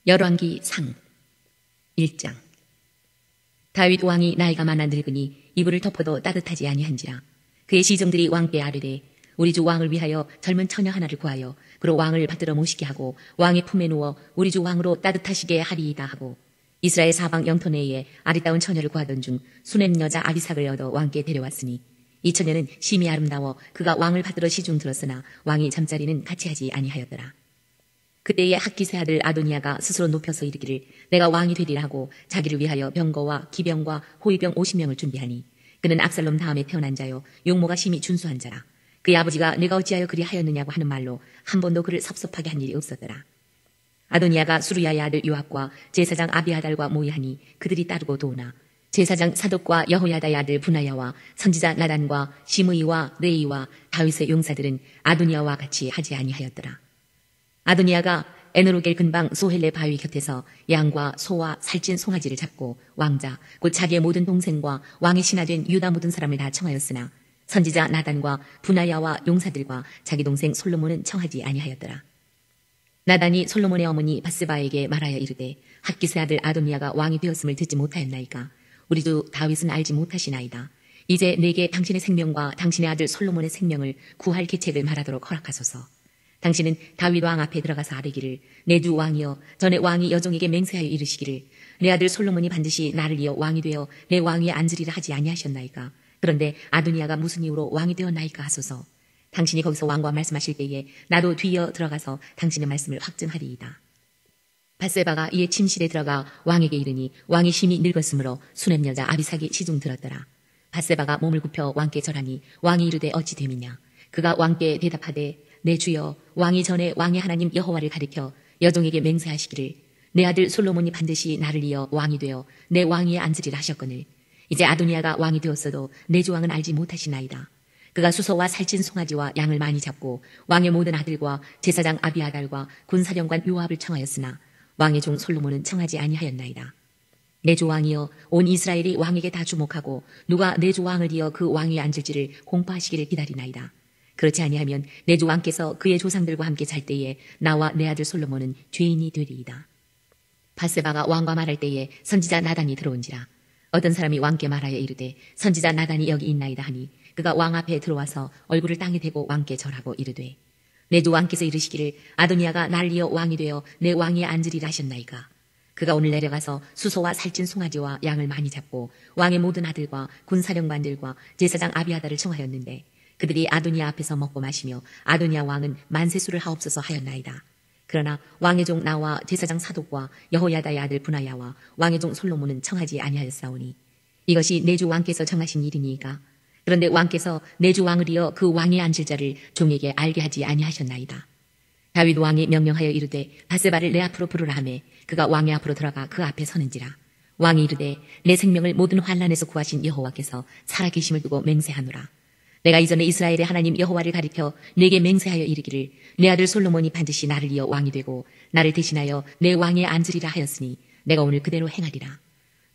열왕기 상 1장. 다윗 왕이 나이가 많아 늙으니 이불을 덮어도 따뜻하지 아니한지라. 그의 시정들이 왕께 아뢰되 우리 주 왕을 위하여 젊은 처녀 하나를 구하여 그로 왕을 받들어 모시게 하고 왕의 품에 누워 우리 주 왕으로 따뜻하시게 하리이다 하고, 이스라엘 사방 영토 내에 아리따운 처녀를 구하던 중 수넴 여자 아비삭을 얻어 왕께 데려왔으니, 이 처녀는 심히 아름다워 그가 왕을 받들어 시중 들었으나 왕이 잠자리는 같이 하지 아니하였더라. 그때에 학기세 아들 아도니아가 스스로 높여서 이르기를 내가 왕이 되리라 하고 자기를 위하여 병거와 기병과 호위병 50명을 준비하니, 그는 압살롬 다음에 태어난 자요 용모가 심히 준수한 자라. 그의 아버지가 내가 어찌하여 그리 하였느냐고 하는 말로 한 번도 그를 섭섭하게 한 일이 없었더라. 아도니아가 수르야의 아들 요압과 제사장 아비아달과 모의하니 그들이 따르고 도우나, 제사장 사독과 여호야다의 아들 분하야와 선지자 나단과 시므이와 레이와 다윗의 용사들은 아도니아와 같이 하지 아니하였더라. 아도니아가 에노로겔 근방 소헬레 바위 곁에서 양과 소와 살찐 송아지를 잡고 왕자 곧 자기의 모든 동생과 왕의 신하된 유다 모든 사람을 다 청하였으나, 선지자 나단과 분하야와 용사들과 자기 동생 솔로몬은 청하지 아니하였더라. 나단이 솔로몬의 어머니 바스바에게 말하여 이르되 학기세 아들 아도니아가 왕이 되었음을 듣지 못하였나이까? 우리 주 다윗은 알지 못하시나이다. 이제 내게 당신의 생명과 당신의 아들 솔로몬의 생명을 구할 계책을 말하도록 허락하소서. 당신은 다윗 왕 앞에 들어가서 아뢰기를 내 주 왕이여, 전에 왕이 여종에게 맹세하여 이르시기를 내 아들 솔로몬이 반드시 나를 이어 왕이 되어 내 왕위에 앉으리라 하지 아니하셨나이까? 그런데 아도니아가 무슨 이유로 왕이 되었나이까 하소서. 당신이 거기서 왕과 말씀하실 때에 나도 뒤이어 들어가서 당신의 말씀을 확증하리이다. 밧세바가 이에 침실에 들어가 왕에게 이르니 왕이 심히 늙었으므로 수넴 여자 아비삭이 시중 들었더라. 밧세바가 몸을 굽혀 왕께 절하니 왕이 이르되 어찌 됨이냐? 그가 왕께 대답하되 내 주여, 왕이 전에 왕의 하나님 여호와를 가리켜 여종에게 맹세하시기를 내 아들 솔로몬이 반드시 나를 이어 왕이 되어 내 왕위에 앉으리라 하셨거늘, 이제 아도니아가 왕이 되었어도 내 주 왕은 알지 못하시나이다. 그가 수소와 살찐 송아지와 양을 많이 잡고 왕의 모든 아들과 제사장 아비아달과 군사령관 요압을 청하였으나 왕의 종 솔로몬은 청하지 아니하였나이다. 내 주 왕이여, 온 이스라엘이 왕에게 다 주목하고 누가 내 주 왕을 이어 그 왕위에 앉을지를 공포하시기를 기다리나이다. 그렇지 아니하면 내 주 왕께서 그의 조상들과 함께 잘 때에 나와 내 아들 솔로몬은 죄인이 되리이다. 밧세바가 왕과 말할 때에 선지자 나단이 들어온지라. 어떤 사람이 왕께 말하여 이르되 선지자 나단이 여기 있나이다 하니, 그가 왕 앞에 들어와서 얼굴을 땅에 대고 왕께 절하고 이르되 내 주 왕께서 이르시기를 아도니아가 나를 이어 왕이 되어 내 왕위에 앉으리라 하셨나이까? 그가 오늘 내려가서 수소와 살찐 송아지와 양을 많이 잡고 왕의 모든 아들과 군사령관들과 제사장 아비아달을 청하였는데, 그들이 아도니아 앞에서 먹고 마시며 아도니아 왕은 만세수를 하옵소서 하였나이다. 그러나 왕의 종 나와 제사장 사독과 여호야다의 아들 분하야와 왕의 종 솔로몬은 청하지 아니하였사오니 이것이 내 주 왕께서 정하신 일이니이까? 그런데 왕께서 내 주 왕을 이어 그 왕에 앉을 자를 종에게 알게 하지 아니하셨나이다. 다윗 왕이 명령하여 이르되 밧세바를 내 앞으로 부르라 하매 그가 왕의 앞으로 들어가 그 앞에 서는지라. 왕이 이르되 내 생명을 모든 환난에서 구하신 여호와께서 살아계심을 두고 맹세하노라. 내가 이전에 이스라엘의 하나님 여호와를 가리켜 내게 맹세하여 이르기를 내 아들 솔로몬이 반드시 나를 이어 왕이 되고 나를 대신하여 내 왕위에 앉으리라 하였으니 내가 오늘 그대로 행하리라.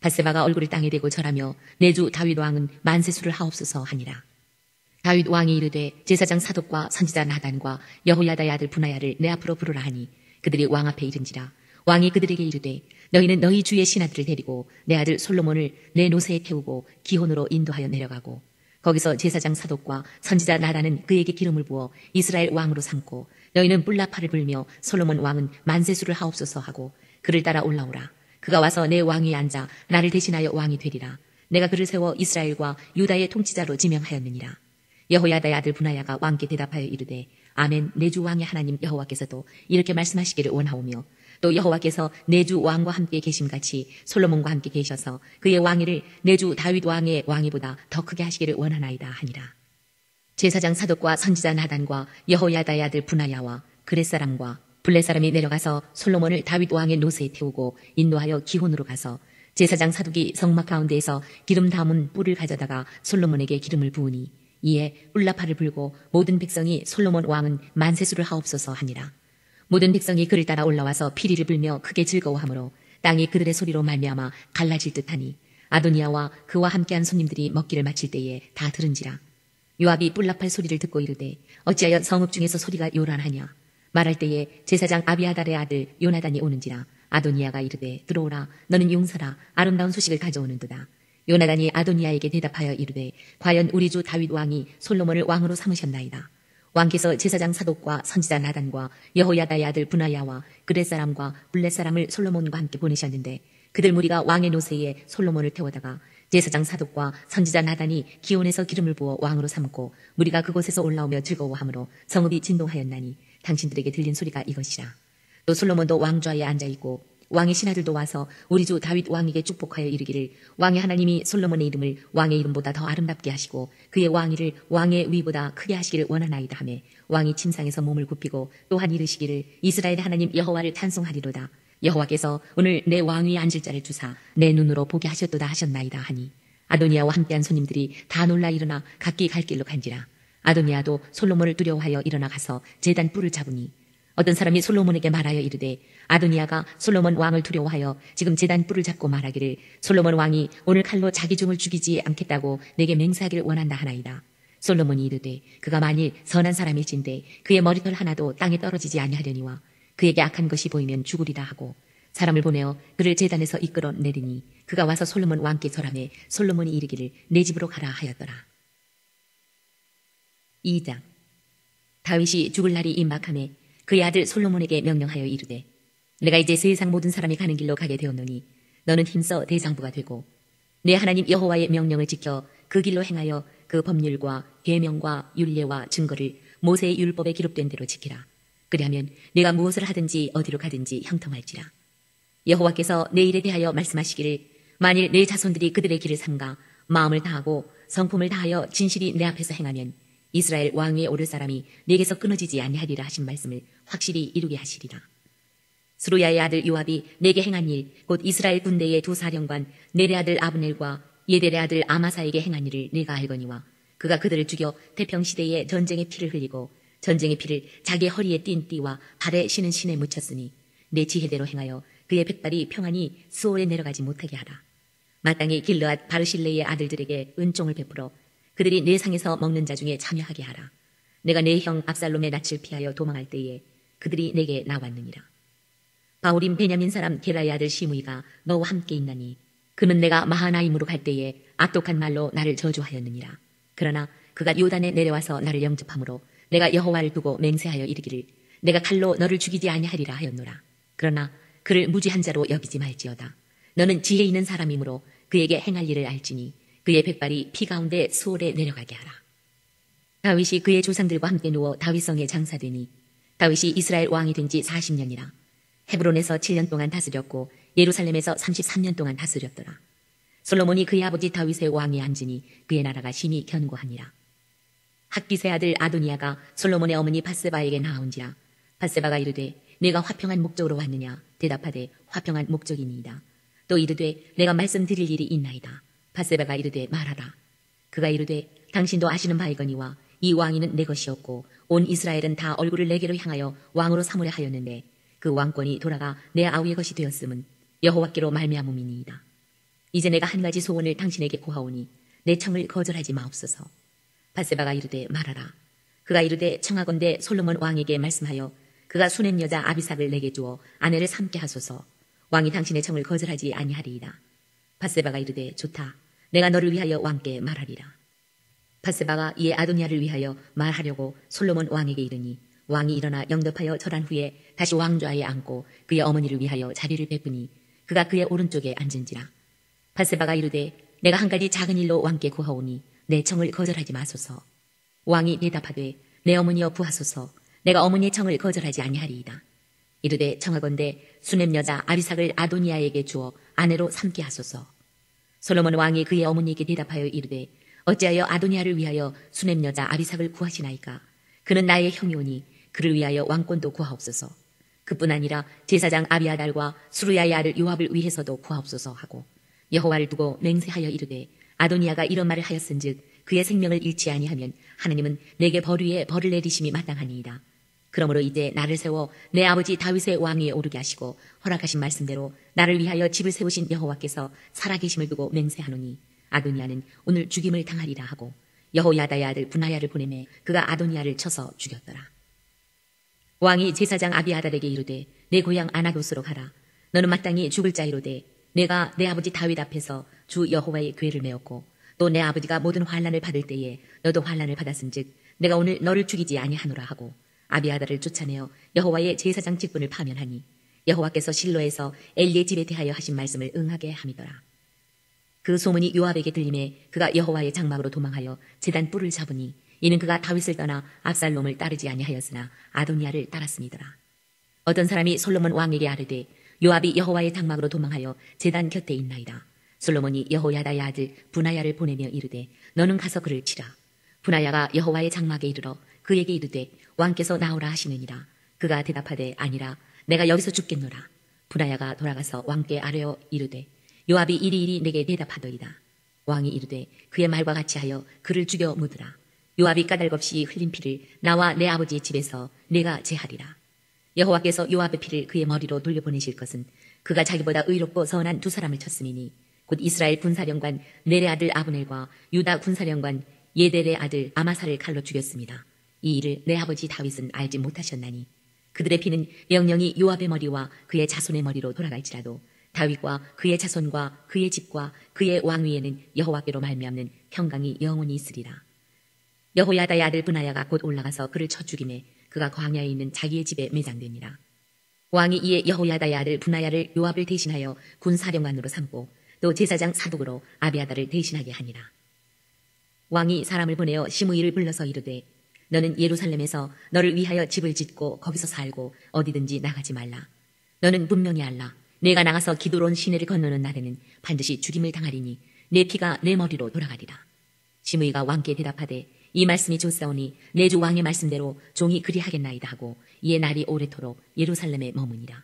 밧세바가 얼굴을 땅에 대고 절하며 내 주 다윗 왕은 만세수를 하옵소서 하니라. 다윗 왕이 이르되 제사장 사독과 선지자 나단과 여호야다의 아들 분하야를 내 앞으로 부르라 하니 그들이 왕 앞에 이른지라. 왕이 그들에게 이르되 너희는 너희 주의 신하들을 데리고 내 아들 솔로몬을 내 노새에 태우고 기혼으로 인도하여 내려가고, 거기서 제사장 사독과 선지자 나단은 그에게 기름을 부어 이스라엘 왕으로 삼고 너희는 뿔나팔을 불며 솔로몬 왕은 만세수를 하옵소서 하고 그를 따라 올라오라. 그가 와서 내 왕위에 앉아 나를 대신하여 왕이 되리라. 내가 그를 세워 이스라엘과 유다의 통치자로 지명하였느니라. 여호야다의 아들 분하야가 왕께 대답하여 이르되 아멘, 내 주 왕의 하나님 여호와께서도 이렇게 말씀하시기를 원하오며 또 여호와께서 내 주 왕과 함께 계심같이 솔로몬과 함께 계셔서 그의 왕위를 내 주 다윗 왕의 왕위보다 더 크게 하시기를 원하나이다 하니라. 제사장 사독과 선지자 나단과 여호야다의 아들 분하야와 그렛 사람과 블레 사람이 내려가서 솔로몬을 다윗 왕의 노새에 태우고 인도하여 기혼으로 가서 제사장 사독이 성막 가운데에서 기름 담은 뿔을 가져다가 솔로몬에게 기름을 부으니 이에 뿔나팔을 불고 모든 백성이 솔로몬 왕은 만세수를 하옵소서 하니라. 모든 백성이 그를 따라 올라와서 피리를 불며 크게 즐거워하므로 땅이 그들의 소리로 말미암아 갈라질 듯하니 아도니아와 그와 함께한 손님들이 먹기를 마칠 때에 다 들은지라. 요압이 뿔나팔 소리를 듣고 이르되 어찌하여 성읍 중에서 소리가 요란하냐? 말할 때에 제사장 아비아달의 아들 요나단이 오는지라. 아도니아가 이르되 들어오라 너는 용서라 아름다운 소식을 가져오는도다. 요나단이 아도니아에게 대답하여 이르되 과연 우리 주 다윗 왕이 솔로몬을 왕으로 삼으셨나이다. 왕께서 제사장 사독과 선지자 나단과 여호야다의 아들 브나야와 그렛 사람과 블렛 사람을 솔로몬과 함께 보내셨는데 그들 무리가 왕의 노새에 솔로몬을 태워다가 제사장 사독과 선지자 나단이 기온에서 기름을 부어 왕으로 삼고 무리가 그곳에서 올라오며 즐거워하므로 성읍이 진동하였나니 당신들에게 들린 소리가 이것이라. 또 솔로몬도 왕좌에 앉아있고 왕의 신하들도 와서 우리 주 다윗 왕에게 축복하여 이르기를 왕의 하나님이 솔로몬의 이름을 왕의 이름보다 더 아름답게 하시고 그의 왕위를 왕의 위보다 크게 하시기를 원하나이다 하매 왕이 침상에서 몸을 굽히고 또한 이르시기를 이스라엘의 하나님 여호와를 찬송하리로다. 여호와께서 오늘 내 왕위에 앉을 자를 주사 내 눈으로 보게 하셨도다 하셨나이다 하니 아도니아와 함께한 손님들이 다 놀라 일어나 각기 갈 길로 간지라. 아도니아도 솔로몬을 두려워하여 일어나 가서 제단 뿔을 잡으니 어떤 사람이 솔로몬에게 말하여 이르되 아도니아가 솔로몬 왕을 두려워하여 지금 제단 뿔을 잡고 말하기를 솔로몬 왕이 오늘 칼로 자기 종을 죽이지 않겠다고 내게 맹세하기를 원한다 하나이다. 솔로몬이 이르되 그가 만일 선한 사람일진데 그의 머리털 하나도 땅에 떨어지지 아니하려니와 그에게 악한 것이 보이면 죽으리라 하고 사람을 보내어 그를 제단에서 이끌어 내리니 그가 와서 솔로몬 왕께 절하매 솔로몬이 이르기를 내 집으로 가라 하였더라. 2장. 다윗이 죽을 날이 임박하매 그의 아들 솔로몬에게 명령하여 이르되 내가 이제 세상 모든 사람이 가는 길로 가게 되었노니 너는 힘써 대장부가 되고 내 하나님 여호와의 명령을 지켜 그 길로 행하여 그 법률과 계명과 율례와 증거를 모세의 율법에 기록된 대로 지키라. 그리하면 네가 무엇을 하든지 어디로 가든지 형통할지라. 여호와께서 내 일에 대하여 말씀하시기를 만일 내 자손들이 그들의 길을 삼가 마음을 다하고 성품을 다하여 진실이 내 앞에서 행하면 이스라엘 왕위에 오를 사람이 내게서 끊어지지 아니하리라 하신 말씀을 확실히 이루게 하시리라. 스루야의 아들 요압이 내게 행한 일 곧 이스라엘 군대의 두 사령관 넬의 아들 아브넬과 예델의 아들 아마사에게 행한 일을 내가 알거니와 그가 그들을 죽여 태평시대에 전쟁의 피를 흘리고 전쟁의 피를 자기의 허리에 띤 띠와 발에 신은 신에 묻혔으니 내 지혜대로 행하여 그의 백발이 평안히 스올에 내려가지 못하게 하라. 마땅히 길르앗 바르실레의 아들들에게 은총을 베풀어 그들이 내 상에서 먹는 자 중에 참여하게 하라. 내가 내 형 압살롬의 낯을 피하여 도망할 때에 그들이 내게 나왔느니라. 바울임 베냐민 사람 게라의 아들 시므이가 너와 함께 있나니 그는 내가 마하나임으로 갈 때에 악독한 말로 나를 저주하였느니라. 그러나 그가 요단에 내려와서 나를 영접함으로 내가 여호와를 두고 맹세하여 이르기를 내가 칼로 너를 죽이지 아니하리라 하였노라. 그러나 그를 무지한 자로 여기지 말지어다. 너는 지혜 있는 사람이므로 그에게 행할 일을 알지니 그의 백발이 피 가운데 스올에 내려가게 하라. 다윗이 그의 조상들과 함께 누워 다윗성에 장사되니 다윗이 이스라엘 왕이 된 지 40년이라. 헤브론에서 7년 동안 다스렸고 예루살렘에서 33년 동안 다스렸더라. 솔로몬이 그의 아버지 다윗의 왕에 앉으니 그의 나라가 심히 견고하니라. 학기세 아들 아도니아가 솔로몬의 어머니 밧세바에게 나아온지라. 밧세바가 이르되 내가 화평한 목적으로 왔느냐 대답하되 화평한 목적이니이다. 또 이르되 내가 말씀드릴 일이 있나이다. 밧세바가 이르되 말하라. 그가 이르되 당신도 아시는 바이거니와 이 왕위는 내 것이었고 온 이스라엘은 다 얼굴을 내게로 향하여 왕으로 삼으려 하였는데 그 왕권이 돌아가 내 아우의 것이 되었음은 여호와께로 말미암음이니이다. 이제 내가 한 가지 소원을 당신에게 고하오니 내 청을 거절하지 마옵소서. 밧세바가 이르되 말하라. 그가 이르되 청하건대 솔로몬 왕에게 말씀하여 그가 수냄 여자 아비삭을 내게 주어 아내를 삼게 하소서. 왕이 당신의 청을 거절하지 아니하리이다. 밧세바가 이르되 좋다. 내가 너를 위하여 왕께 말하리라. 밧세바가 이에 아도니아를 위하여 말하려고 솔로몬 왕에게 이르니 왕이 일어나 영접하여 절한 후에 다시 왕좌에 앉고 그의 어머니를 위하여 자리를 베푸니 그가 그의 오른쪽에 앉은지라. 밧세바가 이르되 내가 한 가지 작은 일로 왕께 구하오니 내 청을 거절하지 마소서. 왕이 대답하되 내 어머니여 구하소서. 내가 어머니의 청을 거절하지 아니하리이다. 이르되 청하건대 수냄 여자 아비삭을 아도니아에게 주어 아내로 삼게 하소서. 솔로몬 왕이 그의 어머니에게 대답하여 이르되 어찌하여 아도니아를 위하여 수냄 여자 아비삭을 구하시나이까. 그는 나의 형이오니 그를 위하여 왕권도 구하옵소서. 그뿐 아니라 제사장 아비아달과 수르야의 아들 요압을 위해서도 구하옵소서 하고 여호와를 두고 맹세하여 이르되 아도니아가 이런 말을 하였은즉 그의 생명을 잃지 아니하면 하나님은 내게 벌 위에 벌을 내리심이 마땅하니이다. 그러므로 이제 나를 세워 내 아버지 다윗의 왕위에 오르게 하시고 허락하신 말씀대로 나를 위하여 집을 세우신 여호와께서 살아계심을 두고 맹세하노니 아도니아는 오늘 죽임을 당하리라 하고 여호야다의 아들 분하야를 보내매 그가 아도니아를 쳐서 죽였더라. 왕이 제사장 아비아달에게 이르되 내 고향 아나도스로 가라. 너는 마땅히 죽을 자이로되 내가 내 아버지 다윗 앞에서 주 여호와의 궤를 메었고 또 내 아버지가 모든 환난을 받을 때에 너도 환난을 받았은즉 내가 오늘 너를 죽이지 아니하노라 하고 아비아달을 쫓아내어 여호와의 제사장 직분을 파면하니 여호와께서 실로에서 엘리의 집에 대하여 하신 말씀을 응하게 함이더라. 그 소문이 요압에게 들림에 그가 여호와의 장막으로 도망하여 제단 뿔을 잡으니 이는 그가 다윗을 떠나 압살롬을 따르지 아니하였으나 아도니아를 따랐음이더라. 어떤 사람이 솔로몬 왕에게 아뢰되 요압이 여호와의 장막으로 도망하여 제단 곁에 있나이다. 솔로몬이 여호야다의 아들 분하야를 보내며 이르되 너는 가서 그를 치라. 분하야가 여호와의 장막에 이르러 그에게 이르되 왕께서 나오라 하시느니라. 그가 대답하되 아니라 내가 여기서 죽겠노라. 분하야가 돌아가서 왕께 아뢰어 이르되 요압이 이리이리 내게 대답하더이다. 왕이 이르되 그의 말과 같이 하여 그를 죽여 묻으라. 요압이 까닭없이 흘린 피를 나와 내 아버지의 집에서 내가 제하리라. 여호와께서 요압의 피를 그의 머리로 돌려보내실 것은 그가 자기보다 의롭고 선한 두 사람을 쳤음이니 곧 이스라엘 군사령관 넬의 아들 아브넬과 유다 군사령관 예델의 아들 아마사를 칼로 죽였습니다. 이 일을 내 아버지 다윗은 알지 못하셨나니 그들의 피는 영영이 요압의 머리와 그의 자손의 머리로 돌아갈지라도 다윗과 그의 자손과 그의 집과 그의 왕위에는 여호와께로 말미암는 평강이 영원히 있으리라. 여호야다의 아들 분하야가 곧 올라가서 그를 쳐 죽이매 그가 광야에 있는 자기의 집에 매장되니라. 왕이 이에 여호야다의 아들 분하야를 요압을 대신하여 군사령관으로 삼고 또 제사장 사독으로 아비아달을 대신하게 하니라. 왕이 사람을 보내어 시므이를 불러서 이르되 너는 예루살렘에서 너를 위하여 집을 짓고 거기서 살고 어디든지 나가지 말라. 너는 분명히 알라. 내가 나가서 기드론 시내를 건너는 날에는 반드시 죽임을 당하리니 내 피가 내 머리로 돌아가리라. 시므이가 왕께 대답하되 이 말씀이 좋사오니 내 주 왕의 말씀대로 종이 그리하겠나이다 하고 이에 날이 오래도록 예루살렘에 머무니라.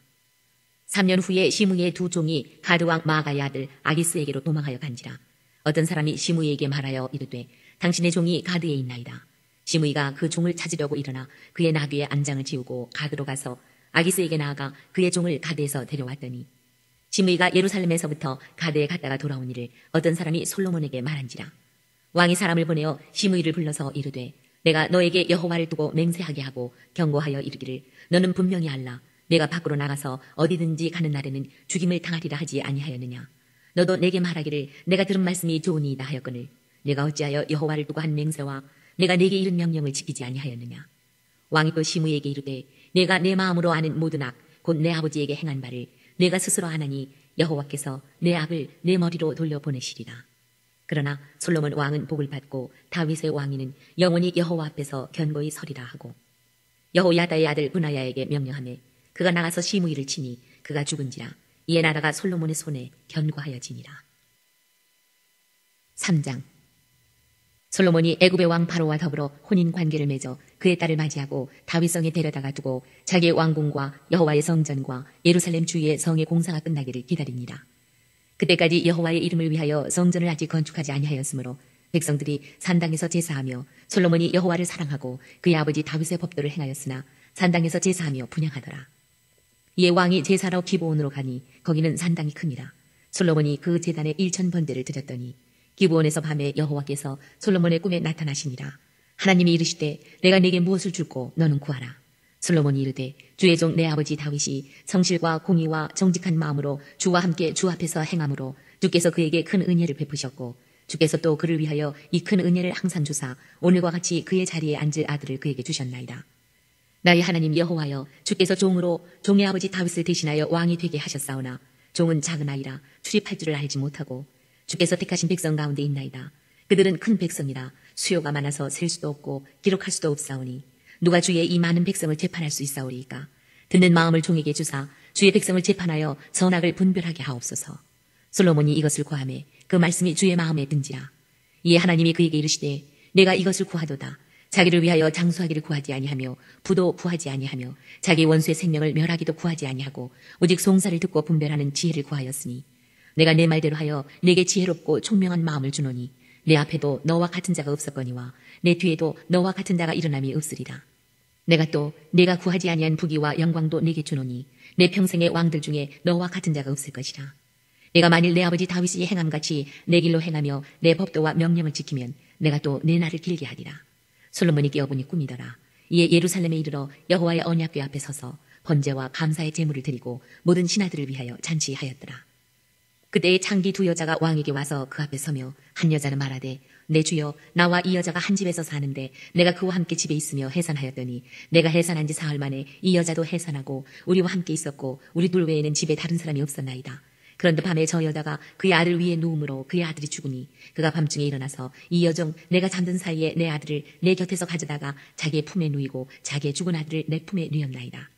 3년 후에 시므이의 두 종이 가드왕 마아가의 아들 아기스에게로 도망하여 간지라. 어떤 사람이 시므이에게 말하여 이르되 당신의 종이 가드에 있나이다. 시므이가 그 종을 찾으려고 일어나 그의 나귀의 안장을 지우고 가드로 가서 아기스에게 나아가 그의 종을 가드에서 데려왔더니 시므이가 예루살렘에서부터 가드에 갔다가 돌아온 일을 어떤 사람이 솔로몬에게 말한지라. 왕이 사람을 보내어 시므이를 불러서 이르되 내가 너에게 여호와를 두고 맹세하게 하고 경고하여 이르기를 너는 분명히 알라. 내가 밖으로 나가서 어디든지 가는 날에는 죽임을 당하리라 하지 아니하였느냐. 너도 내게 말하기를 내가 들은 말씀이 좋으니이다 하였거늘 내가 어찌하여 여호와를 두고 한 맹세와 내가 네게 이른 명령을 지키지 아니하였느냐. 왕이 또 시므이에게 이르되 내가 내 마음으로 아는 모든 악 곧 내 아버지에게 행한 바를 내가 스스로 아나니 여호와께서 내 악을 내 머리로 돌려보내시리라. 그러나 솔로몬 왕은 복을 받고 다윗의 왕위는 영원히 여호와 앞에서 견고히 서리라 하고 여호야다의 아들 분하야에게 명령하매 그가 나가서 시므이를 치니 그가 죽은지라. 이에 나라가 솔로몬의 손에 견고하여지니라. 3장. 솔로몬이 애굽의 왕 바로와 더불어 혼인 관계를 맺어 그의 딸을 맞이하고 다윗성에 데려다가 두고 자기의 왕궁과 여호와의 성전과 예루살렘 주위의 성의 공사가 끝나기를 기다리니라. 그때까지 여호와의 이름을 위하여 성전을 아직 건축하지 아니하였으므로 백성들이 산당에서 제사하며 솔로몬이 여호와를 사랑하고 그의 아버지 다윗의 법도를 행하였으나 산당에서 제사하며 분향하더라. 이에 왕이 제사하러 기브온으로 가니 거기는 산당이 크니라. 솔로몬이 그 제단에 1000번제를 드렸더니 기브온에서 밤에 여호와께서 솔로몬의 꿈에 나타나시니라. 하나님이 이르시되 내가 네게 무엇을 줄고 너는 구하라. 솔로몬이 이르되 주의 종 내 아버지 다윗이 성실과 공의와 정직한 마음으로 주와 함께 주 앞에서 행함으로 주께서 그에게 큰 은혜를 베푸셨고 주께서 또 그를 위하여 이 큰 은혜를 항상 주사 오늘과 같이 그의 자리에 앉을 아들을 그에게 주셨나이다. 나의 하나님 여호와여 주께서 종으로 종의 아버지 다윗을 대신하여 왕이 되게 하셨사오나 종은 작은 아이라 출입할 줄을 알지 못하고 주께서 택하신 백성 가운데 있나이다. 그들은 큰 백성이라 수요가 많아서 셀 수도 없고 기록할 수도 없사오니 누가 주의 이 많은 백성을 재판할 수 있사오리이까. 듣는 마음을 종에게 주사 주의 백성을 재판하여 선악을 분별하게 하옵소서. 솔로몬이 이것을 구하매 그 말씀이 주의 마음에 든지라. 이에 하나님이 그에게 이르시되 내가 이것을 구하도다. 자기를 위하여 장수하기를 구하지 아니하며 부도 구하지 아니하며 자기 원수의 생명을 멸하기도 구하지 아니하고 오직 송사를 듣고 분별하는 지혜를 구하였으니 내가 내 말대로 하여 내게 지혜롭고 총명한 마음을 주노니 내 앞에도 너와 같은 자가 없었거니와 내 뒤에도 너와 같은 자가 일어남이 없으리라. 내가 또 내가 구하지 아니한 부귀와 영광도 내게 주노니 내 평생의 왕들 중에 너와 같은 자가 없을 것이라. 내가 만일 내 아버지 다윗이 행함같이 내 길로 행하며 내 법도와 명령을 지키면 내가 또 내 날을 길게 하리라. 솔로몬이 깨어보니 꿈이더라. 이에 예루살렘에 이르러 여호와의 언약궤 앞에 서서 번제와 감사의 제물을 드리고 모든 신하들을 위하여 잔치하였더라. 그때에 창기 두 여자가 왕에게 와서 그 앞에 서며 한 여자는 말하되 내 주여 나와 이 여자가 한 집에서 사는데 내가 그와 함께 집에 있으며 해산하였더니 내가 해산한 지 사흘 만에 이 여자도 해산하고 우리와 함께 있었고 우리 둘 외에는 집에 다른 사람이 없었나이다. 그런데 밤에 저 여자가 그의 아들 위에 누움으로 그의 아들이 죽으니 그가 밤중에 일어나서 이 여종 내가 잠든 사이에 내 아들을 내 곁에서 가져다가 자기의 품에 누이고 자기의 죽은 아들을 내 품에 누였나이다.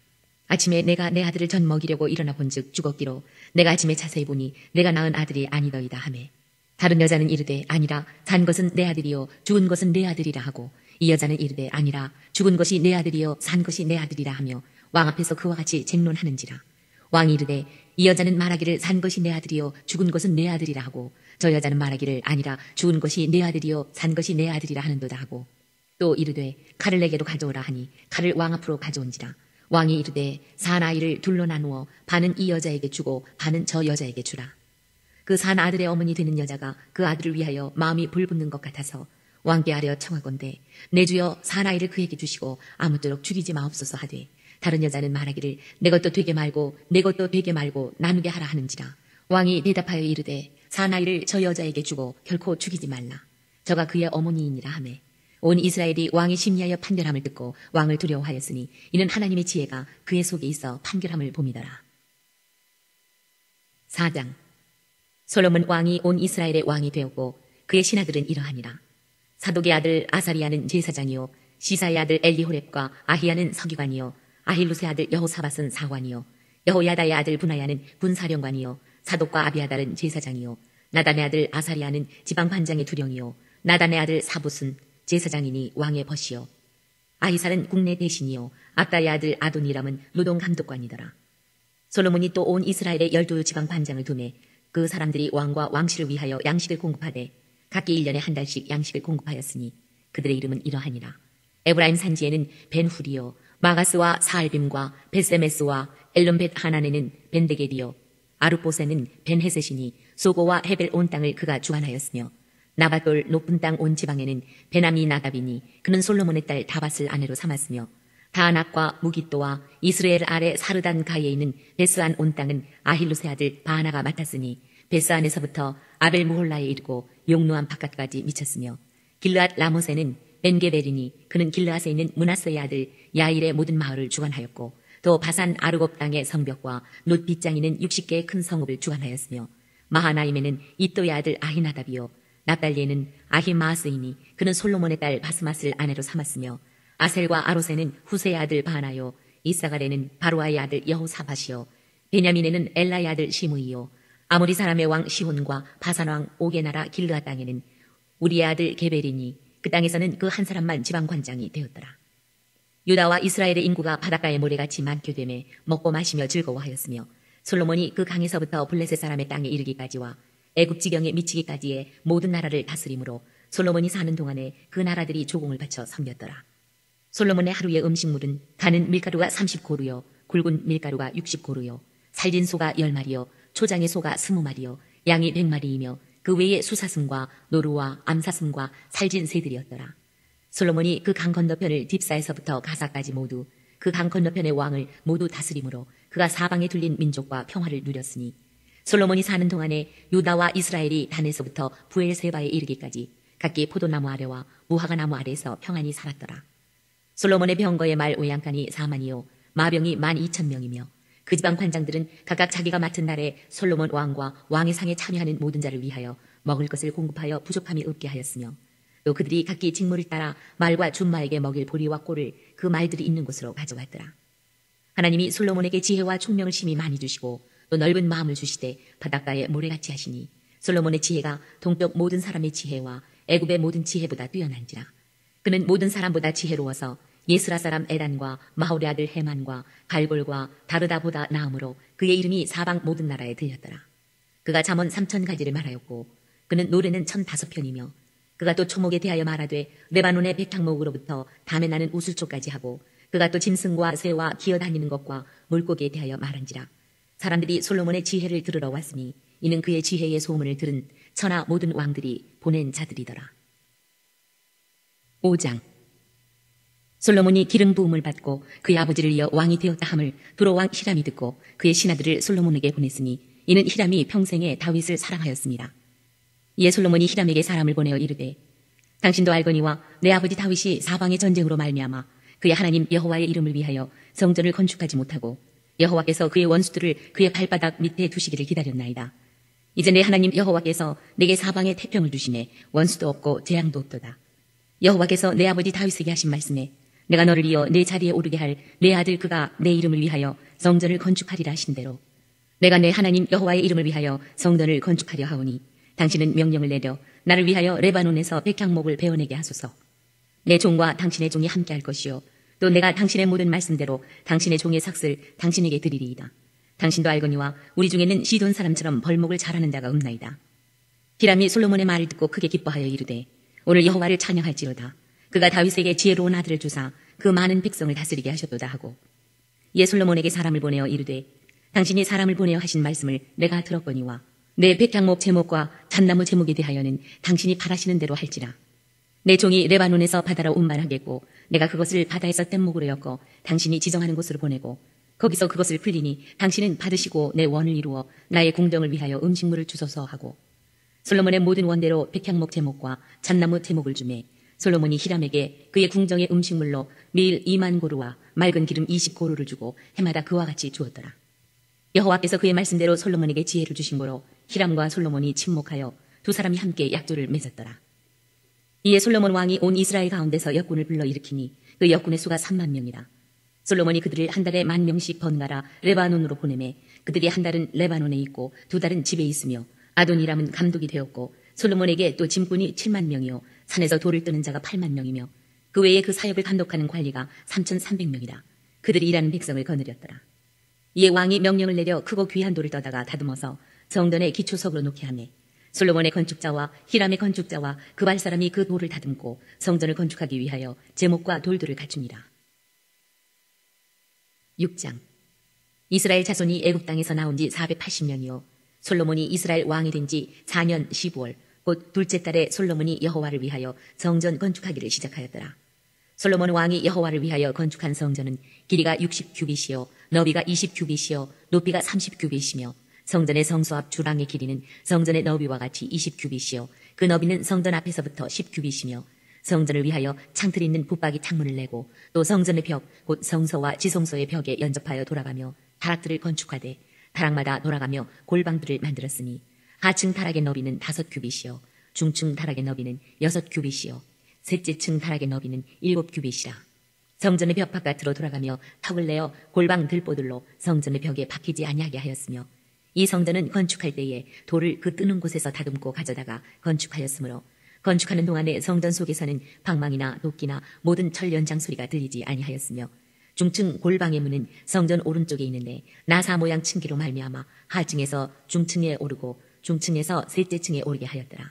아침에 내가 내 아들을 전 먹이려고 일어나 본즉 죽었기로 내가 아침에 자세히 보니 내가 낳은 아들이 아니더이다 하매 다른 여자는 이르되 아니라 산 것은 내 아들이요 죽은 것은 내 아들이라 하고 이 여자는 이르되 아니라 죽은 것이 내 아들이요 산 것이 내 아들이라 하며 왕 앞에서 그와 같이 쟁론하는지라. 왕이 이르되 이 여자는 말하기를 산 것이 내 아들이요 죽은 것은 내 아들이라 하고 저 여자는 말하기를 아니라 죽은 것이 내 아들이요 산 것이 내 아들이라 하는도다 하고 또 이르되 칼을 내게도 가져오라 하니 칼을 왕 앞으로 가져온지라. 왕이 이르되 산 아이를 둘로 나누어 반은 이 여자에게 주고 반은 저 여자에게 주라. 그 산 아들의 어머니 되는 여자가 그 아들을 위하여 마음이 불붙는 것 같아서 왕께 아뢰어 청하건대 내 주여 산 아이를 그에게 주시고 아무쪼록 죽이지 마옵소서 하되 다른 여자는 말하기를 내 것도 되게 말고 내 것도 되게 말고 나누게 하라 하는지라. 왕이 대답하여 이르되 산 아이를 저 여자에게 주고 결코 죽이지 말라. 저가 그의 어머니이니라 하매 온 이스라엘이 왕이 심리하여 판결함을 듣고 왕을 두려워하였으니 이는 하나님의 지혜가 그의 속에 있어 판결함을 봄이더라. 4장. 솔로몬 왕이 온 이스라엘의 왕이 되었고 그의 신하들은 이러하니라. 사독의 아들 아사리야는 제사장이요 시사의 아들 엘리호렙과 아히야는 서기관이요 아힐루스의 아들 여호사밧은 사관이요 여호야다의 아들 분하야는 군사령관이요 사독과 아비아달은 제사장이요 나단의 아들 아사리야는 지방반장의 두령이요 나단의 아들 사붓은 제사장이니 왕의 벗이요 아히살은 국내 대신이요 압다의 아들 아도니람은 노동감독관이더라. 솔로몬이 또 온 이스라엘의 12지방반장을 두매 그 사람들이 왕과 왕실을 위하여 양식을 공급하되 각기 1년에 한 달씩 양식을 공급하였으니 그들의 이름은 이러하니라. 에브라임 산지에는 벤후리요 마가스와 사알빔과 벳세메스와 엘론벳 하난에는 벤데게디요 아룻보세는 벤헤셋이니 소고와 헤벨 온 땅을 그가 주관하였으며 나밧돌 높은 땅 온 지방에는 베나미 나답이니 그는 솔로몬의 딸 다밧을 아내로 삼았으며 다낙과 무기또와 이스라엘 아래 사르단 가에 있는 베스안 온 땅은 아힐루스의 아들 바하나가 맡았으니 베스안에서부터 아벨 무홀라에 이르고 용노암 바깥까지 미쳤으며 길르앗 라모세는 벤게벨이니 그는 길르앗에 있는 므낫세의 아들 야일의 모든 마을을 주관하였고 또 바산 아르곱 땅의 성벽과 놋 빗장이는 60개의 큰 성읍을 주관하였으며 마하나임에는 이또의 아들 아히나답이요 납달리에는 아히마아스이니 그는 솔로몬의 딸 바스맛을 아내로 삼았으며 아셀과 아로세는 후세의 아들 바나요 이사갈에는 바로아의 아들 여호사밧이요 베냐민에는 엘라의 아들 시므이요 아모리 사람의 왕 시혼과 바산 왕 옥의 나라 길르앗 땅에는 우리의 아들 게벨이니 그 땅에서는 그 한 사람만 지방관장이 되었더라. 유다와 이스라엘의 인구가 바닷가의 모래같이 많게 되매 먹고 마시며 즐거워하였으며 솔로몬이 그 강에서부터 블레셋 사람의 땅에 이르기까지와 애굽 지경에 미치기까지의 모든 나라를 다스림으로 솔로몬이 사는 동안에 그 나라들이 조공을 바쳐 섬겼더라. 솔로몬의 하루의 음식물은 가는 밀가루가 30고루요 굵은 밀가루가 60고루요 살진 소가 10마리요 초장의 소가 20마리요 양이 100마리이며 그 외에 수사슴과 노루와 암사슴과 살진 새들이었더라. 솔로몬이 그 강 건너편을 딥사에서부터 가사까지 모두 그 강 건너편의 왕을 모두 다스림으로 그가 사방에 둘린 민족과 평화를 누렸으니 솔로몬이 사는 동안에 유다와 이스라엘이 단에서부터 부엘세바에 이르기까지 각기 포도나무 아래와 무화과 나무 아래에서 평안히 살았더라. 솔로몬의 병거의 말 오양간이 4만이요 마병이 12,000명이며 그 지방 관장들은 각각 자기가 맡은 날에 솔로몬 왕과 왕의 상에 참여하는 모든 자를 위하여 먹을 것을 공급하여 부족함이 없게 하였으며 또 그들이 각기 직무를 따라 말과 준마에게 먹일 보리와 꼴을 그 말들이 있는 곳으로 가져왔더라. 하나님이 솔로몬에게 지혜와 총명을 심히 많이 주시고 또 넓은 마음을 주시되 바닷가에 모래같이 하시니 솔로몬의 지혜가 동쪽 모든 사람의 지혜와 애굽의 모든 지혜보다 뛰어난지라. 그는 모든 사람보다 지혜로워서 예스라 사람 에단과 마홀의 아들 헤만과 갈골과 다르다보다 나음으로 그의 이름이 사방 모든 나라에 들렸더라. 그가 잠언 3,000가지를 말하였고 그는 노래는 1,005편이며 그가 또 초목에 대하여 말하되 레바논의 백향목으로부터 담에 나는 우슬초까지 하고 그가 또 짐승과 새와 기어다니는 것과 물고기에 대하여 말한지라. 사람들이 솔로몬의 지혜를 들으러 왔으니 이는 그의 지혜의 소문을 들은 천하 모든 왕들이 보낸 자들이더라. 5장. 솔로몬이 기름 부음을 받고 그의 아버지를 이어 왕이 되었다 함을 두로 왕 히람이 듣고 그의 신하들을 솔로몬에게 보냈으니 이는 히람이 평생에 다윗을 사랑하였습니다. 이에 솔로몬이 히람에게 사람을 보내어 이르되 당신도 알거니와 내 아버지 다윗이 사방의 전쟁으로 말미암아 그의 하나님 여호와의 이름을 위하여 성전을 건축하지 못하고 여호와께서 그의 원수들을 그의 발바닥 밑에 두시기를 기다렸나이다. 이제 내 하나님 여호와께서 내게 사방에 태평을 두시매 원수도 없고 재앙도 없도다. 여호와께서 내 아버지 다윗에게 하신 말씀에 내가 너를 이어 내 자리에 오르게 할 내 아들 그가 내 이름을 위하여 성전을 건축하리라 하신 대로 내가 내 하나님 여호와의 이름을 위하여 성전을 건축하려 하오니 당신은 명령을 내려 나를 위하여 레바논에서 백향목을 베어내게 하소서. 내 종과 당신의 종이 함께할 것이요 또 내가 당신의 모든 말씀대로 당신의 종의 삭슬 당신에게 드리리이다. 당신도 알거니와 우리 중에는 시돈 사람처럼 벌목을 잘하는 자가 없나이다. 히람이 솔로몬의 말을 듣고 크게 기뻐하여 이르되 오늘 여호와를 찬양할지로다. 그가 다윗에게 지혜로운 아들을 주사 그 많은 백성을 다스리게 하셨도다 하고 이에 솔로몬에게 사람을 보내어 이르되 당신이 사람을 보내어 하신 말씀을 내가 들었거니와 내 백향목 제목과 잣나무 제목에 대하여는 당신이 바라시는 대로 할지라. 내 종이 레바논에서 바다로 운반하겠고 내가 그것을 바다에서 뗏목으로 엮어 당신이 지정하는 곳으로 보내고 거기서 그것을 풀리니 당신은 받으시고 내 원을 이루어 나의 궁정을 위하여 음식물을 주소서 하고 솔로몬의 모든 원대로 백향목 제목과 잣나무 제목을 주매 솔로몬이 히람에게 그의 궁정의 음식물로 매일 2만 고루와 맑은 기름 20고루를 주고 해마다 그와 같이 주었더라. 여호와께서 그의 말씀대로 솔로몬에게 지혜를 주신 거로 히람과 솔로몬이 친목하여 두 사람이 함께 약조를 맺었더라. 이에 솔로몬 왕이 온 이스라엘 가운데서 역군을 불러 일으키니 그 역군의 수가 3만 명이라. 솔로몬이 그들을 한 달에 10,000명씩 번갈아 레바논으로 보내매 그들이 한 달은 레바논에 있고 두 달은 집에 있으며 아도니람은 감독이 되었고 솔로몬에게 또 짐꾼이 7만 명이요 산에서 돌을 뜨는 자가 8만 명이며 그 외에 그 사역을 감독하는 관리가 3,300명이라. 그들이 일하는 백성을 거느렸더라. 이에 왕이 명령을 내려 크고 귀한 돌을 떠다가 다듬어서 성전의 기초석으로 놓게 하매 솔로몬의 건축자와 히람의 건축자와 그 발사람이 그 돌을 다듬고 성전을 건축하기 위하여 제목과 돌들을 갖춥니다. 6장. 이스라엘 자손이 애굽 땅에서 나온 지 480년이요 솔로몬이 이스라엘 왕이 된 지 4년 15월 곧 둘째 달에 솔로몬이 여호와를 위하여 성전 건축하기를 시작하였더라. 솔로몬 왕이 여호와를 위하여 건축한 성전은 길이가 60규빗이요 너비가 20규빗이요 높이가 30규빗이며 성전의 성소 앞 주랑의 길이는 성전의 너비와 같이 20규빗이요 그 너비는 성전 앞에서부터 10규빗이며 성전을 위하여 창틀 있는 붙박이 창문을 내고 또 성전의 벽 곧 성소와 지성소의 벽에 연접하여 돌아가며 타락들을 건축하되 타락마다 돌아가며 골방들을 만들었으니 하층 타락의 너비는 5규빗이요 중층 타락의 너비는 6규빗이요 셋째 층 타락의 너비는 7규빗이라. 성전의 벽 바깥으로 돌아가며 턱을 내어 골방 들보들로 성전의 벽에 박히지 아니하게 하였으며 이 성전은 건축할 때에 돌을 그 뜨는 곳에서 다듬고 가져다가 건축하였으므로 건축하는 동안에 성전 속에서는 방망이나 도끼나 모든 철 연장 소리가 들리지 아니하였으며 중층 골방의 문은 성전 오른쪽에 있는데 나사 모양 층기로 말미암아 하층에서 중층에 오르고 중층에서 셋째 층에 오르게 하였더라.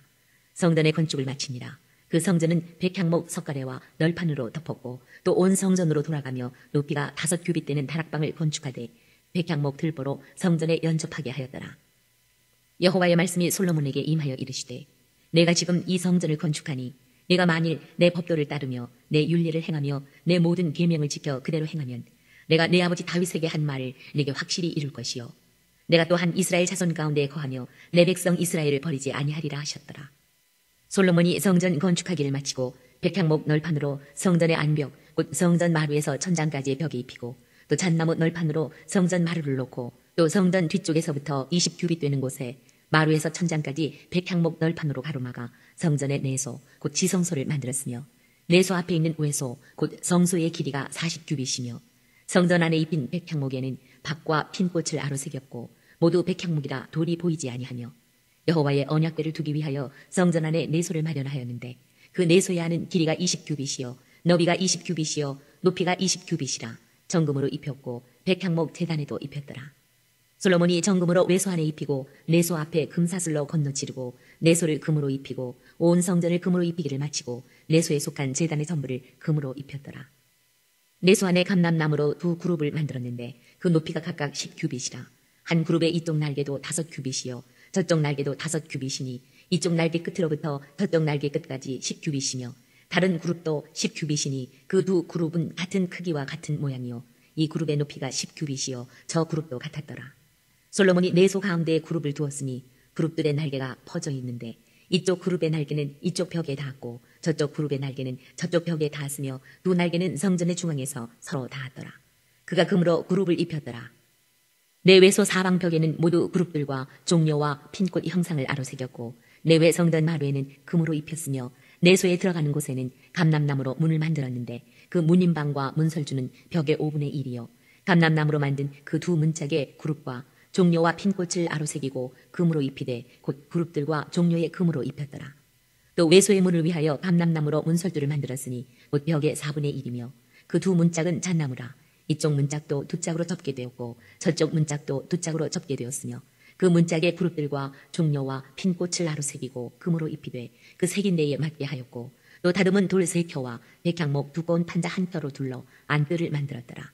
성전의 건축을 마치니라. 그 성전은 백향목 석가래와 널판으로 덮었고 또 온 성전으로 돌아가며 높이가 5규빗 되는 다락방을 건축하되 백향목 들보로 성전에 연접하게 하였더라. 여호와의 말씀이 솔로몬에게 임하여 이르시되 내가 지금 이 성전을 건축하니 내가 만일 내 법도를 따르며 내 윤례를 행하며 내 모든 계명을 지켜 그대로 행하면 내가 내 아버지 다윗에게 한 말을 내게 확실히 이룰 것이요 내가 또한 이스라엘 자손 가운데 거하며 내 백성 이스라엘을 버리지 아니하리라 하셨더라. 솔로몬이 성전 건축하기를 마치고 백향목 널판으로 성전의 안벽 곧 성전 마루에서 천장까지의 벽에 입히고 또 잣나무 널판으로 성전 마루를 놓고 또 성전 뒤쪽에서부터 20규빗 되는 곳에 마루에서 천장까지 백향목 널판으로 가로막아 성전의 내소 곧 지성소를 만들었으며 내소 앞에 있는 외소 곧 성소의 길이가 40규빗이며 성전 안에 입힌 백향목에는 박과 핀꽃을 아로새겼고 모두 백향목이라 돌이 보이지 아니하며 여호와의 언약궤를 두기 위하여 성전 안에 내소를 마련하였는데 그 내소의 안은 길이가 20규빗이요 너비가 20규빗이요 높이가 20규빗이라 정금으로 입혔고 백향목 제단에도 입혔더라. 솔로몬이 정금으로 외소 안에 입히고 내소 앞에 금사슬로 건너지르고 내소를 금으로 입히고 온 성전을 금으로 입히기를 마치고 내소에 속한 제단의 전부를 금으로 입혔더라. 내소 안에 감람나무로 두 그룹을 만들었는데 그 높이가 각각 10규빗이라. 한 그룹의 이쪽 날개도 5규빗이요 저쪽 날개도 5규빗이니 이쪽 날개 끝으로부터 저쪽 날개 끝까지 10규빗이며 다른 그룹도 10규빗이니 그 두 그룹은 같은 크기와 같은 모양이요. 이 그룹의 높이가 10규빗이요. 저 그룹도 같았더라. 솔로몬이 내소 가운데에 그룹을 두었으니 그룹들의 날개가 퍼져 있는데 이쪽 그룹의 날개는 이쪽 벽에 닿았고 저쪽 그룹의 날개는 저쪽 벽에 닿았으며 두 날개는 성전의 중앙에서 서로 닿았더라. 그가 금으로 그룹을 입혔더라. 내외소 사방벽에는 모두 그룹들과 종려와 핀꽃 형상을 아로새겼고 내외 성전 마루에는 금으로 입혔으며 내소에 들어가는 곳에는 감람나무로 문을 만들었는데 그 문인방과 문설주는 벽의 5분의 1이요. 감람나무로 만든 그 두 문짝의 그룹과 종려와 핀꽃을 아로새기고 금으로 입히되 곧 그룹들과 종려의 금으로 입혔더라. 또 외소의 문을 위하여 감람나무로 문설주를 만들었으니 곧 벽의 4분의 1이며 그 두 문짝은 잣나무라. 이쪽 문짝도 두 짝으로 접게 되었고 저쪽 문짝도 두 짝으로 접게 되었으며 그 문짝의 그룹들과 종려와 핀꽃을 아로새기고 금으로 입히되 그 새긴 데에 맞게 하였고 또 다듬은 돌 3켜와 백향목 두꺼운 판자 1켜로 둘러 안뜰을 만들었더라.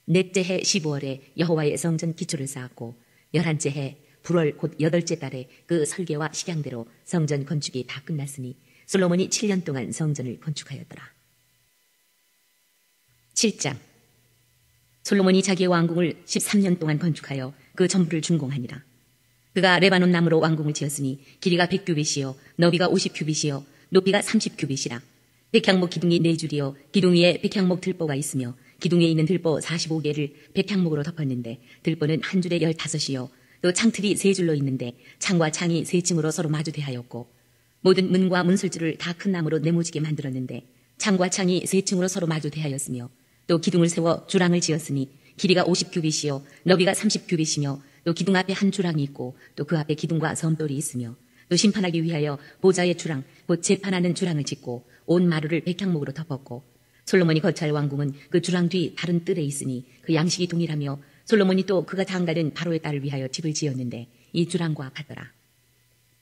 넷째 해 15월에 여호와의 성전 기초를 쌓았고 11째 해 불월 곧 8째 달에 그 설계와 식양대로 성전 건축이 다 끝났으니 솔로몬이 7년 동안 성전을 건축하였더라. 7장. 솔로몬이 자기의 왕궁을 13년 동안 건축하여 그 전부를 준공하니라. 그가 레바논 나무로 왕궁을 지었으니 길이가 100규빗이요 너비가 50규빗이요 높이가 30규빗이라. 백향목 기둥이 4줄이요 기둥 위에 백향목 들보가 있으며 기둥 위에 있는 들보 45개를 백향목으로 덮었는데 들보는 한 줄에 15이요 또 창틀이 3줄로 있는데 창과 창이 3층으로 서로 마주대하였고 모든 문과 문설주를 다 큰 나무로 네모지게 만들었는데 창과 창이 3층으로 서로 마주대하였으며 또 기둥을 세워 주랑을 지었으니 길이가 50규빗이요 너비가 30규빗이며 또 기둥 앞에 한 주랑이 있고 또 그 앞에 기둥과 섬돌이 있으며 또 심판하기 위하여 보좌의 주랑 곧 재판하는 주랑을 짓고 온 마루를 백향목으로 덮었고 솔로몬이 거처할 왕궁은 그 주랑 뒤 다른 뜰에 있으니 그 양식이 동일하며 솔로몬이 또 그가 장가된 바로의 딸을 위하여 집을 지었는데 이 주랑과 같더라.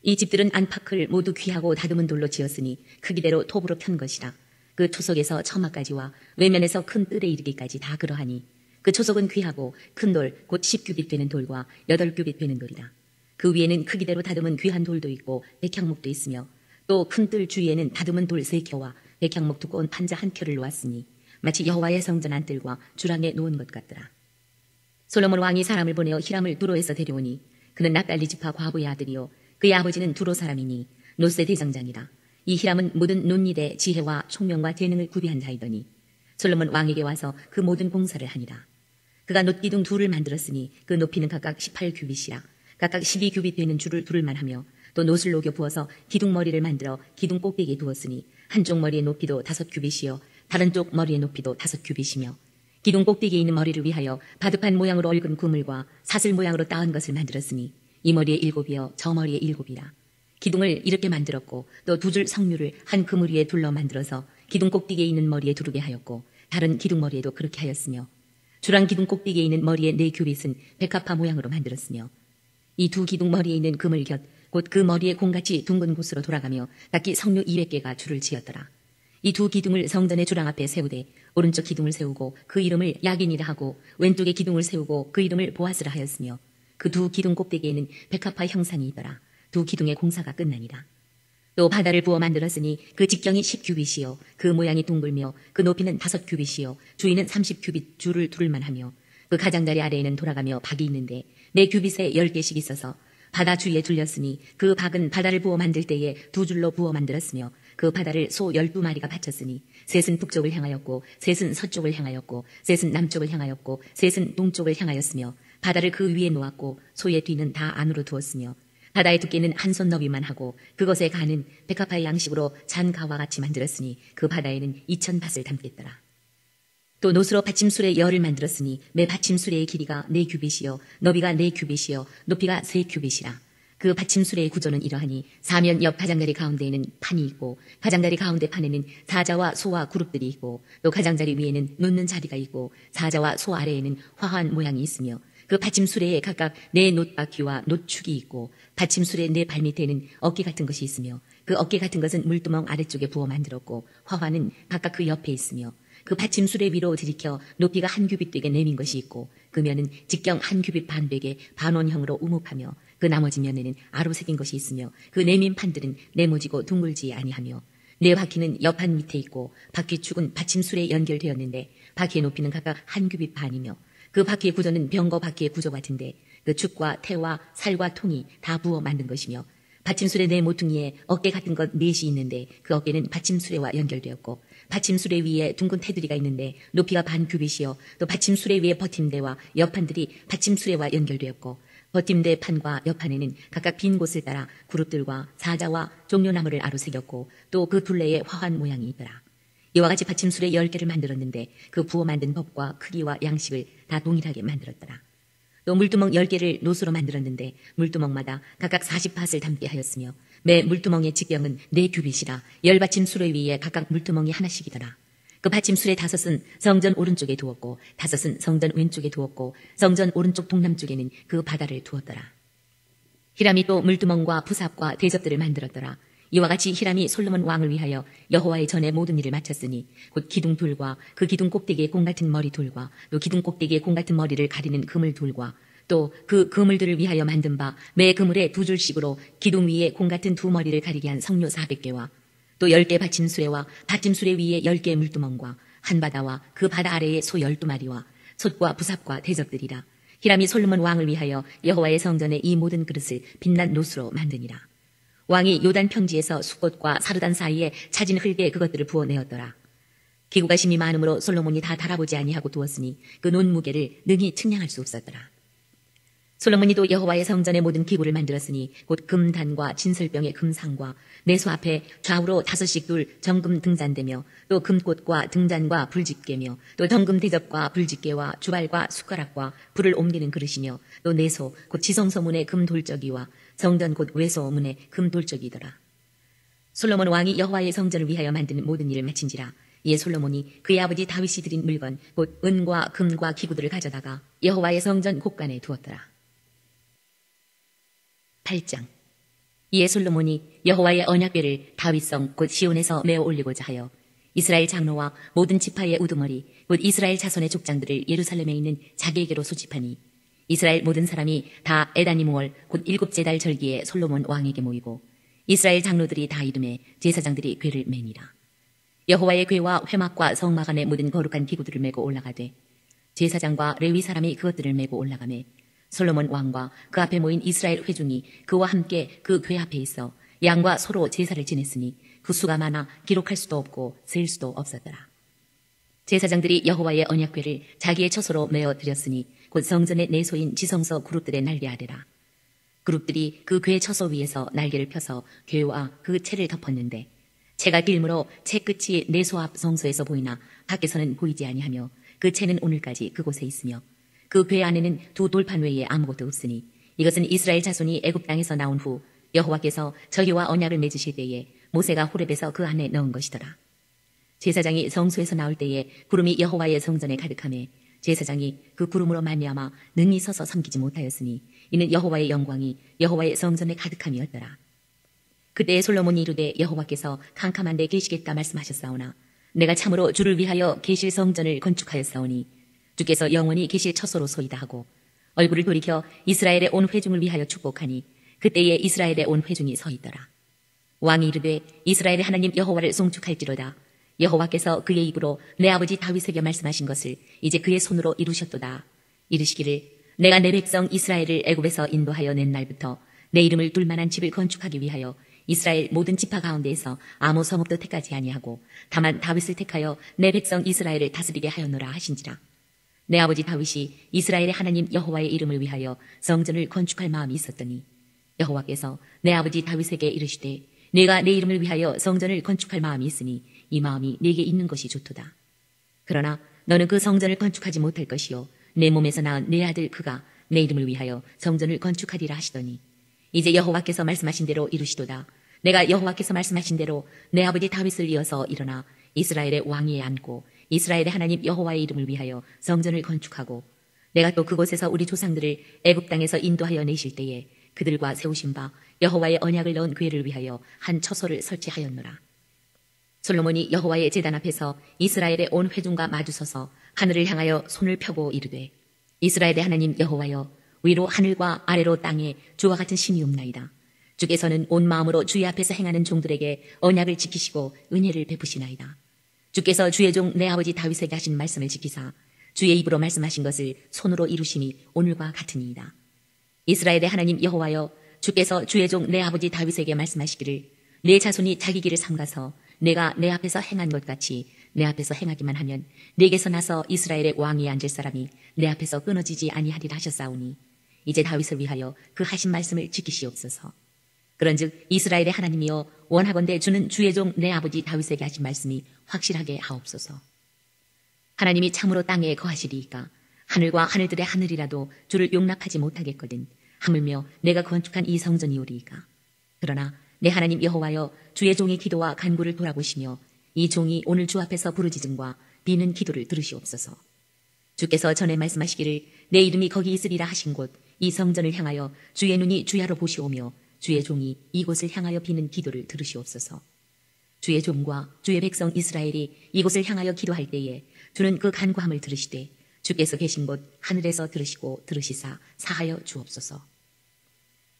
이 집들은 안팎을 모두 귀하고 다듬은 돌로 지었으니 크기대로 톱으로 편 것이라. 그 초석에서 처마까지와 외면에서 큰 뜰에 이르기까지 다 그러하니 그 초석은 귀하고 큰 돌 곧 10규빗 되는 돌과 8규빗 되는 돌이라. 그 위에는 크기대로 다듬은 귀한 돌도 있고 백향목도 있으며 또 큰 뜰 주위에는 다듬은 돌 3켜와 백향목 두꺼운 판자 1켜를 놓았으니 마치 여호와의 성전 안뜰과 주랑에 놓은 것 같더라. 솔로몬 왕이 사람을 보내어 히람을 두로에서 데려오니 그는 납달리 지파 과부의 아들이요 그의 아버지는 두로 사람이니 노세 대장장이라. 이 히람은 모든 논리대 지혜와 총명과 재능을 구비한 자이더니 솔로몬 왕에게 와서 그 모든 공사를 하니라. 그가 놋기둥 둘을 만들었으니 그 높이는 각각 18규빗이라. 각각 12규빗 되는 줄을 두를만 하며 또 놋을 녹여 부어서 기둥 머리를 만들어 기둥 꼭대기에 두었으니 한쪽 머리의 높이도 5규빗이요 다른 쪽 머리의 높이도 5규빗이며 기둥 꼭대기에 있는 머리를 위하여 바둑판 모양으로 얽은 구물과 사슬 모양으로 따은 것을 만들었으니 이 머리에 7이요 저 머리에 7이라. 기둥을 이렇게 만들었고 또 2줄 석류를 한 그물 위에 둘러 만들어서 기둥 꼭대기에 있는 머리에 두르게 하였고 다른 기둥 머리에도 그렇게 하였으며 주랑 기둥 꼭대기에 있는 머리의 4규빗은 백합화 모양으로 만들었으며 이 두 기둥 머리에 있는 그물 곁 곧 그 머리에 공같이 둥근 곳으로 돌아가며 각기 석류 200개가 줄을 지었더라. 이 두 기둥을 성전의 주랑 앞에 세우되 오른쪽 기둥을 세우고 그 이름을 야긴이라 하고 왼쪽에 기둥을 세우고 그 이름을 보아스라 하였으며 그 두 기둥 꼭대기에는 백합화 형상이 있더라. 두 기둥의 공사가 끝나니라. 또 바다를 부어 만들었으니 그 직경이 10규빗이요 그 모양이 둥글며 그 높이는 5규빗이요 주위는 30규빗 줄을 두를만 하며 그 가장자리 아래에는 돌아가며 박이 있는데 4규빗에 10개씩 있어서 바다 주위에 둘렸으니 그 박은 바다를 부어 만들 때에 2줄로 부어 만들었으며 그 바다를 소 12마리가 바쳤으니 셋은 북쪽을 향하였고 셋은 서쪽을 향하였고 셋은 남쪽을 향하였고 셋은 동쪽을 향하였으며 바다를 그 위에 놓았고 소의 뒤는 다 안으로 두었으며 바다의 두께는 한 손 너비만 하고 그것에 가는 백합화의 양식으로 잔가와 같이 만들었으니 그 바다에는 2000밭을 담겠더라. 또 놋으로 받침술의 열을 만들었으니 매 받침술의 길이가 4규빗이요 너비가 4규빗이요 높이가 3규빗이라. 그 받침술의 구조는 이러하니 사면 옆 가장자리 가운데에는 판이 있고 가장자리 가운데 판에는 사자와 소와 그룹들이 있고 또 가장자리 위에는 놓는 자리가 있고 사자와 소 아래에는 화환 모양이 있으며 그 받침술에 각각 4 놋바퀴와 놋축이 있고 받침술의 4 발밑에는 어깨 같은 것이 있으며 그 어깨 같은 것은 물두멍 아래쪽에 부어 만들었고 화환은 각각 그 옆에 있으며 그 받침술의 위로 들이켜 높이가 1규빗 되게 내민 것이 있고 그 면은 직경 1규빗 반백의 반원형으로 우묵하며 그 나머지 면에는 아로 새긴 것이 있으며 그 내민 판들은 네모지고 둥글지 아니하며 네 바퀴는 옆판 밑에 있고 바퀴축은 받침술에 연결되었는데 바퀴의 높이는 각각 한 규빗 반이며 그 바퀴의 구조는 병거 바퀴의 구조 같은데 그 축과 태와 살과 통이 다 부어 만든 것이며 받침술의 네 모퉁이에 어깨 같은 것 넷이 있는데 그 어깨는 받침수레와 연결되었고 받침수레 위에 둥근 테두리가 있는데 높이가 반 규빗이요 또 받침수레 위에 버팀대와 옆판들이 받침수레와 연결되었고 버팀대 판과 옆판에는 각각 빈 곳을 따라 그룹들과 사자와 종려나무를 아로새겼고 또 그 둘레에 화환 모양이 있더라. 이와 같이 받침술에 10개를 만들었는데 그 부어 만든 법과 크기와 양식을 다 동일하게 만들었더라. 또 물두멍 10개를 노수로 만들었는데 물두멍마다 각각 40밭을 담게 하였으며 매 물두멍의 직경은 4규빗이라 10받침수레 위에 각각 물두멍이 하나씩이더라. 그 받침수레 5은 성전 오른쪽에 두었고 5은 성전 왼쪽에 두었고 성전 오른쪽 동남쪽에는 그 바다를 두었더라. 히람이 또 물두멍과 부삽과 대접들을 만들었더라. 이와 같이 히람이 솔로몬 왕을 위하여 여호와의 전에 모든 일을 마쳤으니 곧 기둥 돌과 그 기둥 꼭대기에 공 같은 머리 돌과 또 기둥 꼭대기에 공 같은 머리를 가리는 그물 돌과 또 그 그물들을 위하여 만든 바 매 그물에 2줄씩으로 기둥 위에 공 같은 2머리를 가리게 한 성료 400개와 또 10개 받침수레와 받침수레 위에 10개의 물두멍과 한 바다와 그 바다 아래에 소 12마리와 솥과 부삽과 대접들이라. 히람이 솔로몬 왕을 위하여 여호와의 성전에 이 모든 그릇을 빛난 노수로 만드니라. 왕이 요단 평지에서 숫꽃과 사르단 사이에 차진 흙에 그것들을 부어내었더라. 기구가 심이 많으므로 솔로몬이 다 달아보지 아니하고 두었으니 그 논무게를 능히 측량할 수 없었더라. 솔로몬이 또 여호와의 성전의 모든 기구를 만들었으니 곧 금단과 진설병의 금상과 내소 앞에 좌우로 5씩 둘 정금 등잔대며 또 금꽃과 등잔과 불집게며 또 정금 대접과 불집게와 주발과 숟가락과 불을 옮기는 그릇이며 또 내소 곧 지성소문의 금돌적이와 성전 곧 외소문의 금돌적이더라. 솔로몬 왕이 여호와의 성전을 위하여 만드는 모든 일을 마친지라. 이에 솔로몬이 그의 아버지 다윗이 드린 물건 곧 은과 금과 기구들을 가져다가 여호와의 성전 곳간에 두었더라. 8장. 이에 솔로몬이 여호와의 언약궤를 다윗성 곧 시온에서 메어 올리고자 하여 이스라엘 장로와 모든 지파의 우두머리 곧 이스라엘 자손의 족장들을 예루살렘에 있는 자기에게로 소집하니 이스라엘 모든 사람이 다 에다니므월 곧 7째 달 절기에 솔로몬 왕에게 모이고 이스라엘 장로들이 다 이름에 제사장들이 궤를 매니라. 여호와의 궤와 회막과 성막 안에 모든 거룩한 기구들을 메고 올라가되 제사장과 레위 사람이 그것들을 메고 올라가매 솔로몬 왕과 그 앞에 모인 이스라엘 회중이 그와 함께 그 궤 앞에 있어 양과 소로 제사를 지냈으니 그 수가 많아 기록할 수도 없고 셀 수도 없었더라. 제사장들이 여호와의 언약궤를 자기의 처소로 메어 드렸으니 곧 성전의 내소인 지성소 그룹들의 날개 아래라. 그룹들이 그 궤 처소 위에서 날개를 펴서 궤와 그 채를 덮었는데 채가 길므로 채 끝이 내소 앞 성소에서 보이나 밖에서는 보이지 아니하며 그 채는 오늘까지 그곳에 있으며 그 궤 안에는 2 돌판 외에 아무것도 없으니 이것은 이스라엘 자손이 애굽 땅에서 나온 후 여호와께서 저희와 언약을 맺으실 때에 모세가 호렙에서 그 안에 넣은 것이더라. 제사장이 성소에서 나올 때에 구름이 여호와의 성전에 가득하매 제사장이 그 구름으로 말미암아 능히 서서 섬기지 못하였으니 이는 여호와의 영광이 여호와의 성전에 가득함이었더라. 그때 솔로몬이 이르되 여호와께서 캄캄한 데 계시겠다 말씀하셨사오나 내가 참으로 주를 위하여 계실 성전을 건축하였사오니 주께서 영원히 계실 처소로소이다 하고 얼굴을 돌이켜 이스라엘의 온 회중을 위하여 축복하니 그때에 이스라엘의 온 회중이 서 있더라. 왕이 이르되 이스라엘의 하나님 여호와를 송축할지로다. 여호와께서 그의 입으로 내 아버지 다윗에게 말씀하신 것을 이제 그의 손으로 이루셨도다. 이르시기를 내가 내 백성 이스라엘을 애굽에서 인도하여 낸 날부터 내 이름을 둘 만한 집을 건축하기 위하여 이스라엘 모든 지파 가운데에서 아무 성읍도 택하지 아니하고 다만 다윗을 택하여 내 백성 이스라엘을 다스리게 하였노라 하신지라. 내 아버지 다윗이 이스라엘의 하나님 여호와의 이름을 위하여 성전을 건축할 마음이 있었더니 여호와께서 내 아버지 다윗에게 이르시되 내가 내 이름을 위하여 성전을 건축할 마음이 있으니 이 마음이 내게 있는 것이 좋도다. 그러나 너는 그 성전을 건축하지 못할 것이요 내 몸에서 낳은 내 아들 그가 내 이름을 위하여 성전을 건축하리라 하시더니 이제 여호와께서 말씀하신 대로 이루시도다. 내가 여호와께서 말씀하신 대로 내 아버지 다윗을 이어서 일어나 이스라엘의 왕위에 앉고 이스라엘의 하나님 여호와의 이름을 위하여 성전을 건축하고 내가 또 그곳에서 우리 조상들을 애굽 땅에서 인도하여 내실 때에 그들과 세우신 바 여호와의 언약을 넣은 궤를 위하여 한 처소를 설치하였노라. 솔로몬이 여호와의 제단 앞에서 이스라엘의 온 회중과 마주서서 하늘을 향하여 손을 펴고 이르되 이스라엘의 하나님 여호와여 위로 하늘과 아래로 땅에 주와 같은 신이 없나이다. 주께서는 온 마음으로 주의 앞에서 행하는 종들에게 언약을 지키시고 은혜를 베푸시나이다. 주께서 주의 종 내 아버지 다윗에게 하신 말씀을 지키사 주의 입으로 말씀하신 것을 손으로 이루심이 오늘과 같으니이다. 이스라엘의 하나님 여호와여, 주께서 주의 종 내 아버지 다윗에게 말씀하시기를 내 자손이 자기 길을 삼가서 내가 내 앞에서 행한 것 같이 내 앞에서 행하기만 하면 내게서 나서 이스라엘의 왕위에 앉을 사람이 내 앞에서 끊어지지 아니하리라 하셨사오니 이제 다윗을 위하여 그 하신 말씀을 지키시옵소서. 그런즉 이스라엘의 하나님이여, 원하건대 주는 주의 종 내 아버지 다윗에게 하신 말씀이 확실하게 하옵소서. 하나님이 참으로 땅에 거하시리이까 하늘과 하늘들의 하늘이라도 주를 용납하지 못하겠거든 하물며 내가 건축한 이 성전이오리이까. 그러나 내 하나님 여호와여, 주의 종의 기도와 간구를 돌아보시며 이 종이 오늘 주 앞에서 부르짖음과 비는 기도를 들으시옵소서. 주께서 전에 말씀하시기를 내 이름이 거기 있으리라 하신 곳 이 성전을 향하여 주의 눈이 주야로 보시오며 주의 종이 이곳을 향하여 비는 기도를 들으시옵소서. 주의 종과 주의 백성 이스라엘이 이곳을 향하여 기도할 때에 주는 그 간구함을 들으시되 주께서 계신 곳 하늘에서 들으시고 들으시사 사하여 주옵소서.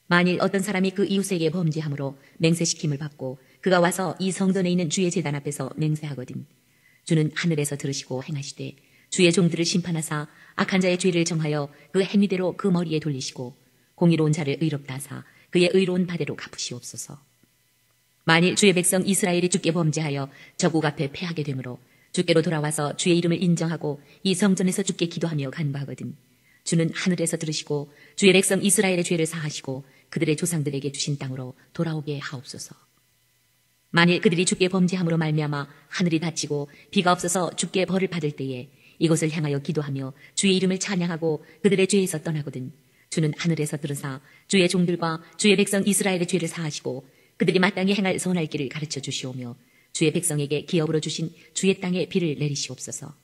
만일 어떤 사람이 그 이웃에게 범죄함으로 맹세시킴을 받고 그가 와서 이 성전에 있는 주의 제단 앞에서 맹세하거든 주는 하늘에서 들으시고 행하시되 주의 종들을 심판하사 악한 자의 죄를 정하여 그 행위대로 그 머리에 돌리시고 공의로운 자를 의롭다 하사 그의 의로운 바대로 갚으시옵소서. 만일 주의 백성 이스라엘이 주께 범죄하여 저국 앞에 패하게 되므로 주께로 돌아와서 주의 이름을 인정하고 이 성전에서 주께 기도하며 간구하거든 주는 하늘에서 들으시고 주의 백성 이스라엘의 죄를 사하시고 그들의 조상들에게 주신 땅으로 돌아오게 하옵소서. 만일 그들이 주께 범죄함으로 말미암아 하늘이 닫히고 비가 없어서 주께 벌을 받을 때에 이곳을 향하여 기도하며 주의 이름을 찬양하고 그들의 죄에서 떠나거든 주는 하늘에서 들으사 주의 종들과 주의 백성 이스라엘의 죄를 사하시고 그들이 마땅히 행할 선할 길을 가르쳐 주시오며 주의 백성에게 기업으로 주신 주의 땅에 비를 내리시옵소서.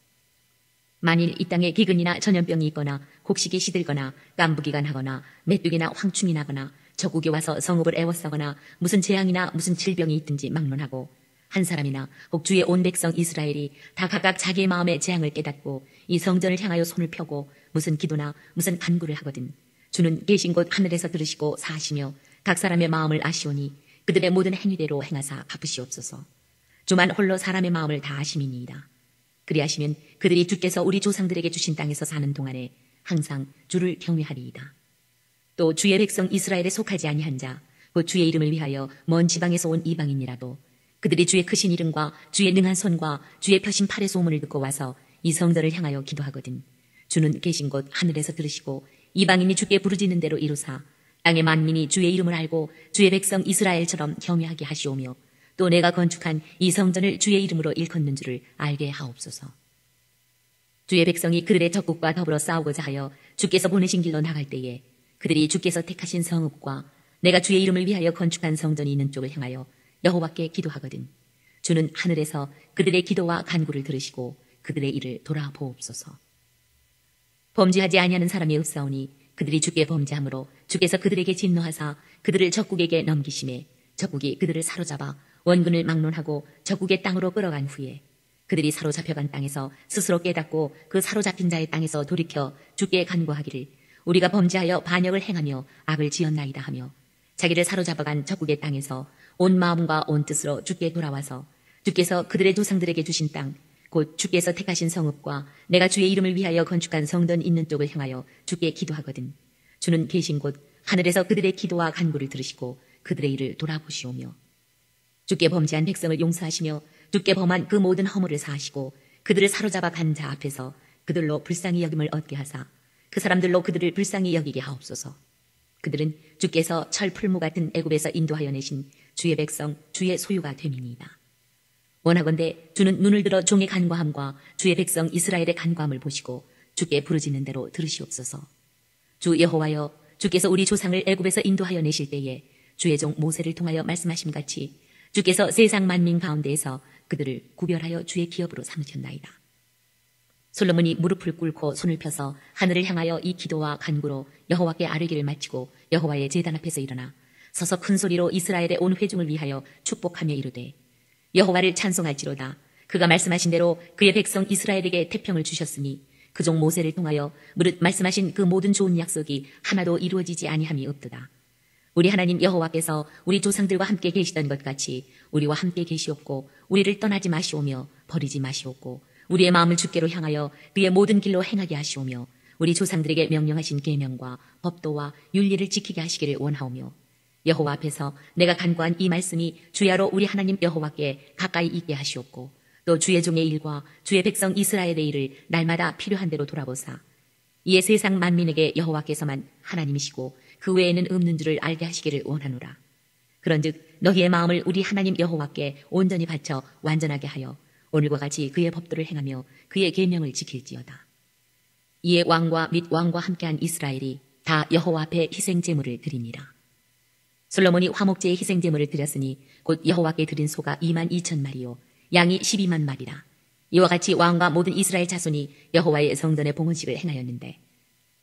만일 이 땅에 기근이나 전염병이 있거나 곡식이 시들거나 깐부기가 나거나 메뚜기나 황충이 나거나 저국에 와서 성읍을 애워싸거나 무슨 재앙이나 무슨 질병이 있든지 막론하고 한 사람이나 혹 주의 온 백성 이스라엘이 다 각각 자기의 마음의 재앙을 깨닫고 이 성전을 향하여 손을 펴고 무슨 기도나 무슨 간구를 하거든 주는 계신 곳 하늘에서 들으시고 사하시며 각 사람의 마음을 아시오니 그들의 모든 행위대로 행하사 갚으시옵소서. 주만 홀로 사람의 마음을 다 아심이니이다. 그리하시면 그들이 주께서 우리 조상들에게 주신 땅에서 사는 동안에 항상 주를 경외하리이다. 또 주의 백성 이스라엘에 속하지 아니한 자, 곧 주의 이름을 위하여 먼 지방에서 온 이방인이라도 그들이 주의 크신 이름과 주의 능한 손과 주의 펴신 팔의 소문을 듣고 와서 이 성전을 향하여 기도하거든 주는 계신 곳 하늘에서 들으시고 이방인이 주께 부르짖는 대로 이루사 땅의 만민이 주의 이름을 알고 주의 백성 이스라엘처럼 경외하게 하시오며 또 내가 건축한 이 성전을 주의 이름으로 일컫는 줄을 알게 하옵소서. 주의 백성이 그들의 적국과 더불어 싸우고자 하여 주께서 보내신 길로 나갈 때에 그들이 주께서 택하신 성읍과 내가 주의 이름을 위하여 건축한 성전이 있는 쪽을 향하여 여호와께 기도하거든 주는 하늘에서 그들의 기도와 간구를 들으시고 그들의 일을 돌아보옵소서. 범죄하지 아니하는 사람이 없사오니 그들이 주께 범죄함으로 주께서 그들에게 진노하사 그들을 적국에게 넘기심에 적국이 그들을 사로잡아 원군을 막론하고 적국의 땅으로 끌어간 후에 그들이 사로잡혀간 땅에서 스스로 깨닫고 그 사로잡힌 자의 땅에서 돌이켜 주께 간구하기를 우리가 범죄하여 반역을 행하며 악을 지었나이다 하며 자기를 사로잡아간 적국의 땅에서 온 마음과 온 뜻으로 주께 돌아와서 주께서 그들의 조상들에게 주신 땅 곧 주께서 택하신 성읍과 내가 주의 이름을 위하여 건축한 성전 있는 쪽을 향하여 주께 기도하거든 주는 계신 곳 하늘에서 그들의 기도와 간구를 들으시고 그들의 일을 돌아보시오며 주께 범죄한 백성을 용서하시며 주께 범한 그 모든 허물을 사하시고 그들을 사로잡아 간 자 앞에서 그들로 불쌍히 여김을 얻게 하사 그 사람들로 그들을 불쌍히 여기게 하옵소서. 그들은 주께서 철 풀무 같은 애굽에서 인도하여 내신 주의 백성 주의 소유가 됨이니이다. 원하건대 주는 눈을 들어 종의 간구함과 주의 백성 이스라엘의 간구함을 보시고 주께 부르짖는 대로 들으시옵소서. 주 여호와여, 주께서 우리 조상을 애굽에서 인도하여 내실 때에 주의 종 모세를 통하여 말씀하심 같이 주께서 세상 만민 가운데에서 그들을 구별하여 주의 기업으로 삼으셨나이다. 솔로몬이 무릎을 꿇고 손을 펴서 하늘을 향하여 이 기도와 간구로 여호와께 아뢰기를 마치고 여호와의 제단 앞에서 일어나 서서 큰 소리로 이스라엘의 온 회중을 위하여 축복하며 이르되 여호와를 찬송할지로다. 그가 말씀하신 대로 그의 백성 이스라엘에게 태평을 주셨으니 그 종 모세를 통하여 무릇 말씀하신 그 모든 좋은 약속이 하나도 이루어지지 아니함이 없도다. 우리 하나님 여호와께서 우리 조상들과 함께 계시던 것 같이 우리와 함께 계시옵고 우리를 떠나지 마시오며 버리지 마시옵고 우리의 마음을 주께로 향하여 그의 모든 길로 행하게 하시오며 우리 조상들에게 명령하신 계명과 법도와 윤리를 지키게 하시기를 원하오며 여호와 앞에서 내가 간구한 이 말씀이 주야로 우리 하나님 여호와께 가까이 있게 하시옵고 또 주의 종의 일과 주의 백성 이스라엘의 일을 날마다 필요한 대로 돌아보사 이에 세상 만민에게 여호와께서만 하나님이시고 그 외에는 없는 줄을 알게 하시기를 원하노라. 그런즉 너희의 마음을 우리 하나님 여호와께 온전히 바쳐 완전하게 하여 오늘과 같이 그의 법도를 행하며 그의 계명을 지킬지어다. 이에 왕과 및 왕과 함께한 이스라엘이 다 여호와 앞에 희생 제물을 드립니다. 솔로몬이 화목제의 희생 제물을 드렸으니 곧 여호와께 드린 소가 22,000마리요 양이 12만 마리라. 이와 같이 왕과 모든 이스라엘 자손이 여호와의 성전의 봉헌식을 행하였는데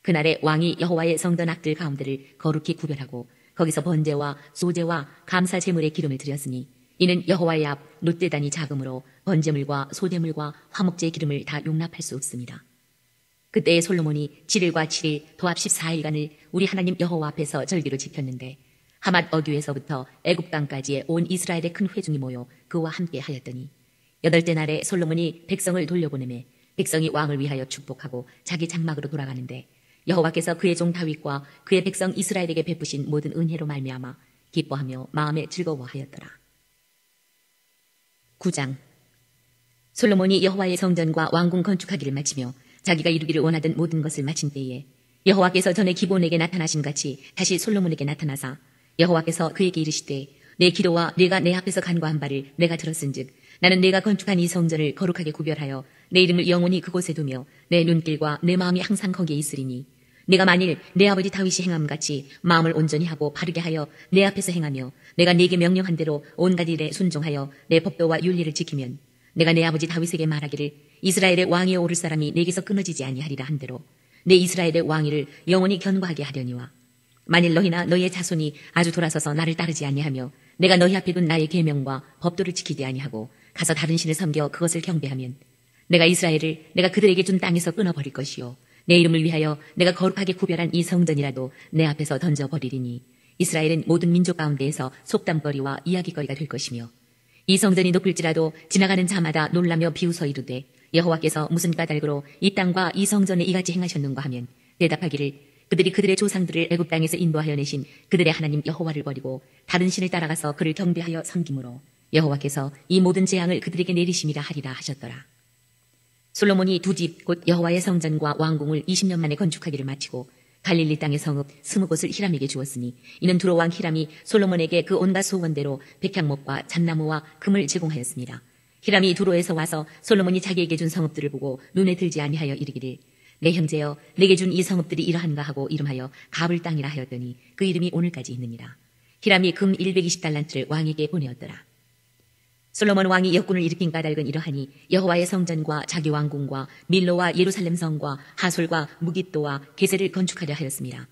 그날에 왕이 여호와의 성전 악들 가운데를 거룩히 구별하고 거기서 번제와 소제와 감사 제물의 기름을 드렸으니 이는 여호와의 앞 롯대단이 작음으로 번제물과 소제물과 화목제의 기름을 다 용납할 수 없습니다. 그때에 솔로몬이 7일과 7일 도합 14일간을 우리 하나님 여호와 앞에서 절기로 지켰는데 하맛 어귀에서부터 애굽 땅까지의 온 이스라엘의 큰 회중이 모여 그와 함께 하였더니 8째 날에 솔로몬이 백성을 돌려보내매 백성이 왕을 위하여 축복하고 자기 장막으로 돌아가는데 여호와께서 그의 종 다윗과 그의 백성 이스라엘에게 베푸신 모든 은혜로 말미암아 기뻐하며 마음에 즐거워하였더라. 9장. 솔로몬이 여호와의 성전과 왕궁 건축하기를 마치며 자기가 이루기를 원하던 모든 것을 마친 때에 여호와께서 전에 기본에게 나타나신 같이 다시 솔로몬에게 나타나사 여호와께서 그에게 이르시되 내 기도와 네가 내 앞에서 간구한 바를 내가 들었은즉 나는 내가 건축한 이 성전을 거룩하게 구별하여 내 이름을 영원히 그곳에 두며 내 눈길과 내 마음이 항상 거기에 있으리니 내가 만일 내 아버지 다윗이 행함같이 마음을 온전히 하고 바르게 하여 내 앞에서 행하며 내가 네게 명령한 대로 온갖 일에 순종하여 내 법도와 윤리를 지키면 내가 내 아버지 다윗에게 말하기를 이스라엘의 왕위에 오를 사람이 내게서 끊어지지 아니하리라 한대로 내 이스라엘의 왕위를 영원히 견고하게 하려니와 만일 너희나 너희의 자손이 아주 돌아서서 나를 따르지 아니하며 내가 너희 앞에 둔 나의 계명과 법도를 지키지 아니하고 가서 다른 신을 섬겨 그것을 경배하면 내가 이스라엘을 내가 그들에게 준 땅에서 끊어버릴 것이요 내 이름을 위하여 내가 거룩하게 구별한 이 성전이라도 내 앞에서 던져버리리니 이스라엘은 모든 민족 가운데에서 속담거리와 이야기거리가 될 것이며 이 성전이 높을지라도 지나가는 자마다 놀라며 비웃어 이르되 여호와께서 무슨 까닭으로 이 땅과 이 성전에 이같이 행하셨는가 하면 대답하기를 그들이 그들의 조상들을 애굽 땅에서 인도하여 내신 그들의 하나님 여호와를 버리고 다른 신을 따라가서 그를 경배하여 섬김으로 여호와께서 이 모든 재앙을 그들에게 내리심이라 하리라 하셨더라. 솔로몬이 두 집 곧 여호와의 성전과 왕궁을 20년 만에 건축하기를 마치고 갈릴리 땅의 성읍 20곳을 히람에게 주었으니 이는 두로 왕 히람이 솔로몬에게 그 온갖 소원대로 백향목과 잣나무와 금을 제공하였습니다. 히람이 두로에서 와서 솔로몬이 자기에게 준 성읍들을 보고 눈에 들지 아니하여 이르기를 내 형제여 내게 준 이 성읍들이 이러한가 하고 이름하여 가불 땅이라 하였더니 그 이름이 오늘까지 있느니라. 히람이 금 120달란트를 왕에게 보내었더라. 솔로몬 왕이 역군을 일으킨 까닭은 이러하니 여호와의 성전과 자기 왕궁과 밀로와 예루살렘 성과 하솔과 무깃도와 게셀을 건축하려 하였습니다.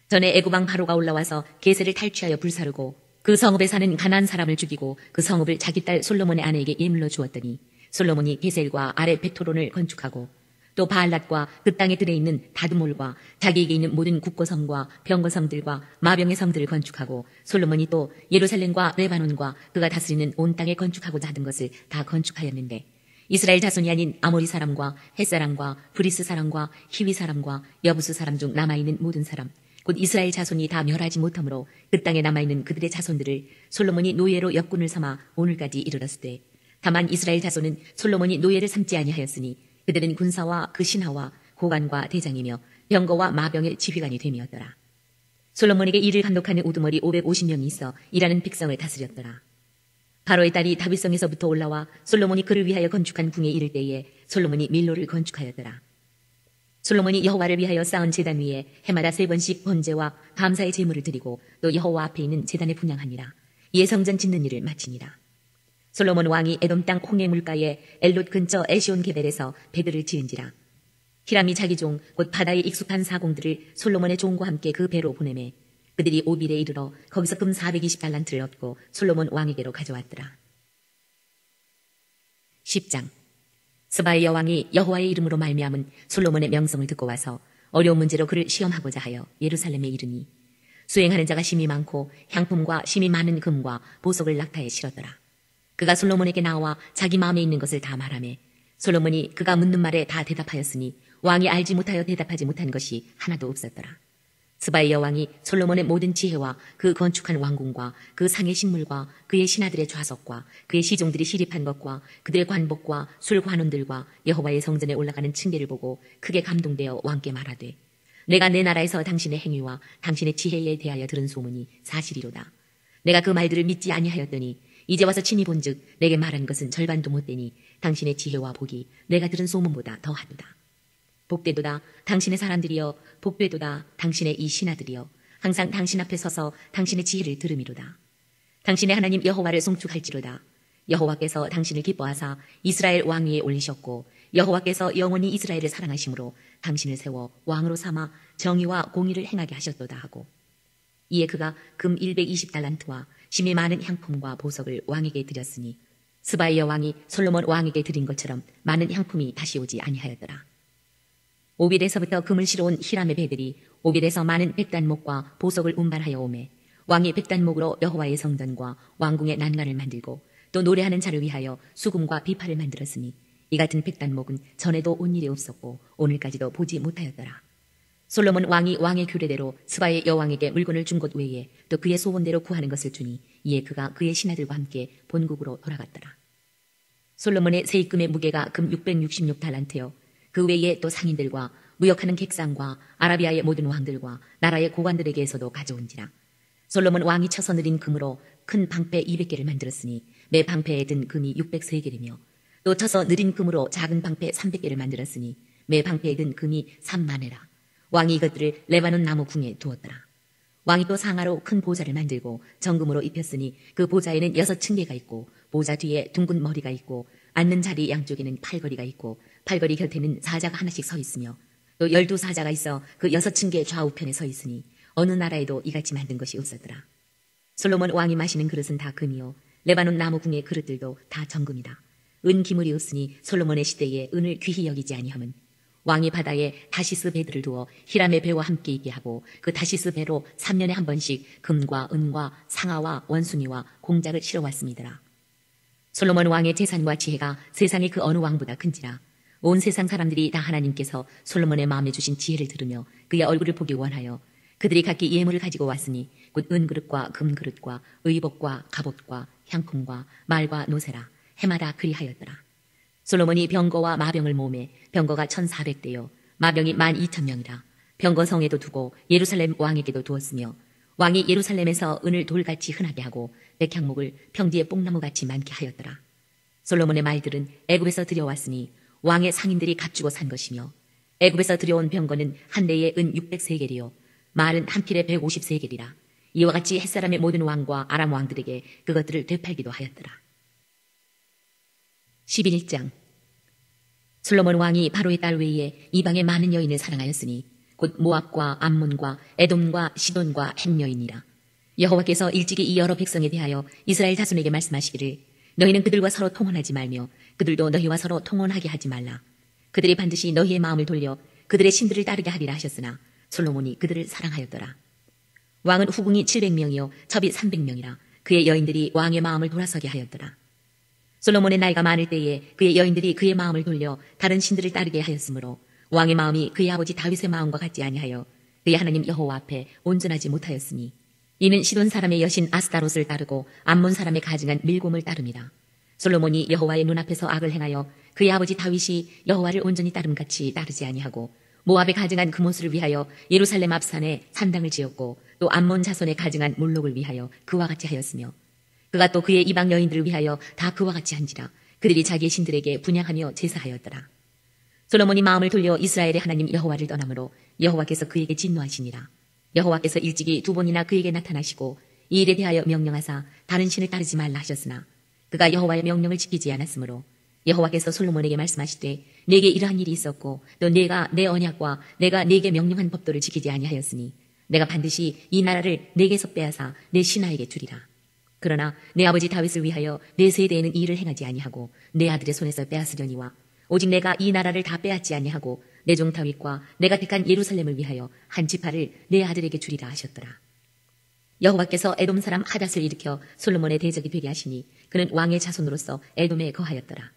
전에 애굽 왕 바로가 올라와서 게셀을 탈취하여 불사르고 그 성읍에 사는 가나안 사람을 죽이고 그 성읍을 자기 딸 솔로몬의 아내에게 예물로 주었더니 솔로몬이 게셀과 아래 베토론을 건축하고 또 바알랏과 그 땅에 들어있는 다드몰과 자기에게 있는 모든 국고성과 병거성들과 마병의 성들을 건축하고 솔로몬이 또 예루살렘과 레바논과 그가 다스리는 온 땅에 건축하고자 하던 것을 다 건축하였는데 이스라엘 자손이 아닌 아모리 사람과 헷사람과 브리스 사람과 히위 사람과 여부스 사람 중 남아있는 모든 사람 곧 이스라엘 자손이 다 멸하지 못하므로 그 땅에 남아있는 그들의 자손들을 솔로몬이 노예로 역군을 삼아 오늘까지 이르렀으되 다만 이스라엘 자손은 솔로몬이 노예를 삼지 아니하였으니 그들은 군사와 그 신하와 고관과 대장이며 병거와 마병의 지휘관이 됨이었더라. 솔로몬에게 이를 감독하는 우두머리 550명이 있어 일하는 백성을 다스렸더라. 바로의 딸이 다윗성에서부터 올라와 솔로몬이 그를 위하여 건축한 궁에 이를 때에 솔로몬이 밀로를 건축하였더라. 솔로몬이 여호와를 위하여 쌓은 제단 위에 해마다 3번씩 번제와 감사의 제물을 드리고 또 여호와 앞에 있는 제단에 분향하니라. 이에 성전 짓는 일을 마치니라. 솔로몬 왕이 에돔 땅 홍해 물가에 엘롯 근처 에시온 게벨에서 배들을 지은지라. 히람이 자기 종 곧 바다에 익숙한 사공들을 솔로몬의 종과 함께 그 배로 보내매 그들이 오빌에 이르러 거기서 금 420달란트를 얻고 솔로몬 왕에게로 가져왔더라. 10장. 스바의 여왕이 여호와의 이름으로 말미암은 솔로몬의 명성을 듣고 와서 어려운 문제로 그를 시험하고자 하여 예루살렘에 이르니 수행하는 자가 심이 많고 향품과 심이 많은 금과 보석을 낙타에 실었더라. 그가 솔로몬에게 나와 자기 마음에 있는 것을 다 말하매 솔로몬이 그가 묻는 말에 다 대답하였으니 왕이 알지 못하여 대답하지 못한 것이 하나도 없었더라. 스바의 여왕이 솔로몬의 모든 지혜와 그 건축한 왕궁과 그 상의 식물과 그의 신하들의 좌석과 그의 시종들이 시립한 것과 그들의 관복과 술 관원들과 여호와의 성전에 올라가는 층계를 보고 크게 감동되어 왕께 말하되 내가 내 나라에서 당신의 행위와 당신의 지혜에 대하여 들은 소문이 사실이로다. 내가 그 말들을 믿지 아니하였더니 이제 와서 친히 본즉 내게 말한 것은 절반도 못되니 당신의 지혜와 복이 내가 들은 소문보다 더하도다. 복되도다 당신의 사람들이여 복되도다 당신의 이 신하들이여 항상 당신 앞에 서서 당신의 지혜를 들음이로다. 당신의 하나님 여호와를 송축할지로다. 여호와께서 당신을 기뻐하사 이스라엘 왕 위에 올리셨고 여호와께서 영원히 이스라엘을 사랑하심으로 당신을 세워 왕으로 삼아 정의와 공의를 행하게 하셨도다 하고 이에 그가 금 120달란트와 심이 많은 향품과 보석을 왕에게 드렸으니 스바의 여왕이 솔로몬 왕에게 드린 것처럼 많은 향품이 다시 오지 아니하였더라. 오빌에서부터 금을 실어온 히람의 배들이 오빌에서 많은 백단목과 보석을 운반하여 오매 왕이 백단목으로 여호와의 성전과 왕궁의 난간을 만들고 또 노래하는 자를 위하여 수금과 비파를 만들었으니 이 같은 백단목은 전에도 온 일이 없었고 오늘까지도 보지 못하였더라. 솔로몬 왕이 왕의 규례대로 스바의 여왕에게 물건을 준 것 외에 또 그의 소원대로 구하는 것을 주니 이에 그가 그의 신하들과 함께 본국으로 돌아갔더라. 솔로몬의 세입금의 무게가 금 666달란트요 그 외에 또 상인들과 무역하는 객상과 아라비아의 모든 왕들과 나라의 고관들에게서도 가져온지라. 솔로몬 왕이 쳐서 느린 금으로 큰 방패 200개를 만들었으니 매 방패에 든 금이 603개이며 또 쳐서 느린 금으로 작은 방패 300개를 만들었으니 매 방패에 든 금이 3만회라. 왕이 이것들을 레바논 나무 궁에 두었더라. 왕이 또 상하로 큰 보좌를 만들고 정금으로 입혔으니 그 보좌에는 6층계가 있고 보좌 뒤에 둥근 머리가 있고 앉는 자리 양쪽에는 팔걸이가 있고 팔걸이 곁에는 사자가 하나씩 서 있으며 또 12사자가 있어 그 6층계 좌우편에 서 있으니 어느 나라에도 이같이 만든 것이 없었더라. 솔로몬 왕이 마시는 그릇은 다 금이요 레바논 나무 궁의 그릇들도 다 정금이다. 은 기물이 없으니 솔로몬의 시대에 은을 귀히 여기지 아니함은 왕이 바다에 다시스 배들을 두어 히람의 배와 함께 있게 하고 그 다시스 배로 3년에 한 번씩 금과 은과 상아와 원숭이와 공작을 실어왔습니다. 솔로몬 왕의 재산과 지혜가 세상의 그 어느 왕보다 큰지라. 온 세상 사람들이 다 하나님께서 솔로몬의 마음에 주신 지혜를 들으며 그의 얼굴을 보기 원하여 그들이 각기 예물을 가지고 왔으니 곧 은그릇과 금그릇과 의복과 갑옷과 향품과 말과 노새라 해마다 그리하였더라. 솔로몬이 병거와 마병을 모으매 병거가 1400대요 마병이 12,000명이라. 병거 성에도 두고 예루살렘 왕에게도 두었으며 왕이 예루살렘에서 은을 돌같이 흔하게 하고 백향목을 평지에 뽕나무같이 많게 하였더라. 솔로몬의 말들은 애굽에서 들여왔으니 왕의 상인들이 값주고 산 것이며 애굽에서 들여온 병거는 한 대에 은 603개리요 말은 한 필에 153개리라. 이와 같이 햇사람의 모든 왕과 아람 왕들에게 그것들을 되팔기도 하였더라. 11장 솔로몬 왕이 바로의 딸 외에 이방의 많은 여인을 사랑하였으니 곧 모압과 암몬과 에돔과 시돈과 햄 여인이라. 여호와께서 일찍이 이 여러 백성에 대하여 이스라엘 자손에게 말씀하시기를 너희는 그들과 서로 통혼하지 말며 그들도 너희와 서로 통혼하게 하지 말라. 그들이 반드시 너희의 마음을 돌려 그들의 신들을 따르게 하리라 하셨으나 솔로몬이 그들을 사랑하였더라. 왕은 후궁이 700명이요 첩이 300명이라. 그의 여인들이 왕의 마음을 돌아서게 하였더라. 솔로몬의 나이가 많을 때에 그의 여인들이 그의 마음을 돌려 다른 신들을 따르게 하였으므로 왕의 마음이 그의 아버지 다윗의 마음과 같지 아니하여 그의 하나님 여호와 앞에 온전하지 못하였으니 이는 시돈 사람의 여신 아스타롯을 따르고 암몬 사람의 가증한 밀곰을 따릅니다. 솔로몬이 여호와의 눈앞에서 악을 행하여 그의 아버지 다윗이 여호와를 온전히 따름같이 따르지 아니하고 모압에 가증한 그모스를 위하여 예루살렘 앞산에 산당을 지었고 또 암몬 자손에 가증한 몰록을 위하여 그와 같이 하였으며 그가 또 그의 이방 여인들을 위하여 다 그와 같이 한지라. 그들이 자기의 신들에게 분향하며 제사하였더라. 솔로몬이 마음을 돌려 이스라엘의 하나님 여호와를 떠나므로 여호와께서 그에게 진노하시니라. 여호와께서 일찍이 2번이나 그에게 나타나시고 이 일에 대하여 명령하사 다른 신을 따르지 말라 하셨으나 그가 여호와의 명령을 지키지 않았으므로 여호와께서 솔로몬에게 말씀하시되 내게 이러한 일이 있었고 또 내가 내 언약과 내가 내게 명령한 법도를 지키지 아니하였으니 내가 반드시 이 나라를 내게서 빼앗아 내 신하에게 주리라. 그러나 내 아버지 다윗을 위하여 내 세대에는 이 일을 행하지 아니하고 내 아들의 손에서 빼앗으려니와 오직 내가 이 나라를 다 빼앗지 아니하고 내 종 다윗과 내가 택한 예루살렘을 위하여 한 지파를 내 아들에게 주리라 하셨더라. 여호와께서 에돔 사람 하닷을 일으켜 솔로몬의 대적이 되게 하시니 그는 왕의 자손으로서 에돔에 거하였더라.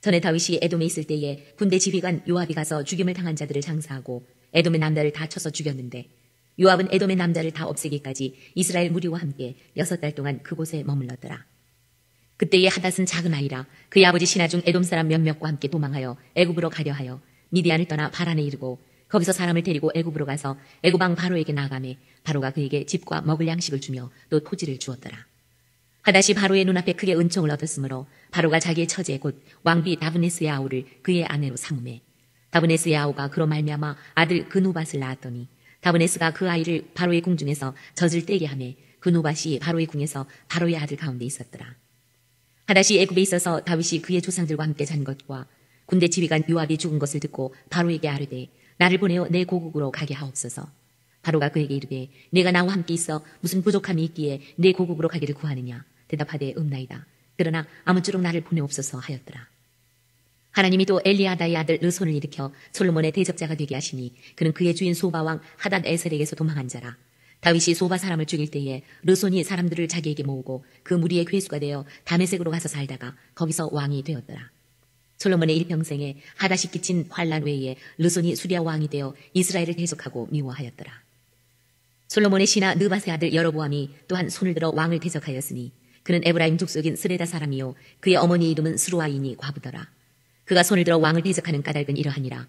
전에 다윗이 에돔에 있을 때에 군대 지휘관 요압이 가서 죽임을 당한 자들을 장사하고 에돔의 남자를 다 쳐서 죽였는데 요압은 에돔의 남자를 다 없애기까지 이스라엘 무리와 함께 6달 동안 그곳에 머물렀더라. 그때의 하닷은 작은 아이라 그의 아버지 신하 중 에돔 사람 몇몇과 함께 도망하여 애굽으로 가려 하여 미디안을 떠나 바란에 이르고 거기서 사람을 데리고 애굽으로 가서 애굽 왕 바로에게 나가매 바로가 그에게 집과 먹을 양식을 주며 또 토지를 주었더라. 하닷이 바로의 눈앞에 크게 은총을 얻었으므로 바로가 자기의 처제 곧 왕비 다브네스의 아우를 그의 아내로 삼음해 다브네스의 아우가 그로 말미암아 아들 그누밧을 낳았더니 다브네스가 그 아이를 바로의 궁중에서 젖을 떼게 하매 그누밧이 바로의 궁에서 바로의 아들 가운데 있었더라. 하닷이 애굽에 있어서 다윗이 그의 조상들과 함께 잔 것과 군대 지휘관 요압이 죽은 것을 듣고 바로에게 아뢰되 나를 보내어 내 고국으로 가게 하옵소서. 바로가 그에게 이르되 내가 나와 함께 있어 무슨 부족함이 있기에 내 고국으로 가기를 구하느냐. 대답하되 없나이다. 그러나 아무쪼록 나를 보내옵소서 하였더라. 하나님이 또 엘리아다의 아들 르손을 일으켜 솔로몬의 대적자가 되게 하시니 그는 그의 주인 소바왕 하닷 에셀에게서 도망한 자라. 다윗이 소바 사람을 죽일 때에 르손이 사람들을 자기에게 모으고 그 무리의 괴수가 되어 다메섹으로 가서 살다가 거기서 왕이 되었더라. 솔로몬의 일평생에 하닷이 끼친 환란 외에 르손이 수리아 왕이 되어 이스라엘을 대적하고 미워하였더라. 솔로몬의 신하 느밧의 아들 여로보암이 또한 손을 들어 왕을 대적하였으니 그는 에브라임 족속인 스레다 사람이요 그의 어머니 이름은 스루아이니 과부더라. 그가 손을 들어 왕을 대적하는 까닭은 이러하니라.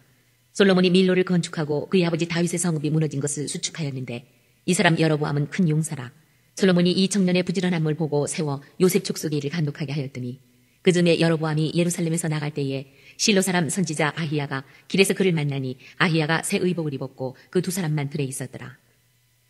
솔로몬이 밀로를 건축하고 그의 아버지 다윗의 성읍이 무너진 것을 수축하였는데 이 사람 여로보암은 큰 용사라. 솔로몬이 이 청년의 부지런함을 보고 세워 요셉 족속의 일을 감독하게 하였더니 그즈음에 여로보암이 예루살렘에서 나갈 때에 실로 사람 선지자 아히야가 길에서 그를 만나니 아히야가 새 의복을 입었고 그 두 사람만 들에 있었더라.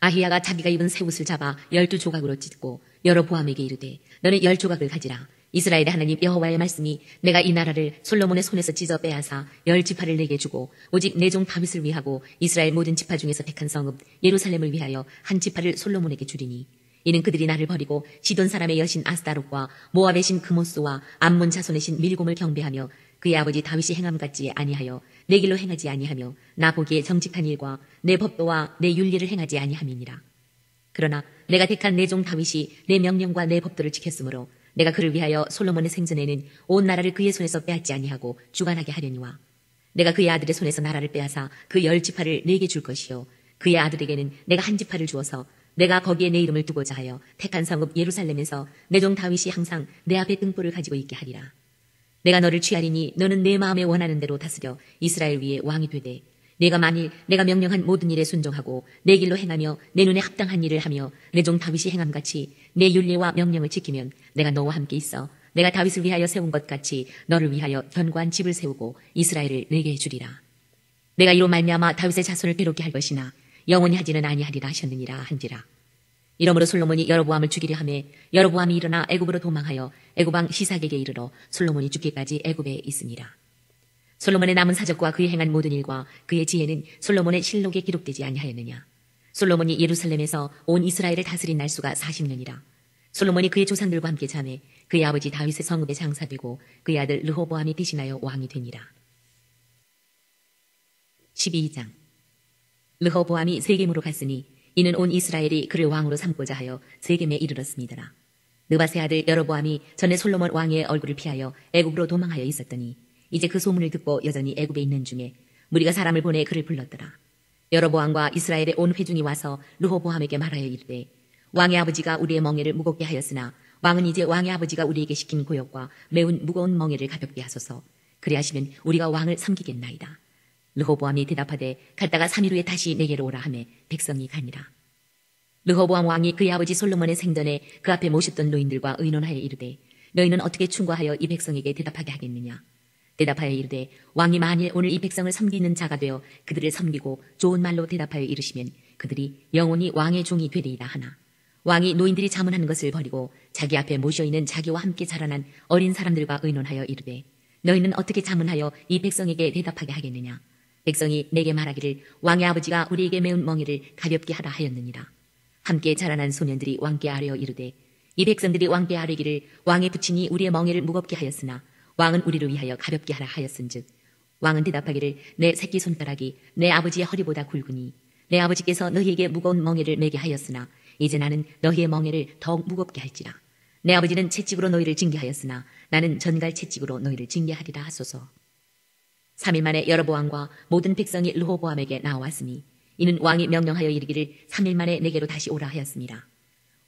아히야가 자기가 입은 새 옷을 잡아 12조각으로 찢고 여로보암에게 이르되 너는 10조각을 가지라. 이스라엘의 하나님 여호와의 말씀이 내가 이 나라를 솔로몬의 손에서 찢어 빼앗아 10지파를 내게 주고 오직 내 종 다윗을 위하고 이스라엘 모든 지파 중에서 택한 성읍 예루살렘을 위하여 한 지파를 솔로몬에게 주리니 이는 그들이 나를 버리고 시돈 사람의 여신 아스다롯과 모압의 신 그모스와 암몬 자손의 신 밀곰을 경배하며 그의 아버지 다윗이 행함 같지 아니하여 내 길로 행하지 아니하며 나 보기에 정직한 일과 내 법도와 내 윤리를 행하지 아니함이니라. 그러나 내가 택한 내 종 다윗이 내 명령과 내 법도를 지켰으므로 내가 그를 위하여 솔로몬의 생전에는 온 나라를 그의 손에서 빼앗지 아니하고 주관하게 하려니와 내가 그의 아들의 손에서 나라를 빼앗아 그 10지파를 내게 줄 것이요 그의 아들에게는 내가 한 지파를 주어서 내가 거기에 내 이름을 두고자 하여 택한 성읍 예루살렘에서 내 종 다윗이 항상 내 앞에 등불을 가지고 있게 하리라. 내가 너를 취하리니 너는 내 마음에 원하는 대로 다스려 이스라엘 위에 왕이 되되 내가 만일 내가 명령한 모든 일에 순종하고 내 길로 행하며 내 눈에 합당한 일을 하며 내 종 다윗이 행함같이 내 율례와 명령을 지키면 내가 너와 함께 있어 내가 다윗을 위하여 세운 것 같이 너를 위하여 견고한 집을 세우고 이스라엘을 내게 주리라. 내가 이로 말미암아 다윗의 자손을 괴롭게 할 것이나 영원히 하지는 아니하리라 하셨느니라 한지라. 이러므로 솔로몬이 여로보암을 죽이려 하매 여로보암이 일어나 애굽으로 도망하여 애굽 왕 시삭에게 이르러 솔로몬이 죽기까지 애굽에 있으니라. 솔로몬의 남은 사적과 그의 행한 모든 일과 그의 지혜는 솔로몬의 실록에 기록되지 아니하였느냐. 솔로몬이 예루살렘에서 온 이스라엘을 다스린 날수가 40년이라. 솔로몬이 그의 조상들과 함께 자매 그의 아버지 다윗의 성읍에 장사되고 그의 아들 르호보암이 대신하여 왕이 되니라. 12장. 르호보암이 세겜으로 갔으니 이는 온 이스라엘이 그를 왕으로 삼고자 하여 세겜에 이르렀습니다라. 느밧의 아들 여로보암이 전에 솔로몬 왕의 얼굴을 피하여 애굽으로 도망하여 있었더니 이제 그 소문을 듣고 여전히 애굽에 있는 중에 무리가 사람을 보내 그를 불렀더라. 여로보암과 이스라엘의 온 회중이 와서 르호보암에게 말하여 이르되 왕의 아버지가 우리의 멍에를 무겁게 하였으나 왕은 이제 왕의 아버지가 우리에게 시킨 고역과 매운 무거운 멍에를 가볍게 하소서. 그리하시면 우리가 왕을 섬기겠나이다. 르호보암이 대답하되 갔다가 3일 후에 다시 내게로 오라 하매 백성이 가니라. 르호보암 왕이 그의 아버지 솔로몬의 생전에 그 앞에 모셨던 노인들과 의논하여 이르되 너희는 어떻게 충고하여 이 백성에게 대답하게 하겠느냐. 대답하여 이르되 왕이 만일 오늘 이 백성을 섬기는 자가 되어 그들을 섬기고 좋은 말로 대답하여 이르시면 그들이 영원히 왕의 종이 되리이다 하나 왕이 노인들이 자문하는 것을 버리고 자기 앞에 모셔있는 자기와 함께 자라난 어린 사람들과 의논하여 이르되 너희는 어떻게 자문하여 이 백성에게 대답하게 하겠느냐. 백성이 내게 말하기를 왕의 아버지가 우리에게 매운 멍에를 가볍게 하라 하였느니라. 함께 자라난 소년들이 왕께 아뢰어 이르되 이 백성들이 왕께 아뢰기를 왕의 부친이 우리의 멍에를 무겁게 하였으나 왕은 우리를 위하여 가볍게 하라 하였은즉 왕은 대답하기를 내 새끼 손가락이 내 아버지의 허리보다 굵으니 내 아버지께서 너희에게 무거운 멍에를 매게 하였으나 이제 나는 너희의 멍에를 더욱 무겁게 할지라. 내 아버지는 채찍으로 너희를 징계하였으나 나는 전갈 채찍으로 너희를 징계하리라 하소서. 3일 만에 여로보암과 모든 백성이 르호보암에게 나왔으니 이는 왕이 명령하여 이르기를 3일 만에 내게로 다시 오라 하였습니다.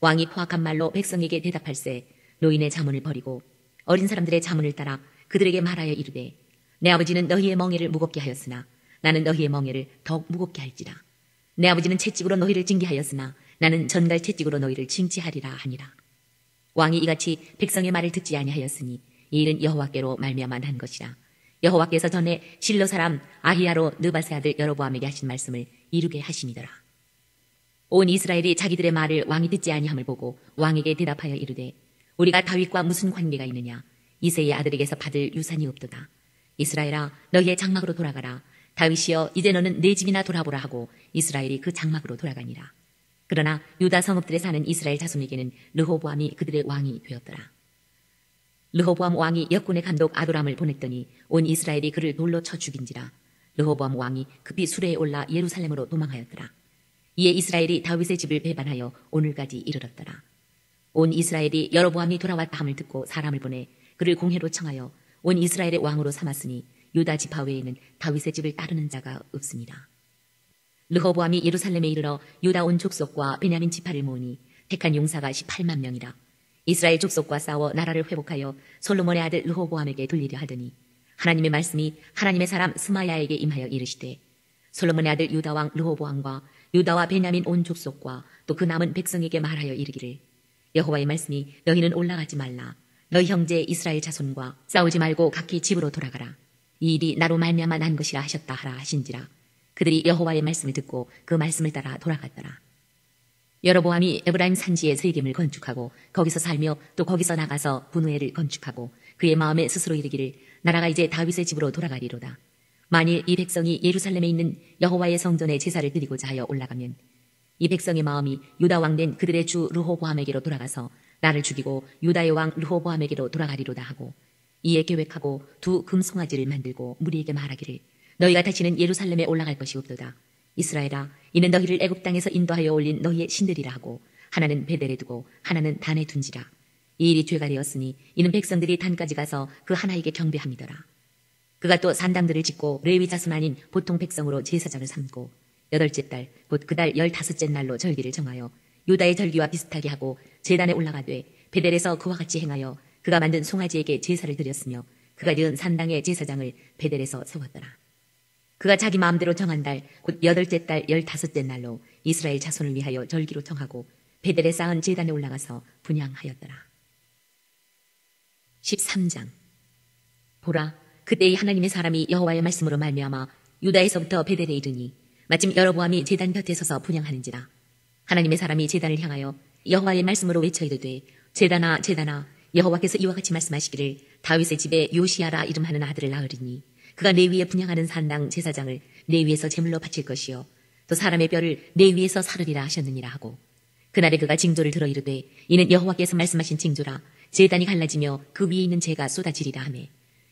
왕이 포악한 말로 백성에게 대답할세 노인의 자문을 버리고 어린 사람들의 자문을 따라 그들에게 말하여 이르되 내 아버지는 너희의 멍에를 무겁게 하였으나 나는 너희의 멍에를 더욱 무겁게 할지라. 내 아버지는 채찍으로 너희를 징계하였으나 나는 전갈 채찍으로 너희를 징치하리라 하니라. 왕이 이같이 백성의 말을 듣지 아니하였으니 이 일은 여호와께로 말미암아 난 것이라. 여호와께서 전에 실로 사람 아히야로 느바세 아들 여로보암에게 하신 말씀을 이루게 하심이더라. 온 이스라엘이 자기들의 말을 왕이 듣지 아니함을 보고 왕에게 대답하여 이르되 우리가 다윗과 무슨 관계가 있느냐. 이새의 아들에게서 받을 유산이 없도다. 이스라엘아 너희의 장막으로 돌아가라. 다윗이여 이제 너는 내 집이나 돌아보라 하고 이스라엘이 그 장막으로 돌아가니라. 그러나 유다 성읍들에 사는 이스라엘 자손에게는 르호보암이 그들의 왕이 되었더라. 르호보암 왕이 역군의 감독 아도람을 보냈더니 온 이스라엘이 그를 돌로 쳐 죽인지라. 르호보암 왕이 급히 수레에 올라 예루살렘으로 도망하였더라. 이에 이스라엘이 다윗의 집을 배반하여 오늘까지 이르렀더라. 온 이스라엘이 여로보암이 돌아왔다 함을 듣고 사람을 보내 그를 공회로 청하여 온 이스라엘의 왕으로 삼았으니 유다 지파 외에는 다윗의 집을 따르는 자가 없습니다. 르호보암이 예루살렘에 이르러 유다 온 족속과 베냐민 지파를 모으니 택한 용사가 18만 명이라. 이스라엘 족속과 싸워 나라를 회복하여 솔로몬의 아들 르호보암에게 돌리려 하더니 하나님의 말씀이 하나님의 사람 스마야에게 임하여 이르시되 솔로몬의 아들 유다 왕 르호보암과 유다와 베냐민 온 족속과 또 그 남은 백성에게 말하여 이르기를 여호와의 말씀이 너희는 올라가지 말라. 너희 형제 이스라엘 자손과 싸우지 말고 각기 집으로 돌아가라. 이 일이 나로 말미암아 난 것이라 하셨다 하라 하신지라. 그들이 여호와의 말씀을 듣고 그 말씀을 따라 돌아갔더라. 여로보암이 에브라임 산지에 세겜을 건축하고 거기서 살며 또 거기서 나가서 분우엘을 건축하고 그의 마음에 스스로 이르기를 나라가 이제 다윗의 집으로 돌아가리로다. 만일 이 백성이 예루살렘에 있는 여호와의 성전에 제사를 드리고자 하여 올라가면 이 백성의 마음이 유다 왕 된 그들의 주 르호보암에게로 돌아가서 나를 죽이고 유다의 왕 르호보암에게로 돌아가리로다 하고 이에 계획하고 두 금송아지를 만들고 무리에게 말하기를 너희가 다시는 예루살렘에 올라갈 것이 없도다. 이스라엘아 이는 너희를 애굽 땅에서 인도하여 올린 너희의 신들이라 하고 하나는 베델에 두고 하나는 단에 둔지라. 이 일이 죄가 되었으니 이는 백성들이 단까지 가서 그 하나에게 경배함이더라. 그가 또 산당들을 짓고 레위 자손 아닌 보통 백성으로 제사장을 삼고 8째 달 곧 그 달 15째 날로 절기를 정하여 유다의 절기와 비슷하게 하고 제단에 올라가되 베델에서 그와 같이 행하여 그가 만든 송아지에게 제사를 드렸으며 그가 지은 산당의 제사장을 베델에서 세웠더라. 그가 자기 마음대로 정한 달 곧 8째 달 15째 날로 이스라엘 자손을 위하여 절기로 정하고 베델에 쌓은 제단에 올라가서 분향하였더라. 13장. 보라 그때의 하나님의 사람이 여호와의 말씀으로 말미암아 유다에서부터 베델에 이르니 마침 여로보암이 제단 곁에 서서 분향하는지라. 하나님의 사람이 제단을 향하여 여호와의 말씀으로 외쳐 이르되 제단아 제단아 여호와께서 이와 같이 말씀하시기를 다윗의 집에 요시야라 이름하는 아들을 낳으리니 그가 내 위에 분향하는 산당 제사장을 내 위에서 제물로 바칠 것이요 또 사람의 뼈를 내 위에서 사르리라 하셨느니라 하고 그날에 그가 징조를 들어 이르되 이는 여호와께서 말씀하신 징조라 제단이 갈라지며 그 위에 있는 재가 쏟아지리라 하매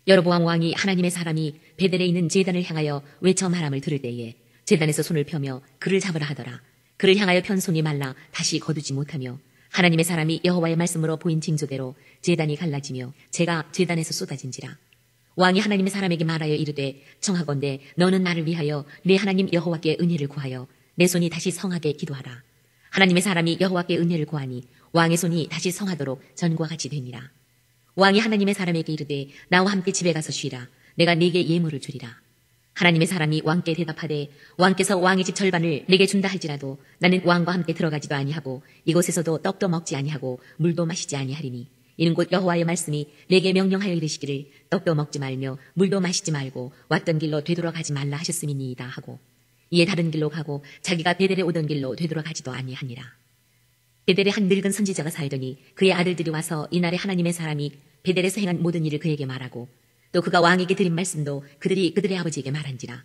여로보암 왕이 하나님의 사람이 베델에 있는 제단을 향하여 외쳐 말함을 들을 때에 제단에서 손을 펴며 그를 잡으라 하더라. 그를 향하여 편 손이 말라 다시 거두지 못하며 하나님의 사람이 여호와의 말씀으로 보인 징조대로 제단이 갈라지며 재가 제단에서 쏟아진지라. 왕이 하나님의 사람에게 말하여 이르되 청하건대 너는 나를 위하여 내 하나님 여호와께 은혜를 구하여 내 손이 다시 성하게 기도하라. 하나님의 사람이 여호와께 은혜를 구하니 왕의 손이 다시 성하도록 전과 같이 되니라. 왕이 하나님의 사람에게 이르되 나와 함께 집에 가서 쉬라. 내가 네게 예물을 주리라. 하나님의 사람이 왕께 대답하되 왕께서 왕의 집 절반을 내게 준다 할지라도 나는 왕과 함께 들어가지도 아니하고 이곳에서도 떡도 먹지 아니하고 물도 마시지 아니하리니 이는 곧 여호와의 말씀이 내게 명령하여 이르시기를 떡도 먹지 말며 물도 마시지 말고 왔던 길로 되돌아가지 말라 하셨음이니이다 하고 이에 다른 길로 가고 자기가 베델에 오던 길로 되돌아가지도 아니하니라. 베델에 한 늙은 선지자가 살더니 그의 아들들이 와서 이날에 하나님의 사람이 베델에서 행한 모든 일을 그에게 말하고 또 그가 왕에게 드린 말씀도 그들이 그들의 아버지에게 말한지라.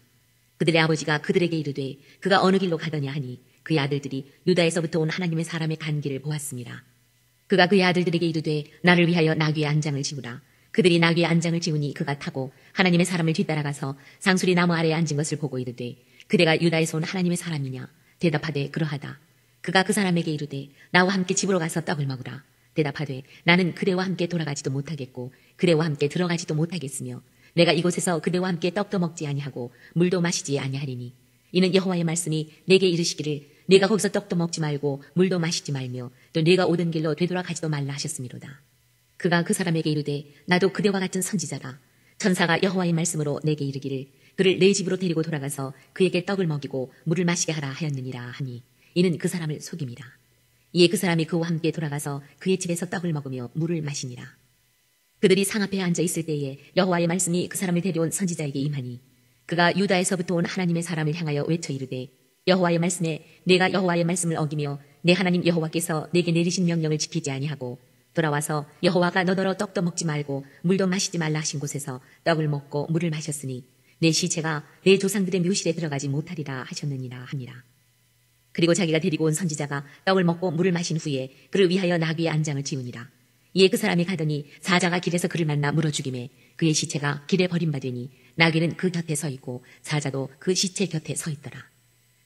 그들의 아버지가 그들에게 이르되 그가 어느 길로 가더냐 하니 그의 아들들이 유다에서부터 온 하나님의 사람의 간 길을 보았습니다. 그가 그의 아들들에게 이르되 나를 위하여 나귀의 안장을 지우라. 그들이 나귀의 안장을 지우니 그가 타고 하나님의 사람을 뒤따라가서 상수리 나무 아래에 앉은 것을 보고 이르되 그대가 유다에서 온 하나님의 사람이냐? 대답하되 그러하다. 그가 그 사람에게 이르되 나와 함께 집으로 가서 떡을 먹으라. 대답하되 나는 그대와 함께 돌아가지도 못하겠고 그대와 함께 들어가지도 못하겠으며 내가 이곳에서 그대와 함께 떡도 먹지 아니하고 물도 마시지 아니하리니 이는 여호와의 말씀이 내게 이르시기를 네가 거기서 떡도 먹지 말고 물도 마시지 말며 또 네가 오던 길로 되돌아가지도 말라 하셨음이로다. 그가 그 사람에게 이르되 나도 그대와 같은 선지자다. 천사가 여호와의 말씀으로 내게 이르기를 그를 내 집으로 데리고 돌아가서 그에게 떡을 먹이고 물을 마시게 하라 하였느니라 하니 이는 그 사람을 속임이라. 이에 그 사람이 그와 함께 돌아가서 그의 집에서 떡을 먹으며 물을 마시니라. 그들이 상 앞에 앉아 있을 때에 여호와의 말씀이 그 사람을 데려온 선지자에게 임하니 그가 유다에서부터 온 하나님의 사람을 향하여 외쳐 이르되 여호와의 말씀에 내가 여호와의 말씀을 어기며 내 하나님 여호와께서 내게 내리신 명령을 지키지 아니하고 돌아와서 여호와가 너더러 떡도 먹지 말고 물도 마시지 말라 하신 곳에서 떡을 먹고 물을 마셨으니 내 시체가 내 조상들의 묘실에 들어가지 못하리라 하셨느니라 하니라. 그리고 자기가 데리고 온 선지자가 떡을 먹고 물을 마신 후에 그를 위하여 나귀의 안장을 지우니라. 이에 그 사람이 가더니 사자가 길에서 그를 만나 물어 죽이매 그의 시체가 길에 버림받으니 나귀는 그 곁에 서 있고 사자도 그 시체 곁에 서 있더라.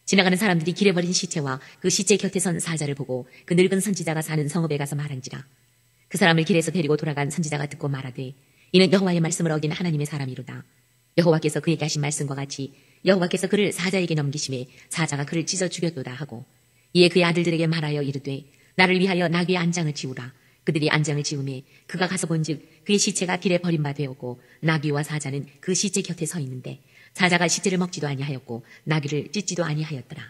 지나가는 사람들이 길에 버린 시체와 그 시체 곁에 선 사자를 보고 그 늙은 선지자가 사는 성읍에 가서 말한지라. 그 사람을 길에서 데리고 돌아간 선지자가 듣고 말하되 이는 여호와의 말씀을 어긴 하나님의 사람이로다. 여호와께서 그에게 하신 말씀과 같이 여호와께서 그를 사자에게 넘기심에 사자가 그를 찢어 죽였도다 하고 이에 그의 아들들에게 말하여 이르되 나를 위하여 나귀의 안장을 지우라. 그들이 안장을 지우매 그가 가서 본즉 그의 시체가 길에 버림받되었고 나귀와 사자는 그 시체 곁에 서 있는데 사자가 시체를 먹지도 아니하였고 나귀를 찢지도 아니하였더라.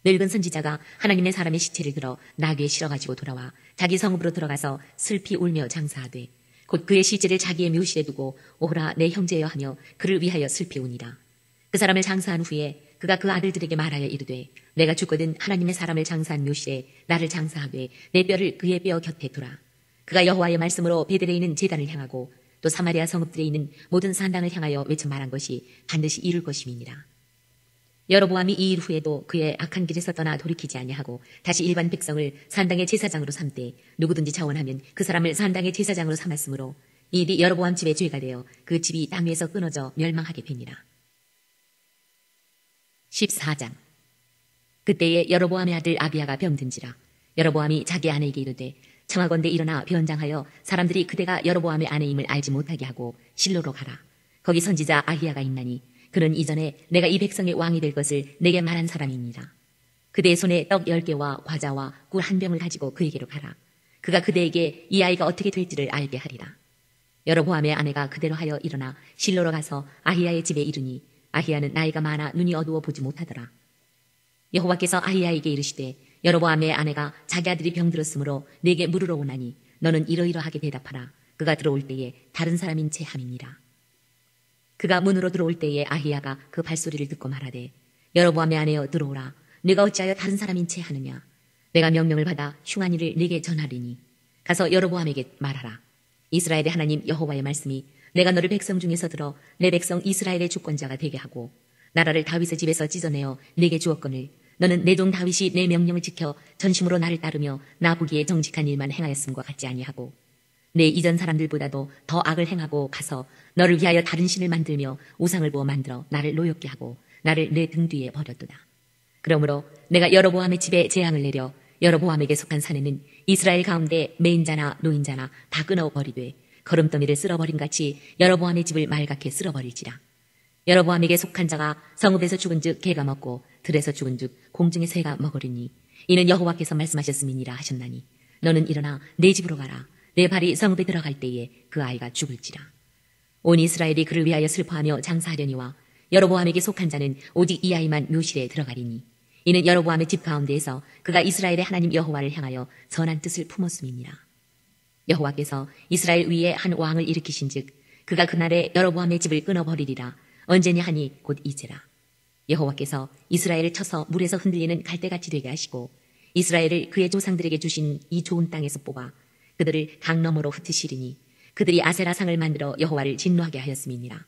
늙은 선지자가 하나님의 사람의 시체를 들어 나귀에 실어가지고 돌아와 자기 성읍으로 들어가서 슬피 울며 장사하되 곧 그의 시체를 자기의 묘실에 두고 오호라 내 형제여 하며 그를 위하여 슬피 우니라. 그 사람을 장사한 후에 그가 그 아들들에게 말하여 이르되 내가 죽거든 하나님의 사람을 장사한 묘실에 나를 장사하되 내 뼈를 그의 뼈 곁에 두라. 그가 여호와의 말씀으로 베델에 있는 제단을 향하고 또 사마리아 성읍들에 있는 모든 산당을 향하여 외쳐 말한 것이 반드시 이룰 것임이니라. 여로보암이 이 일 후에도 그의 악한 길에서 떠나 돌이키지 아니하고 다시 일반 백성을 산당의 제사장으로 삼되 누구든지 자원하면 그 사람을 산당의 제사장으로 삼았으므로 이 일이 여로보암 집의 죄가 되어 그 집이 땅 위에서 끊어져 멸망하게 되니라. 14장. 그때에 여로보암의 아들 아비야가 병든지라. 여로보암이 자기 아내에게 이르되 청하건대 일어나 변장하여 사람들이 그대가 여로보암의 아내임을 알지 못하게 하고 실로로 가라. 거기 선지자 아히야가 있나니 그는 이전에 내가 이 백성의 왕이 될 것을 내게 말한 사람이니라. 그대의 손에 떡 10개와 과자와 꿀 1병을 가지고 그에게로 가라. 그가 그대에게 이 아이가 어떻게 될지를 알게 하리라. 여로보암의 아내가 그대로 하여 일어나 실로로 가서 아히야의 집에 이르니 아히야는 나이가 많아 눈이 어두워 보지 못하더라. 여호와께서 아히야에게 이르시되 여로보암의 아내가 자기 아들이 병들었으므로 내게 물으러 오나니 너는 이러이러하게 대답하라. 그가 들어올 때에 다른 사람인 채 함이니라. 그가 문으로 들어올 때에 아히야가 그 발소리를 듣고 말하되 여로보암의 아내여 들어오라. 네가 어찌하여 다른 사람인 채 하느냐. 내가 명령을 받아 흉한 일을 네게 전하리니 가서 여로보암에게 말하라. 이스라엘의 하나님 여호와의 말씀이 내가 너를 백성 중에서 들어 내 백성 이스라엘의 주권자가 되게 하고 나라를 다윗의 집에서 찢어내어 네게 주었거늘 너는 내 종 다윗이 내 명령을 지켜 전심으로 나를 따르며 나 보기에 정직한 일만 행하였음과 같지 아니하고 내 이전 사람들보다도 더 악을 행하고 가서 너를 위하여 다른 신을 만들며 우상을 부어 만들어 나를 노엽게 하고 나를 내 등 뒤에 버렸도다. 그러므로 내가 여로보암의 집에 재앙을 내려 여로보암에게 속한 산에는 이스라엘 가운데 매인자나 노인자나 다 끊어버리되 거름더미를 쓸어버린 같이 여로보암의 집을 말갛게 쓸어버릴지라. 여로보암에게 속한 자가 성읍에서 죽은즉 개가 먹고 들에서 죽은즉 공중의 새가 먹으리니 이는 여호와께서 말씀하셨음이니라 하셨나니 너는 일어나 내 집으로 가라. 내 발이 성읍에 들어갈 때에 그 아이가 죽을지라. 온 이스라엘이 그를 위하여 슬퍼하며 장사하려니와 여로보암에게 속한 자는 오직 이 아이만 묘실에 들어가리니 이는 여로보암의 집 가운데에서 그가 이스라엘의 하나님 여호와를 향하여 선한 뜻을 품었음이니라. 여호와께서 이스라엘 위에 한 왕을 일으키신즉 그가 그날에 여로보암의 집을 끊어버리리라. 언제냐 하니 곧 이제라. 여호와께서 이스라엘을 쳐서 물에서 흔들리는 갈대같이 되게 하시고 이스라엘을 그의 조상들에게 주신 이 좋은 땅에서 뽑아 그들을 강 너머로 흩으시리니 그들이 아세라상을 만들어 여호와를 진노하게 하였음이니라.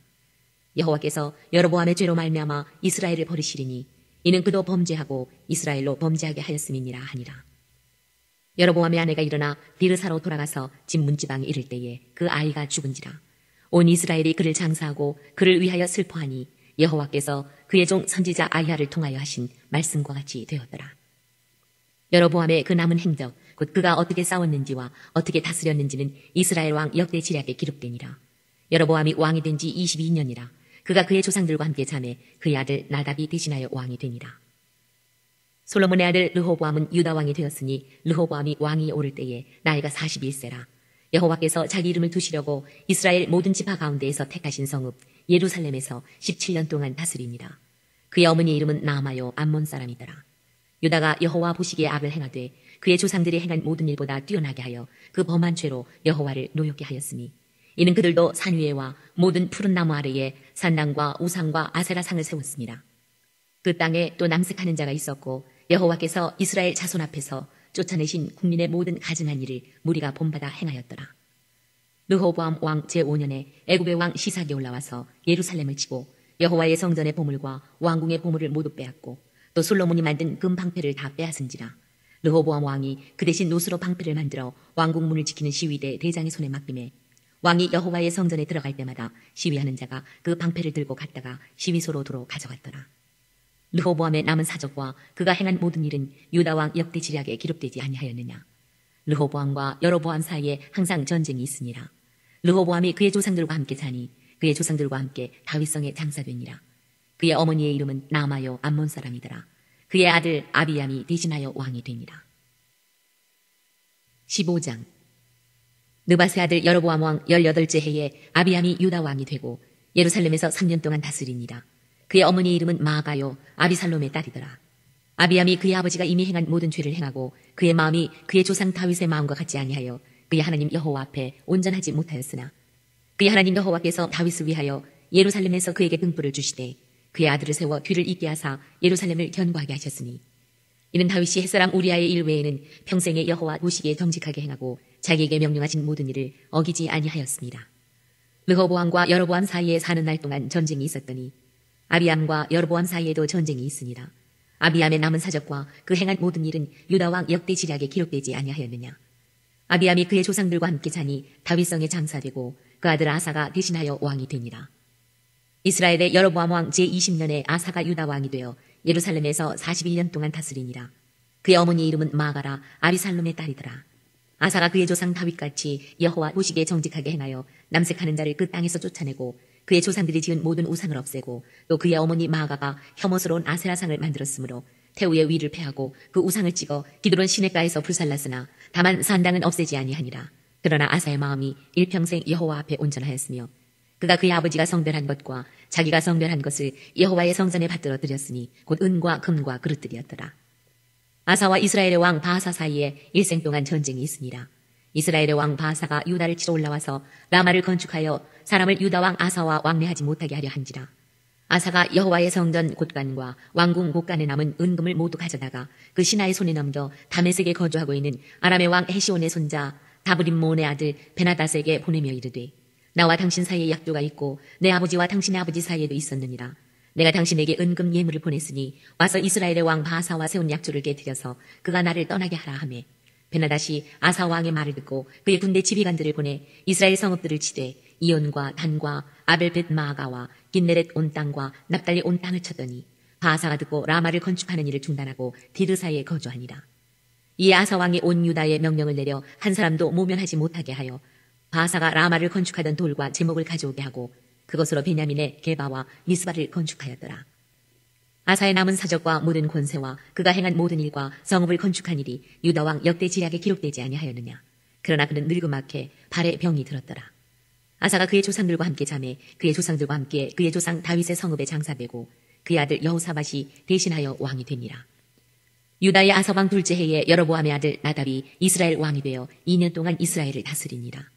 여호와께서 여로보암의 죄로 말미암아 이스라엘을 버리시리니 이는 그도 범죄하고 이스라엘로 범죄하게 하였음이니라 하니라. 여로보암의 아내가 일어나 디르사로 돌아가서 집 문지방에 이를 때에 그 아이가 죽은지라. 온 이스라엘이 그를 장사하고 그를 위하여 슬퍼하니 여호와께서 그의 종 선지자 아히야를 통하여 하신 말씀과 같이 되었더라. 여로보암의 그 남은 행적, 곧 그가 어떻게 싸웠는지와 어떻게 다스렸는지는 이스라엘 왕 역대 지략에 기록되니라. 여로보암이 왕이 된 지 22년이라. 그가 그의 조상들과 함께 잠에 그의 아들 나답이 대신하여 왕이 되니라. 솔로몬의 아들 르호보암은 유다 왕이 되었으니 르호보암이 왕위에 오를 때에 나이가 41세라. 여호와께서 자기 이름을 두시려고 이스라엘 모든 지파 가운데에서 택하신 성읍 예루살렘에서 17년 동안 다스리니라. 그의 어머니 이름은 나아마요 암몬 사람이더라. 유다가 여호와 보시기에 악을 행하되 그의 조상들이 행한 모든 일보다 뛰어나게 하여 그 범한 죄로 여호와를 노엽게 하였으니 이는 그들도 산 위에와 모든 푸른 나무 아래에 산당과 우상과 아세라상을 세웠습니다. 그 땅에 또 남색하는 자가 있었고 여호와께서 이스라엘 자손 앞에서 쫓아내신 국민의 모든 가증한 일을 무리가 본받아 행하였더라. 르호보암 왕 제5년에 애굽의 왕 시삭이 올라와서 예루살렘을 치고 여호와의 성전의 보물과 왕궁의 보물을 모두 빼앗고 또 솔로몬이 만든 금 방패를 다 빼앗은지라. 르호보암 왕이 그 대신 노스로 방패를 만들어 왕궁 문을 지키는 시위대 대장의 손에 맡김에 왕이 여호와의 성전에 들어갈 때마다 시위하는 자가 그 방패를 들고 갔다가 시위소로 도로 가져갔더라. 르호보암의 남은 사적과 그가 행한 모든 일은 유다 왕 역대 지략에 기록되지 아니하였느냐. 르호보암과 여로보암 사이에 항상 전쟁이 있으니라. 르호보암이 그의 조상들과 함께 자니 그의 조상들과 함께 다윗성에 장사되니라. 그의 어머니의 이름은 나마요 암몬 사람이더라. 그의 아들 아비암이 대신하여 왕이 되니라. 15장. 느바세 아들 여로보암 왕 18째 해에 아비암이 유다 왕이 되고 예루살렘에서 3년 동안 다스리니라. 그의 어머니의 이름은 마아가요 아비살롬의 딸이더라. 아비암이 그의 아버지가 이미 행한 모든 죄를 행하고 그의 마음이 그의 조상 다윗의 마음과 같지 아니하여 그의 하나님 여호와 앞에 온전하지 못하였으나 그의 하나님 여호와께서 다윗을 위하여 예루살렘에서 그에게 등불을 주시되 그의 아들을 세워 뒤를 잇게 하사 예루살렘을 견고하게 하셨으니 이는 다윗이 햇사람 우리아의 일 외에는 평생에 여호와 보시기에 정직하게 행하고 자기에게 명령하신 모든 일을 어기지 아니하였습니다. 르호보암과 여로보암 사이에 사는 날 동안 전쟁이 있었더니 아비암과 여로보암 사이에도 전쟁이 있으니라. 아비암의 남은 사적과 그 행한 모든 일은 유다 왕 역대 지략에 기록되지 아니하였느냐. 아비암이 그의 조상들과 함께 자니 다윗성에 장사되고 그 아들 아사가 대신하여 왕이 되니라. 이스라엘의 여로보암 왕 제20년에 아사가 유다 왕이 되어 예루살렘에서 41년 동안 다스리니라. 그의 어머니 이름은 마가라 아비살롬의 딸이더라. 아사가 그의 조상 다윗같이 여호와 보시기에 정직하게 행하여 남색하는 자를 그 땅에서 쫓아내고 그의 조상들이 지은 모든 우상을 없애고 또 그의 어머니 마가가 혐오스러운 아세라상을 만들었으므로 태우의 위를 패하고 그 우상을 찍어 기드론 시냇가에서 불살랐으나 다만 산당은 없애지 아니하니라. 그러나 아사의 마음이 일평생 여호와 앞에 온전하였으며 그가 그의 아버지가 성별한 것과 자기가 성별한 것을 여호와의 성전에 받들어 드렸으니 곧 은과 금과 그릇들이었더라. 아사와 이스라엘의 왕 바하사 사이에 일생 동안 전쟁이 있으니라. 이스라엘의 왕 바하사가 유다를 치러 올라와서 라마를 건축하여 사람을 유다 왕 아사와 왕래하지 못하게 하려 한지라. 아사가 여호와의 성전 곳간과 왕궁 곳간에 남은 은금을 모두 가져다가 그 신하의 손에 넘겨 다메섹에 거주하고 있는 아람의 왕 헤시온의 손자 다브림몬의 아들 베나닷에게 보내며 이르되 나와 당신 사이에 약조가 있고 내 아버지와 당신의 아버지 사이에도 있었느니라. 내가 당신에게 은금 예물을 보냈으니 와서 이스라엘의 왕 바하사와 세운 약조를 깨뜨려서 그가 나를 떠나게 하라 하매 베나닷이 아사 왕의 말을 듣고 그의 군대 지휘관들을 보내 이스라엘 성읍들을 치되 이온과 단과 아벨벳 마아가와 긴네렛 온 땅과 납달리 온 땅을 쳤더니 바하사가 듣고 라마를 건축하는 일을 중단하고 디르사에 거주하니라. 이에 아사 왕이 온 유다에 명령을 내려 한 사람도 모면하지 못하게 하여 바하사가 라마를 건축하던 돌과 제목을 가져오게 하고 그것으로 베냐민의 게바와 미스바를 건축하였더라. 아사의 남은 사적과 모든 권세와 그가 행한 모든 일과 성읍을 건축한 일이 유다 왕 역대 지략에 기록되지 아니하였느냐. 그러나 그는 늙음악해 발에 병이 들었더라. 아사가 그의 조상들과 함께 자매 그의 조상들과 함께 그의 조상 다윗의 성읍에 장사되고 그의 아들 여호사밧이 대신하여 왕이 되니라. 유다의 아사 왕 둘째 해에 여로보암의 아들 나답이 이스라엘 왕이 되어 2년 동안 이스라엘을 다스리니라.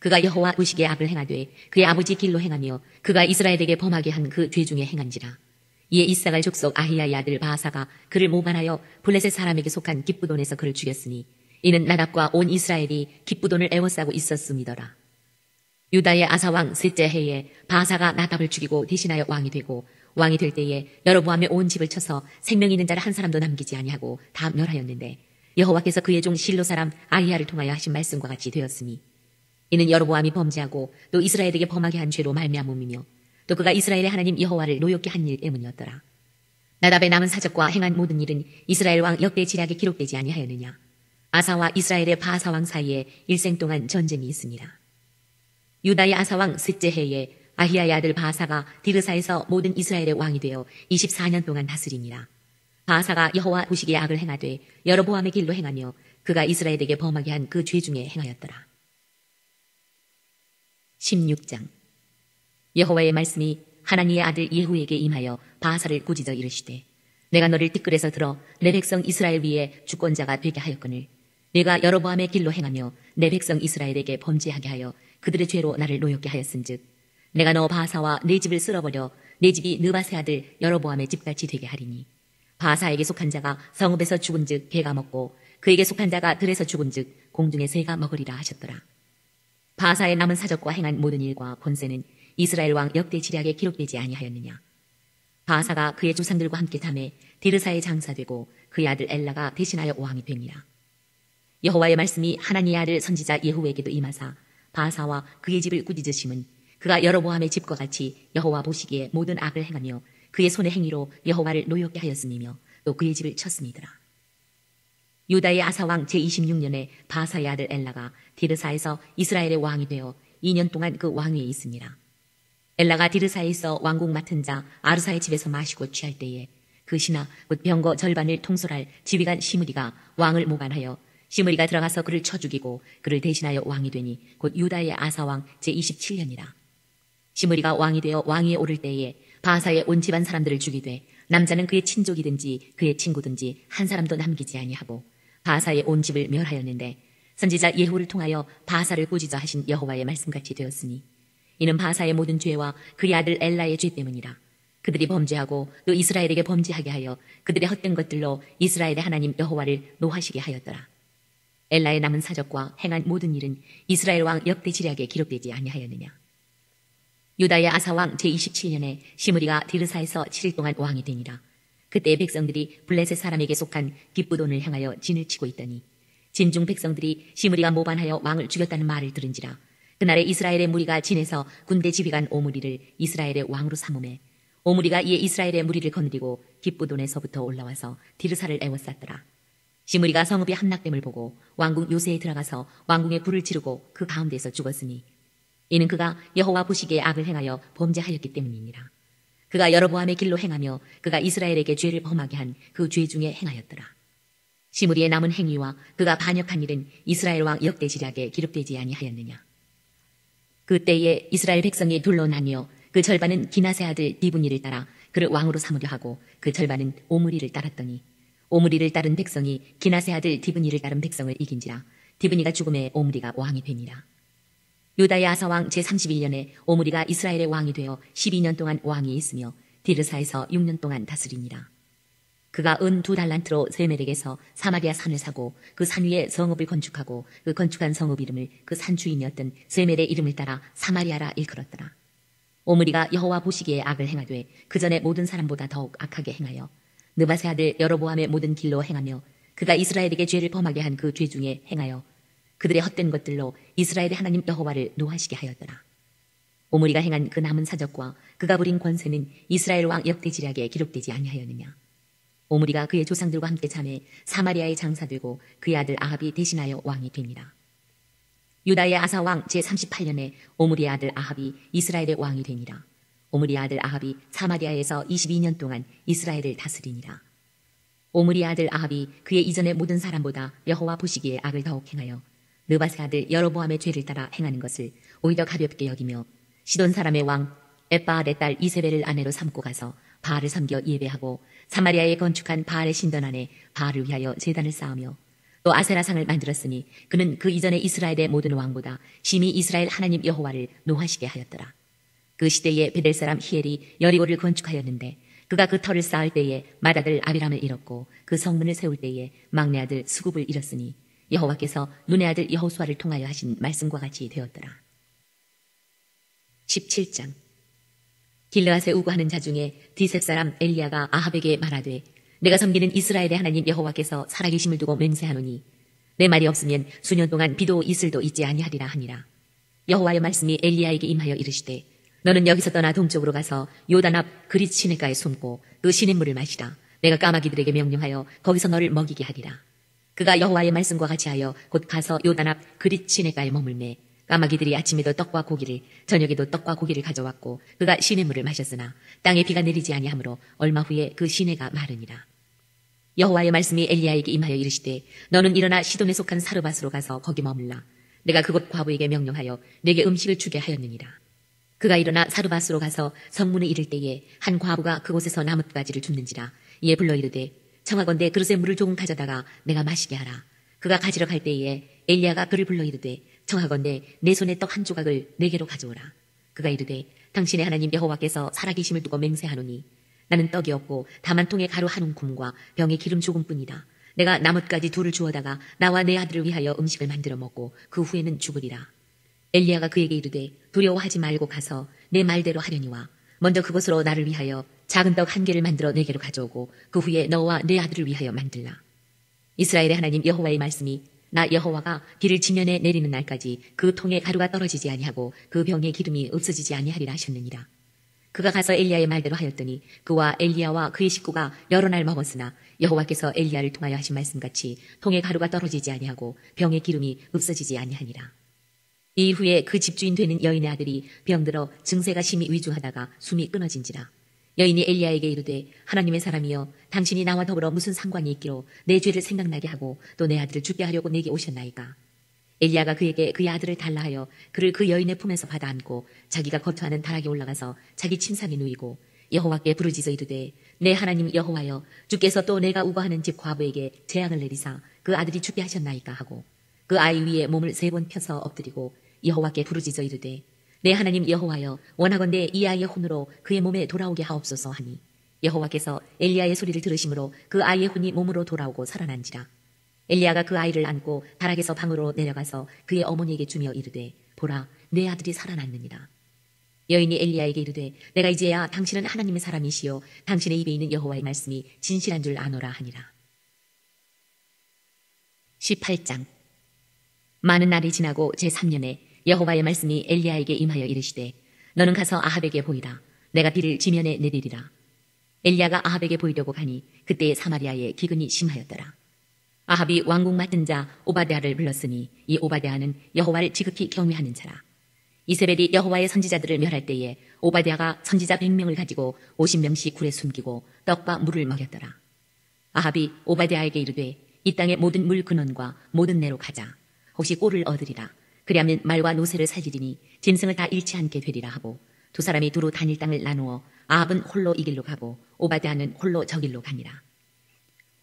그가 여호와 보시기에 악을 행하되 그의 아버지 길로 행하며 그가 이스라엘에게 범하게 한 그 죄 중에 행한지라. 이에 이사갈 족속 아히야의 아들 바하사가 그를 모반하여 블레셋 사람에게 속한 깁부돈에서 그를 죽였으니 이는 나답과 온 이스라엘이 깁부돈을 애워싸고 있었음이더라. 유다의 아사왕 셋째 해에 바하사가 나답을 죽이고 대신하여 왕이 되고 왕이 될 때에 여로보암의 온 집을 쳐서 생명 있는 자를 한 사람도 남기지 아니하고 다 멸하였는데 여호와께서 그의 종 실로 사람 아히야를 통하여 하신 말씀과 같이 되었으니 이는 여로보암이 범죄하고 또 이스라엘에게 범하게 한 죄로 말미암음이며 또 그가 이스라엘의 하나님 여호와를 노엽게 한 일 때문이었더라. 나답의 남은 사적과 행한 모든 일은 이스라엘 왕 역대 지략에 기록되지 아니하였느냐. 아사와 이스라엘의 바사 왕 사이에 일생 동안 전쟁이 있습니다. 유다의 아사 왕 셋째 해에 아히야의 아들 바사가 디르사에서 모든 이스라엘의 왕이 되어 24년 동안 다스립니다. 바사가 여호와 보시기에 악을 행하되 여로보암의 길로 행하며 그가 이스라엘에게 범하게 한 그 죄 중에 행하였더라. 16장. 여호와의 말씀이 하나니의 아들 예후에게 임하여 바사를 꾸짖어 이르시되 내가 너를 띠끌에서 들어 내 백성 이스라엘 위에 주권자가 되게 하였거늘 내가 여로보암의 길로 행하며 내 백성 이스라엘에게 범죄하게 하여 그들의 죄로 나를 노엽게 하였은즉 내가 너 바사와 내 집을 쓸어버려 내 집이 느바세 아들 여로보암의 집같이 되게 하리니 바사에게 속한 자가 성읍에서 죽은즉 개가 먹고 그에게 속한 자가 들에서 죽은즉 공중의 새가 먹으리라 하셨더라. 바사의 남은 사적과 행한 모든 일과 권세는 이스라엘 왕 역대 지략에 기록되지 아니하였느냐. 바사가 그의 조상들과 함께 담에 디르사에 장사되고 그의 아들 엘라가 대신하여 왕이 됩니다. 여호와의 말씀이 하나니의 아들 선지자 예후에게도 임하사 바사와 그의 집을 꾸짖으심은 그가 여로보암의 집과 같이 여호와 보시기에 모든 악을 행하며 그의 손의 행위로 여호와를 노엽게 하였음이며 또 그의 집을 쳤음이더라. 유다의 아사왕 제26년에 바사의 아들 엘라가 디르사에서 이스라엘의 왕이 되어 2년 동안 그 왕위에 있습니다. 엘라가 디르사에 있어 왕국 맡은 자 아르사의 집에서 마시고 취할 때에 그 신하 곧 병거 절반을 통솔할 지휘관 시므리가 왕을 모반하여 시므리가 들어가서 그를 쳐 죽이고 그를 대신하여 왕이 되니 곧 유다의 아사왕 제27년이라. 시므리가 왕이 되어 왕위에 오를 때에 바사의 온 집안 사람들을 죽이되 남자는 그의 친족이든지 그의 친구든지 한 사람도 남기지 아니하고 바사의 온 집을 멸하였는데 선지자 예후를 통하여 바사를 꾸짖어 하신 여호와의 말씀같이 되었으니 이는 바사의 모든 죄와 그의 아들 엘라의 죄 때문이라. 그들이 범죄하고 또 이스라엘에게 범죄하게 하여 그들의 헛된 것들로 이스라엘의 하나님 여호와를 노하시게 하였더라. 엘라의 남은 사적과 행한 모든 일은 이스라엘 왕 역대 지략에 기록되지 아니하였느냐. 유다의 아사왕 제27년에 시므리가 디르사에서 7일 동안 왕이 되니라. 그때 백성들이 블레셋 사람에게 속한 기브돈을 향하여 진을 치고 있더니 진중 백성들이 시므리가 모반하여 왕을 죽였다는 말을 들은지라. 그날에 이스라엘의 무리가 진에서 군대 지휘관 오므리를 이스라엘의 왕으로 삼음해 오므리가 이에 이스라엘의 무리를 거느리고 기브돈에서부터 올라와서 디르사를 애워쌌더라. 시므리가 성읍이 함락됨을 보고 왕궁 요새에 들어가서 왕궁에 불을 지르고 그 가운데서 죽었으니 이는 그가 여호와 보시기에 악을 행하여 범죄하였기 때문이니라. 그가 여로보암의 길로 행하며 그가 이스라엘에게 죄를 범하게 한 그 죄 중에 행하였더라. 시므리의 남은 행위와 그가 반역한 일은 이스라엘 왕 역대 지략에 기록되지 아니하였느냐. 그때에 이스라엘 백성이 둘로 나뉘어 그 절반은 기나세 아들 디브니를 따라 그를 왕으로 삼으려 하고 그 절반은 오므리를 따랐더니 오므리를 따른 백성이 기나세 아들 디브니를 따른 백성을 이긴지라. 디브니가 죽음에 오므리가 왕이 되니라. 유다의 아사왕 제31년에 오므리가 이스라엘의 왕이 되어 12년 동안 왕이 있으며 디르사에서 6년 동안 다스리니라. 그가 은 2달란트로 세멜에게서 사마리아 산을 사고 그 산 위에 성읍을 건축하고 그 건축한 성읍 이름을 그 산 주인이었던 세멜의 이름을 따라 사마리아라 일컬었더라. 오므리가 여호와 보시기에 악을 행하되 그 전에 모든 사람보다 더욱 악하게 행하여 느바세 아들 여로보암의 모든 길로 행하며 그가 이스라엘에게 죄를 범하게 한 그 죄 중에 행하여 그들의 헛된 것들로 이스라엘의 하나님 여호와를 노하시게 하였더라. 오므리가 행한 그 남은 사적과 그가 부린 권세는 이스라엘 왕 역대 지략에 기록되지 아니하였느냐. 오므리가 그의 조상들과 함께 잠에 사마리아에 장사되고 그의 아들 아합이 대신하여 왕이 됩니다. 유다의 아사 왕 제38년에 오므리의 아들 아합이 이스라엘의 왕이 되니라. 오므리의 아들 아합이 사마리아에서 22년 동안 이스라엘을 다스리니라. 오므리의 아들 아합이 그의 이전의 모든 사람보다 여호와 보시기에 악을 더욱 행하여 느바세 아들 여로보암의 죄를 따라 행하는 것을 오히려 가볍게 여기며 시돈 사람의 왕 에바알의 딸 이세벨을 아내로 삼고 가서 바알을 섬겨 예배하고 사마리아에 건축한 바알의 신전 안에 바알을 위하여 제단을 쌓으며 또 아세라상을 만들었으니 그는 그 이전의 이스라엘의 모든 왕보다 심히 이스라엘 하나님 여호와를 노하시게 하였더라. 그 시대에 베델 사람 히엘이 여리고를 건축하였는데 그가 그 터를 쌓을 때에 맏아들 아비람을 잃었고 그 성문을 세울 때에 막내 아들 수굽을 잃었으니 여호와께서 눈의 아들 여호수아를 통하여 하신 말씀과 같이 되었더라. 17장. 길르앗에 우고하는 자 중에 디셉 사람 엘리야가 아합에게 말하되 내가 섬기는 이스라엘의 하나님 여호와께서 살아계심을 두고 맹세하노니 내 말이 없으면 수년 동안 비도 이슬도 있지 아니하리라 하니라. 여호와의 말씀이 엘리야에게 임하여 이르시되 너는 여기서 떠나 동쪽으로 가서 요단 앞 그릿 시냇가에 숨고 그 시냇물을 마시라. 내가 까마귀들에게 명령하여 거기서 너를 먹이게 하리라. 그가 여호와의 말씀과 같이 하여 곧 가서 요단 앞 그릿 시냇가에 머물매 까마귀들이 아침에도 떡과 고기를 저녁에도 떡과 고기를 가져왔고 그가 시냇물을 마셨으나 땅에 비가 내리지 아니하므로 얼마 후에 그 시내가 마르니라. 여호와의 말씀이 엘리야에게 임하여 이르시되 너는 일어나 시돈에 속한 사르밧으로 가서 거기 머물라. 내가 그곳 과부에게 명령하여 내게 음식을 주게 하였느니라. 그가 일어나 사르밧으로 가서 성문에 이를 때에 한 과부가 그곳에서 나뭇가지를 줍는지라. 이에 불러 이르되 청하건대 그릇에 물을 조금 가져다가 내가 마시게 하라. 그가 가지러 갈 때에 엘리야가 그를 불러 이르되 청하건대 내 손에 떡 한 조각을 내게로 가져오라. 그가 이르되 당신의 하나님 여호와께서 살아계심을 두고 맹세하노니 나는 떡이 없고 다만 통에 가루 한 움큼과 병에 기름 조금뿐이다. 내가 나뭇가지 둘을 주워다가 나와 내 아들을 위하여 음식을 만들어 먹고 그 후에는 죽으리라. 엘리야가 그에게 이르되 두려워하지 말고 가서 내 말대로 하려니와 먼저 그곳으로 나를 위하여 작은 떡 한 개를 만들어 내게로 가져오고 그 후에 너와 내 아들을 위하여 만들라. 이스라엘의 하나님 여호와의 말씀이 나 여호와가 비를 지면에 내리는 날까지 그 통에 가루가 떨어지지 아니하고 그 병에 기름이 없어지지 아니하리라 하셨느니라. 그가 가서 엘리야의 말대로 하였더니 그와 엘리야와 그의 식구가 여러 날 먹었으나 여호와께서 엘리야를 통하여 하신 말씀같이 통에 가루가 떨어지지 아니하고 병에 기름이 없어지지 아니하니라. 이후에 그 집주인 되는 여인의 아들이 병들어 증세가 심히 위중하다가 숨이 끊어진지라. 여인이 엘리야에게 이르되 하나님의 사람이여 당신이 나와 더불어 무슨 상관이 있기로 내 죄를 생각나게 하고 또 내 아들을 죽게 하려고 내게 오셨나이까. 엘리야가 그에게 그의 아들을 달라 하여 그를 그 여인의 품에서 받아 안고 자기가 거처하는 다락에 올라가서 자기 침상에 누이고 여호와께 부르짖어 이르되 내 하나님 여호와여 주께서 또 내가 우거하는 집 과부에게 재앙을 내리사 그 아들이 죽게 하셨나이까 하고 그 아이 위에 몸을 3번 펴서 엎드리고 여호와께 부르짖어 이르되 내 하나님 여호와여 원하건대 이 아이의 혼으로 그의 몸에 돌아오게 하옵소서 하니 여호와께서 엘리야의 소리를 들으심으로 그 아이의 혼이 몸으로 돌아오고 살아난지라. 엘리야가 그 아이를 안고 다락에서 방으로 내려가서 그의 어머니에게 주며 이르되 보라 내 아들이 살아났느니라. 여인이 엘리야에게 이르되 내가 이제야 당신은 하나님의 사람이시요 당신의 입에 있는 여호와의 말씀이 진실한 줄 아노라 하니라. 18장. 많은 날이 지나고 제3년에 여호와의 말씀이 엘리야에게 임하여 이르시되 너는 가서 아합에게 보이라. 내가 비를 지면에 내리리라. 엘리야가 아합에게 보이려고 가니 그때 사마리아에 기근이 심하였더라. 아합이 왕궁 맡은 자 오바댜를 불렀으니 이 오바댜는 여호와를 지극히 경외하는 자라. 이세벨이 여호와의 선지자들을 멸할 때에 오바댜가 선지자 100명을 가지고 50명씩 굴에 숨기고 떡과 물을 먹였더라. 아합이 오바댜에게 이르되 이 땅의 모든 물 근원과 모든 내로 가자. 혹시 꼴을 얻으리라. 그리하면 말과 노새를 살리리니 짐승을 다 잃지 않게 되리라 하고 두 사람이 두루 다닐 땅을 나누어 아합은 홀로 이 길로 가고 오바댜는 홀로 저 길로 가니라.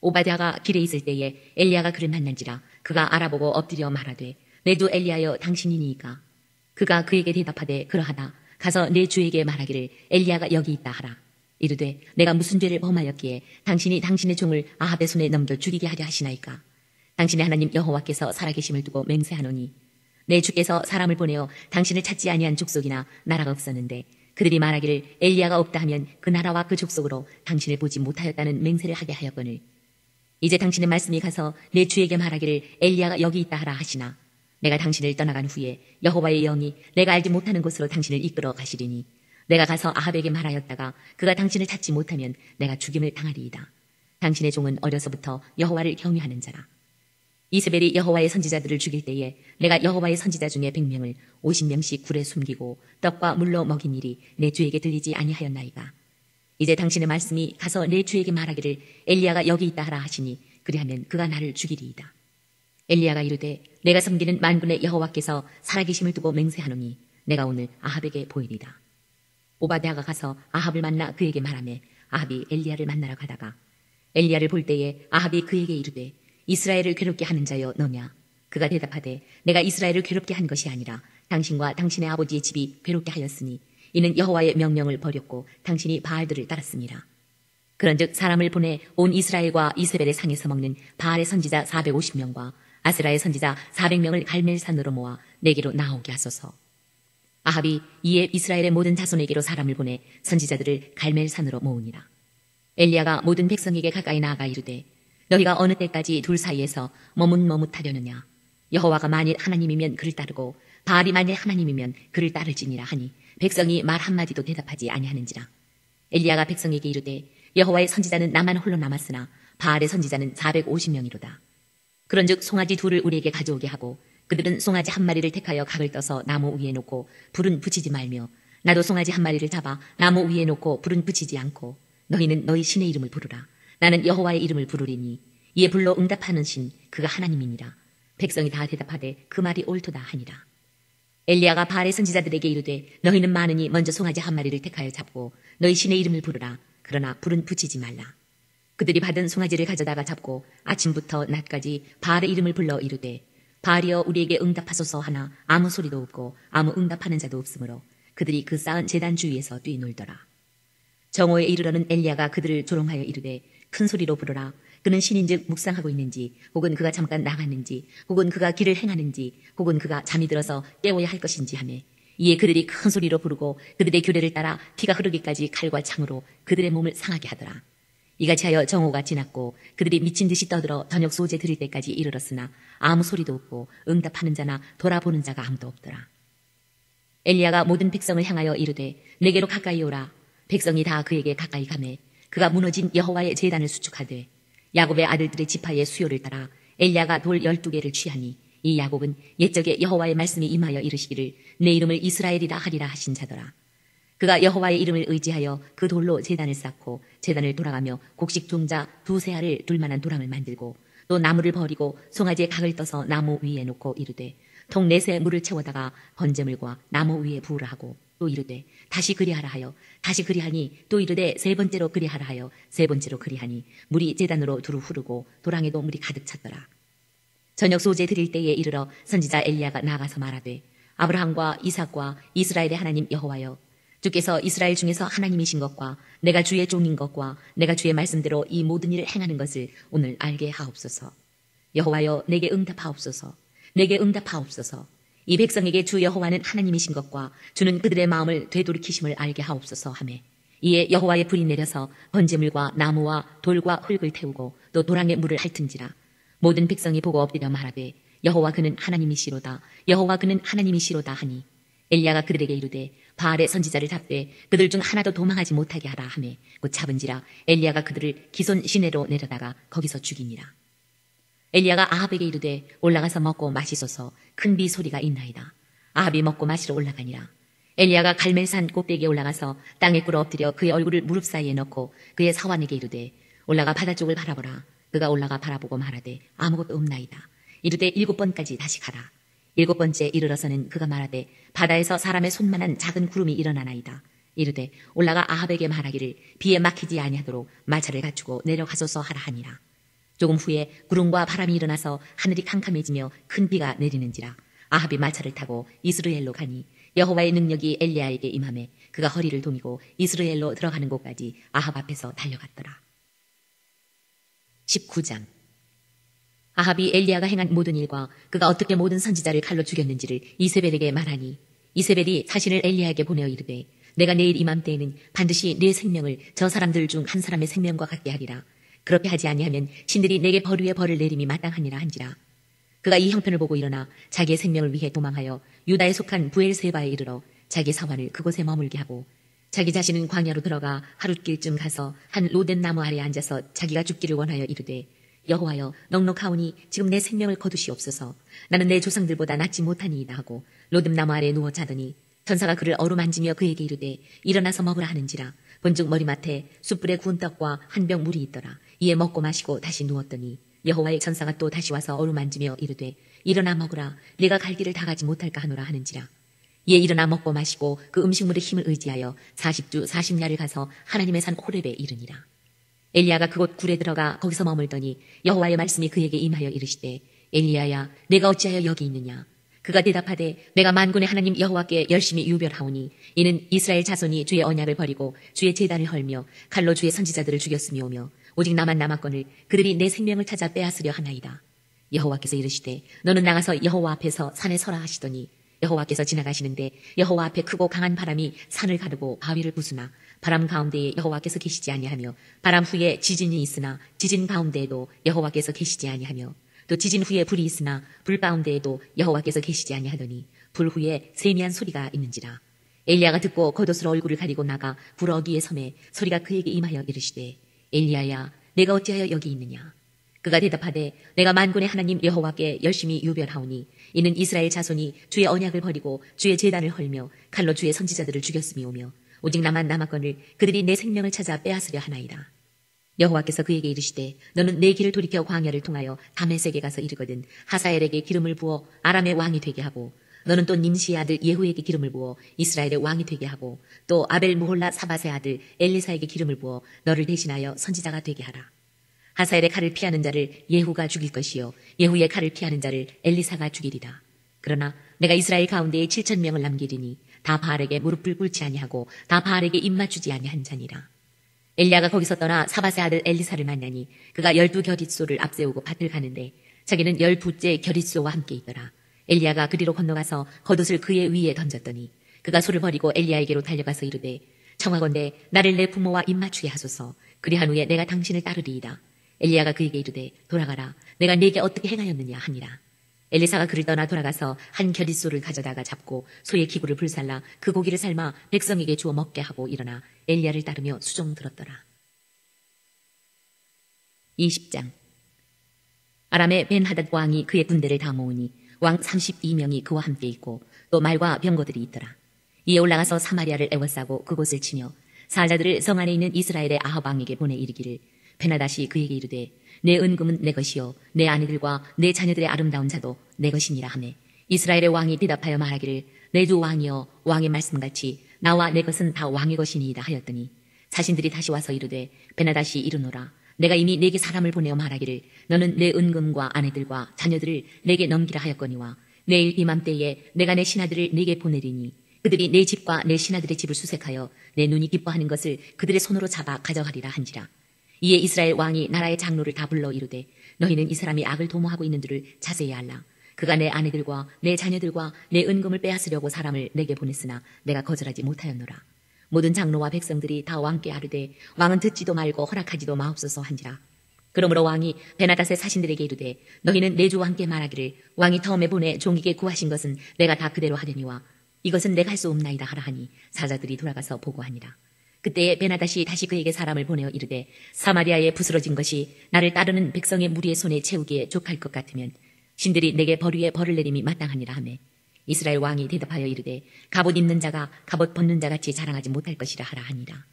오바댜가 길에 있을 때에 엘리야가 그를 만난지라. 그가 알아보고 엎드려 말하되 내 주 엘리야여 당신이니이까. 그가 그에게 대답하되 그러하다. 가서 내 주에게 말하기를 엘리야가 여기 있다 하라. 이르되 내가 무슨 죄를 범하였기에 당신이 당신의 종을 아합의 손에 넘겨 죽이게 하려 하시나이까. 당신의 하나님 여호와께서 살아계심을 두고 맹세하노니 내 주께서 사람을 보내어 당신을 찾지 아니한 족속이나 나라가 없었는데 그들이 말하기를 엘리야가 없다 하면 그 나라와 그 족속으로 당신을 보지 못하였다는 맹세를 하게 하였거늘 이제 당신의 말씀이 가서 내 주에게 말하기를 엘리야가 여기 있다 하라 하시나 내가 당신을 떠나간 후에 여호와의 영이 내가 알지 못하는 곳으로 당신을 이끌어 가시리니 내가 가서 아합에게 말하였다가 그가 당신을 찾지 못하면 내가 죽임을 당하리이다. 당신의 종은 어려서부터 여호와를 경외하는 자라. 이세벨이 여호와의 선지자들을 죽일 때에 내가 여호와의 선지자 중에 100명을 50명씩 굴에 숨기고 떡과 물로 먹인 일이 내 주에게 들리지 아니하였나이까. 이제 당신의 말씀이 가서 내 주에게 말하기를 엘리야가 여기 있다 하라 하시니 그리하면 그가 나를 죽이리이다. 엘리야가 이르되 내가 섬기는 만군의 여호와께서 살아계심을 두고 맹세하노니 내가 오늘 아합에게 보이리다. 오바댜가 가서 아합을 만나 그에게 말하매 아합이 엘리야를 만나러 가다가 엘리야를 볼 때에 아합이 그에게 이르되 이스라엘을 괴롭게 하는 자여 너냐. 그가 대답하되 내가 이스라엘을 괴롭게 한 것이 아니라 당신과 당신의 아버지의 집이 괴롭게 하였으니 이는 여호와의 명령을 버렸고 당신이 바알들을 따랐습니다. 그런즉 사람을 보내 온 이스라엘과 이세벨의 상에서 먹는 바알의 선지자 450명과 아세라의 선지자 400명을 갈멜산으로 모아 내게로 나오게 하소서. 아합이 이에 이스라엘의 모든 자손에게로 사람을 보내 선지자들을 갈멜산으로 모으니라. 엘리야가 모든 백성에게 가까이 나아가 이르되 너희가 어느 때까지 둘 사이에서 머뭇머뭇하려느냐. 여호와가 만일 하나님이면 그를 따르고 바알이 만일 하나님이면 그를 따를지니라 하니 백성이 말 한마디도 대답하지 아니하는지라. 엘리야가 백성에게 이르되 여호와의 선지자는 나만 홀로 남았으나 바알의 선지자는 450명이로다. 그런즉 송아지 둘을 우리에게 가져오게 하고 그들은 송아지 한 마리를 택하여 각을 떠서 나무 위에 놓고 불은 붙이지 말며 나도 송아지 한 마리를 잡아 나무 위에 놓고 불은 붙이지 않고 너희는 너희 신의 이름을 부르라. 나는 여호와의 이름을 부르리니 이에 불로 응답하는 신 그가 하나님이니라. 백성이 다 대답하되 그 말이 옳도다 하니라. 엘리야가 바알의 선지자들에게 이르되 너희는 많으니 먼저 송아지 한 마리를 택하여 잡고 너희 신의 이름을 부르라. 그러나 불은 붙이지 말라. 그들이 받은 송아지를 가져다가 잡고 아침부터 낮까지 바알의 이름을 불러 이르되 바알이여 우리에게 응답하소서 하나 아무 소리도 없고 아무 응답하는 자도 없으므로 그들이 그 쌓은 제단 주위에서 뛰놀더라. 정오에 이르러는 엘리야가 그들을 조롱하여 이르되 큰 소리로 부르라. 그는 신인즉 묵상하고 있는지 혹은 그가 잠깐 나갔는지 혹은 그가 길을 행하는지 혹은 그가 잠이 들어서 깨워야 할 것인지 하매 이에 그들이 큰 소리로 부르고 그들의 규례를 따라 피가 흐르기까지 칼과 창으로 그들의 몸을 상하게 하더라. 이같이 하여 정오가 지났고 그들이 미친 듯이 떠들어 저녁 소재 드릴 때까지 이르렀으나 아무 소리도 없고 응답하는 자나 돌아보는 자가 아무도 없더라. 엘리야가 모든 백성을 향하여 이르되 내게로 가까이 오라. 백성이 다 그에게 가까이 가매 그가 무너진 여호와의 제단을 수축하되 야곱의 아들들의 지파의 수요를 따라 엘리야가 돌 12개를 취하니 이 야곱은 옛적에 여호와의 말씀이 임하여 이르시기를 내 이름을 이스라엘이라 하리라 하신 자더라. 그가 여호와의 이름을 의지하여 그 돌로 제단을 쌓고 제단을 돌아가며 곡식 종자 2세 알을 둘 만한 도랑을 만들고 또 나무를 버리고 송아지에 각을 떠서 나무 위에 놓고 이르되 통 4새 물을 채워다가 번제물과 나무 위에 부으라 하고 또 이르되 다시 그리하라 하여 다시 그리하니 또 이르되 3번째로 그리하라 하여 3번째로 그리하니 물이 제단으로 두루 흐르고 도랑에도 물이 가득 찼더라. 저녁 소재 드릴 때에 이르러 선지자 엘리야가 나가서 말하되 아브라함과 이삭과 이스라엘의 하나님 여호와여 주께서 이스라엘 중에서 하나님이신 것과 내가 주의 종인 것과 내가 주의 말씀대로 이 모든 일을 행하는 것을 오늘 알게 하옵소서. 여호와여 내게 응답하옵소서. 내게 응답하옵소서. 이 백성에게 주 여호와는 하나님이신 것과 주는 그들의 마음을 되돌이키심을 알게 하옵소서 하매 이에 여호와의 불이 내려서 번제물과 나무와 돌과 흙을 태우고 또 도랑에 물을 핥은지라. 모든 백성이 보고 엎드려 말하되 여호와 그는 하나님이시로다. 여호와 그는 하나님이시로다 하니 엘리야가 그들에게 이르되 바알의 선지자를 잡되 그들 중 하나도 도망하지 못하게 하라 하매 곧 잡은지라. 엘리야가 그들을 기손 시내로 내려다가 거기서 죽이니라. 엘리야가 아합에게 이르되 올라가서 먹고 마시소서. 큰 비 소리가 있나이다. 아합이 먹고 마시러 올라가니라. 엘리야가 갈멜산 꼭대기에 올라가서 땅에 꿇어 엎드려 그의 얼굴을 무릎 사이에 넣고 그의 사환에게 이르되 올라가 바다 쪽을 바라보라. 그가 올라가 바라보고 말하되 아무것도 없나이다. 이르되 7번까지 다시 가라. 7번째 이르러서는 그가 말하되 바다에서 사람의 손만한 작은 구름이 일어나나이다. 이르되 올라가 아합에게 말하기를 비에 막히지 아니하도록 마차를 갖추고 내려가소서 하라 하니라. 조금 후에 구름과 바람이 일어나서 하늘이 캄캄해지며 큰 비가 내리는지라. 아합이 마차를 타고 이스라엘로 가니 여호와의 능력이 엘리야에게 임하매 그가 허리를 동이고 이스라엘로 들어가는 곳까지 아합 앞에서 달려갔더라. 19장. 아합이 엘리야가 행한 모든 일과 그가 어떻게 모든 선지자를 칼로 죽였는지를 이세벨에게 말하니 이세벨이 사신을 엘리야에게 보내어 이르되 내가 내일 이맘때에는 반드시 네 생명을 저 사람들 중 한 사람의 생명과 같게 하리라. 그렇게 하지 아니하면 신들이 내게 벌 위에 벌을 내림이 마땅하니라 한지라. 그가 이 형편을 보고 일어나 자기의 생명을 위해 도망하여 유다에 속한 부엘세바에 이르러 자기 사환을 그곳에 머물게 하고 자기 자신은 광야로 들어가 하룻길쯤 가서 한 로덴 나무 아래에 앉아서 자기가 죽기를 원하여 이르되 여호와여 넉넉하오니 지금 내 생명을 거두시옵소서. 나는 내 조상들보다 낫지 못하니이다 하고 로뎀 나무 아래에 누워 자더니 천사가 그를 어루만지며 그에게 이르되 일어나서 먹으라 하는지라. 본즉 머리맡에 숯불에 구운 떡과 한 병 물이 있더라. 이에 먹고 마시고 다시 누웠더니 여호와의 천사가 또 다시 와서 어루만지며 이르되 일어나 먹으라. 네가 갈 길을 다 가지 못할까 하노라 하는지라. 이에 일어나 먹고 마시고 그 음식물의 힘을 의지하여 40주 40야를 가서 하나님의 산 호렙에 이르니라. 엘리야가 그곳 굴에 들어가 거기서 머물더니 여호와의 말씀이 그에게 임하여 이르시되 엘리야야 내가 어찌하여 여기 있느냐. 그가 대답하되 내가 만군의 하나님 여호와께 열심히 유별하오니 이는 이스라엘 자손이 주의 언약을 버리고 주의 제단을 헐며 칼로 주의 선지자들을 죽였으며오며 오직 나만 남았거늘 그들이 내 생명을 찾아 빼앗으려 하나이다. 여호와께서 이르시되 너는 나가서 여호와 앞에서 산에 서라 하시더니 여호와께서 지나가시는데 여호와 앞에 크고 강한 바람이 산을 가르고 바위를 부수나 바람 가운데에 여호와께서 계시지 아니하며 바람 후에 지진이 있으나 지진 가운데에도 여호와께서 계시지 아니하며 또 지진 후에 불이 있으나 불 가운데에도 여호와께서 계시지 아니하더니 불 후에 세미한 소리가 있는지라. 엘리야가 듣고 겉옷으로 얼굴을 가리고 나가 불 어귀에 섬에 소리가 그에게 임하여 이르시되 엘리야야 내가 어찌하여 여기 있느냐. 그가 대답하되 내가 만군의 하나님 여호와께 열심히 유별하오니 이는 이스라엘 자손이 주의 언약을 버리고 주의 제단을 헐며 칼로 주의 선지자들을 죽였음이오며 오직 나만 남았거늘 그들이 내 생명을 찾아 빼앗으려 하나이다. 여호와께서 그에게 이르시되 너는 내 길을 돌이켜 광야를 통하여 다메섹에 가서 이르거든 하사엘에게 기름을 부어 아람의 왕이 되게 하고 너는 또 님시의 아들 예후에게 기름을 부어 이스라엘의 왕이 되게 하고 또 아벨 무홀라 사밧의 아들 엘리사에게 기름을 부어 너를 대신하여 선지자가 되게 하라. 하사엘의 칼을 피하는 자를 예후가 죽일 것이요 예후의 칼을 피하는 자를 엘리사가 죽이리라. 그러나 내가 이스라엘 가운데에 7,000명을 남기리니 다 바알에게 무릎을 꿇지 아니하고 다 바알에게 입맞추지 아니한 자니라. 엘리야가 거기서 떠나 사밧의 아들 엘리사를 만나니 그가 12겨릿소를 앞세우고 밭을 가는데 자기는 12째 겨릿소와 함께 있더라. 엘리야가 그리로 건너가서 겉옷을 그의 위에 던졌더니 그가 소를 버리고 엘리야에게로 달려가서 이르되 청하건대 나를 내 부모와 입맞추게 하소서. 그리한 후에 내가 당신을 따르리이다. 엘리야가 그에게 이르되 돌아가라. 내가 네게 어떻게 행하였느냐 하니라. 엘리사가 그를 떠나 돌아가서 한 겨릿소를 가져다가 잡고 소의 기구를 불살라 그 고기를 삶아 백성에게 주어 먹게 하고 일어나 엘리야를 따르며 수종 들었더라. 20장. 아람의 벤하닷 왕이 그의 군대를 다 모으니 왕 32명이 그와 함께 있고 또 말과 병거들이 있더라. 이에 올라가서 사마리아를 애워싸고 그곳을 치며 사자들을 성 안에 있는 이스라엘의 아합 왕에게 보내 이르기를 베나닷이 그에게 이르되 내 은금은 내 것이요 내 아내들과 내 자녀들의 아름다운 자도 내 것이니라 하매 이스라엘의 왕이 대답하여 말하기를 내 주 왕이여 왕의 말씀같이 나와 내 것은 다 왕의 것이니이다 하였더니 자신들이 다시 와서 이르되 베나닷이 이르노라 내가 이미 내게 사람을 보내어 말하기를 너는 내 은금과 아내들과 자녀들을 내게 넘기라 하였거니와 내일 이맘때에 내가 내 신하들을 내게 보내리니 그들이 내 집과 내 신하들의 집을 수색하여 내 눈이 기뻐하는 것을 그들의 손으로 잡아 가져가리라 한지라. 이에 이스라엘 왕이 나라의 장로를 다 불러 이르되 너희는 이 사람이 악을 도모하고 있는 줄을 자세히 알라. 그가 내 아내들과 내 자녀들과 내 은금을 빼앗으려고 사람을 내게 보냈으나 내가 거절하지 못하였노라. 모든 장로와 백성들이 다 왕께 아르되 왕은 듣지도 말고 허락하지도 마옵소서 한지라. 그러므로 왕이 베나닷의 사신들에게 이르되 너희는 내 주 왕께 말하기를 왕이 처음에 보내 종에게 구하신 것은 내가 다 그대로 하려니와 이것은 내가 할 수 없나이다 하라 하니 사자들이 돌아가서 보고하니라. 그때에 베나닷이 다시 그에게 사람을 보내어 이르되 사마리아에 부스러진 것이 나를 따르는 백성의 무리의 손에 채우기에 족할 것 같으면 신들이 내게 벌 위에 벌을 내림이 마땅하니라 하매 이스라엘 왕이 대답하여 이르되 갑옷 입는 자가 갑옷 벗는 자같이 자랑하지 못할 것이라 하라 하니라.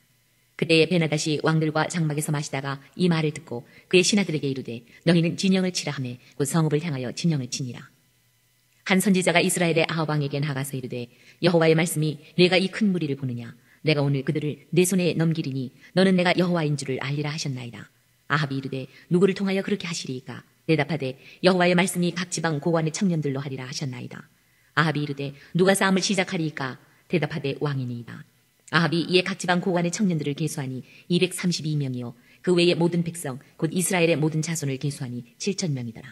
그때에 베나닷이 왕들과 장막에서 마시다가 이 말을 듣고 그의 신하들에게 이르되 너희는 진영을 치라 하매 곧 성읍을 향하여 진영을 치니라. 한 선지자가 이스라엘의 아합 왕에게 나가서 이르되 여호와의 말씀이 내가 이 큰 무리를 보느냐 내가 오늘 그들을 내 손에 넘기리니 너는 내가 여호와인 줄을 알리라 하셨나이다. 아합이 이르되 누구를 통하여 그렇게 하시리이까? 대답하되 여호와의 말씀이 각 지방 고관의 청년들로 하리라 하셨나이다. 아합이 이르되 누가 싸움을 시작하리이까? 대답하되 왕이니이다. 아합이 이에 각 지방 고관의 청년들을 계수하니 232명이요 그 외의 모든 백성 곧 이스라엘의 모든 자손을 계수하니 7,000명이더라.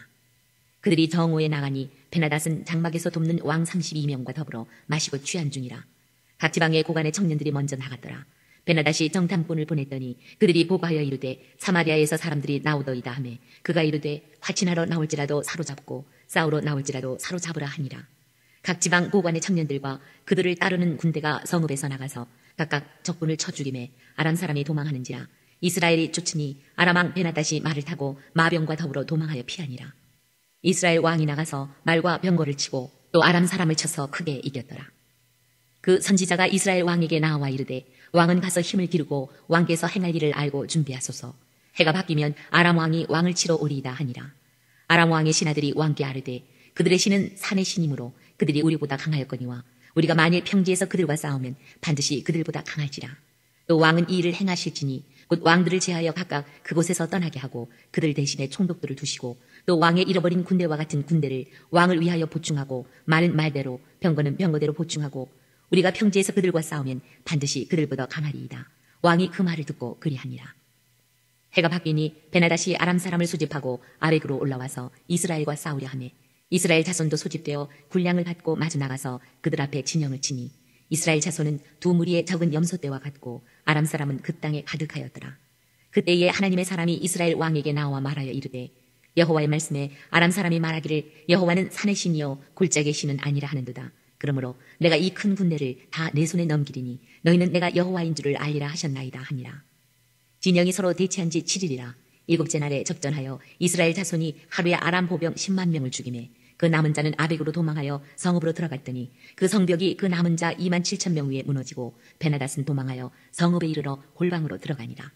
그들이 정오에 나가니 베나닷은 장막에서 돕는 왕 32명과 더불어 마시고 취한 중이라. 각 지방의 고관의 청년들이 먼저 나갔더라. 베나닷이 정탐꾼을 보냈더니 그들이 보고하여 이르되 사마리아에서 사람들이 나오더이다 하매 그가 이르되 화친하러 나올지라도 사로잡고 싸우러 나올지라도 사로잡으라 하니라. 각 지방 고관의 청년들과 그들을 따르는 군대가 성읍에서 나가서 각각 적군을 쳐 죽임에 아람 사람이 도망하는지라. 이스라엘이 쫓으니 아람 왕 베나닷이 말을 타고 마병과 더불어 도망하여 피하니라. 이스라엘 왕이 나가서 말과 병거를 치고 또 아람 사람을 쳐서 크게 이겼더라. 그 선지자가 이스라엘 왕에게 나와 이르되 왕은 가서 힘을 기르고 왕께서 행할 일을 알고 준비하소서. 해가 바뀌면 아람 왕이 왕을 치러 오리이다 하니라. 아람 왕의 신하들이 왕께 아르되 그들의 신은 산의 신이므로 그들이 우리보다 강하였거니와 우리가 만일 평지에서 그들과 싸우면 반드시 그들보다 강할지라. 또 왕은 이 일을 행하실지니 곧 왕들을 제하여 각각 그곳에서 떠나게 하고 그들 대신에 총독들을 두시고 또 왕의 잃어버린 군대와 같은 군대를 왕을 위하여 보충하고 말은 말대로 병거는 병거대로 보충하고 우리가 평지에서 그들과 싸우면 반드시 그들보다 강하리이다. 왕이 그 말을 듣고 그리하니라. 해가 바뀌니 베나닷이 아람 사람을 소집하고 아벡으로 올라와서 이스라엘과 싸우려 하매 이스라엘 자손도 소집되어 군량을 받고 마주 나가서 그들 앞에 진영을 치니 이스라엘 자손은 두 무리의 적은 염소떼와 같고 아람 사람은 그 땅에 가득하였더라. 그때에 하나님의 사람이 이스라엘 왕에게 나와 말하여 이르되 여호와의 말씀에 아람 사람이 말하기를 여호와는 산의 신이요 골짜기의 신은 아니라 하는도다. 그러므로 내가 이 큰 군대를 다 내 손에 넘기리니 너희는 내가 여호와인 줄을 알리라 하셨나이다 하니라. 진영이 서로 대치한 지 7일이라. 일곱째 날에 접전하여 이스라엘 자손이 하루에 아람 보병 10만 명을 죽이매 그 남은 자는 아벡으로 도망하여 성읍으로 들어갔더니 그 성벽이 그 남은 자 2만 7천 명 위에 무너지고 베나닷은 도망하여 성읍에 이르러 골방으로 들어가니라.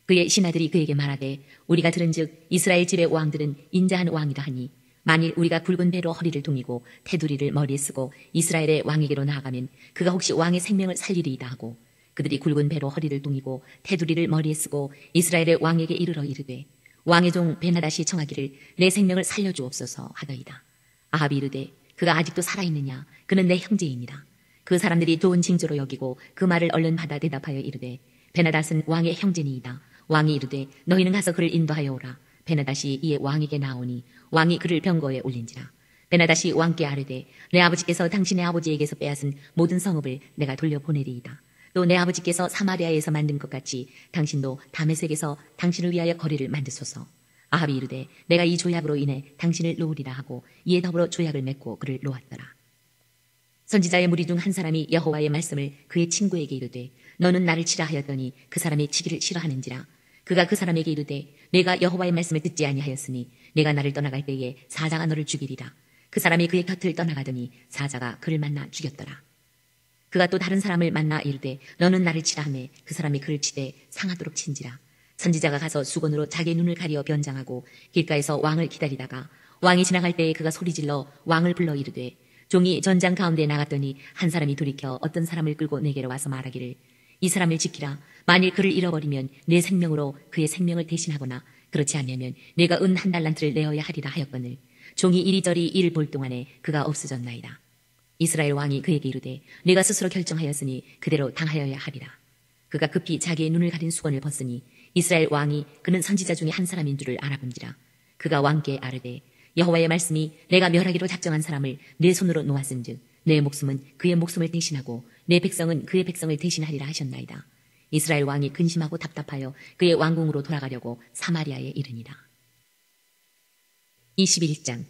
그의 신하들이 그에게 말하되 우리가 들은즉 이스라엘 집의 왕들은 인자한 왕이라 하니 만일 우리가 굵은 배로 허리를 동이고 테두리를 머리에 쓰고 이스라엘의 왕에게로 나아가면 그가 혹시 왕의 생명을 살리리이다 하고 그들이 굵은 배로 허리를 동이고 테두리를 머리에 쓰고 이스라엘의 왕에게 이르러 이르되 왕의 종 베나닷이 청하기를 내 생명을 살려주옵소서 하더이다. 아합이 이르되 그가 아직도 살아있느냐? 그는 내 형제이니라. 그 사람들이 좋은 징조로 여기고 그 말을 얼른 받아 대답하여 이르되 베나닷은 왕의 형제니이다. 왕이 이르되 너희는 가서 그를 인도하여 오라. 베나닷이 이에 왕에게 나오니 왕이 그를 병거에 올린지라. 베나닷이 왕께 아뢰되 내 아버지께서 당신의 아버지에게서 빼앗은 모든 성읍을 내가 돌려보내리이다. 또 내 아버지께서 사마리아에서 만든 것 같이 당신도 다메섹에서 당신을 위하여 거리를 만드소서. 아합이 이르되 내가 이 조약으로 인해 당신을 놓으리라 하고 이에 더불어 조약을 맺고 그를 놓았더라. 선지자의 무리 중 한 사람이 여호와의 말씀을 그의 친구에게 이르되 너는 나를 치라 하였더니 그 사람이 치기를 싫어하는지라. 그가 그 사람에게 이르되 내가 여호와의 말씀을 듣지 아니하였으니 내가 나를 떠나갈 때에 사자가 너를 죽이리라. 그 사람이 그의 곁을 떠나가더니 사자가 그를 만나 죽였더라. 그가 또 다른 사람을 만나 이르되 너는 나를 치라 하매 그 사람이 그를 치되 상하도록 친지라. 선지자가 가서 수건으로 자기의 눈을 가리어 변장하고 길가에서 왕을 기다리다가 왕이 지나갈 때에 그가 소리질러 왕을 불러 이르되 종이 전장 가운데 나갔더니 한 사람이 돌이켜 어떤 사람을 끌고 내게로 와서 말하기를 이 사람을 지키라. 만일 그를 잃어버리면 내 생명으로 그의 생명을 대신하거나 그렇지 않으면 내가 은 1달란트를 내어야 하리라 하였거늘 종이 이리저리 이를 볼 동안에 그가 없어졌나이다. 이스라엘 왕이 그에게 이르되 내가 스스로 결정하였으니 그대로 당하여야 하리라. 그가 급히 자기의 눈을 가린 수건을 벗으니 이스라엘 왕이 그는 선지자 중에 한 사람인 줄을 알아본지라. 그가 왕께 아뢰되 여호와의 말씀이 내가 멸하기로 작정한 사람을 내 손으로 놓았은즉 내 목숨은 그의 목숨을 대신하고 내 백성은 그의 백성을 대신하리라 하셨나이다. 이스라엘 왕이 근심하고 답답하여 그의 왕궁으로 돌아가려고 사마리아에 이르니라. 21장.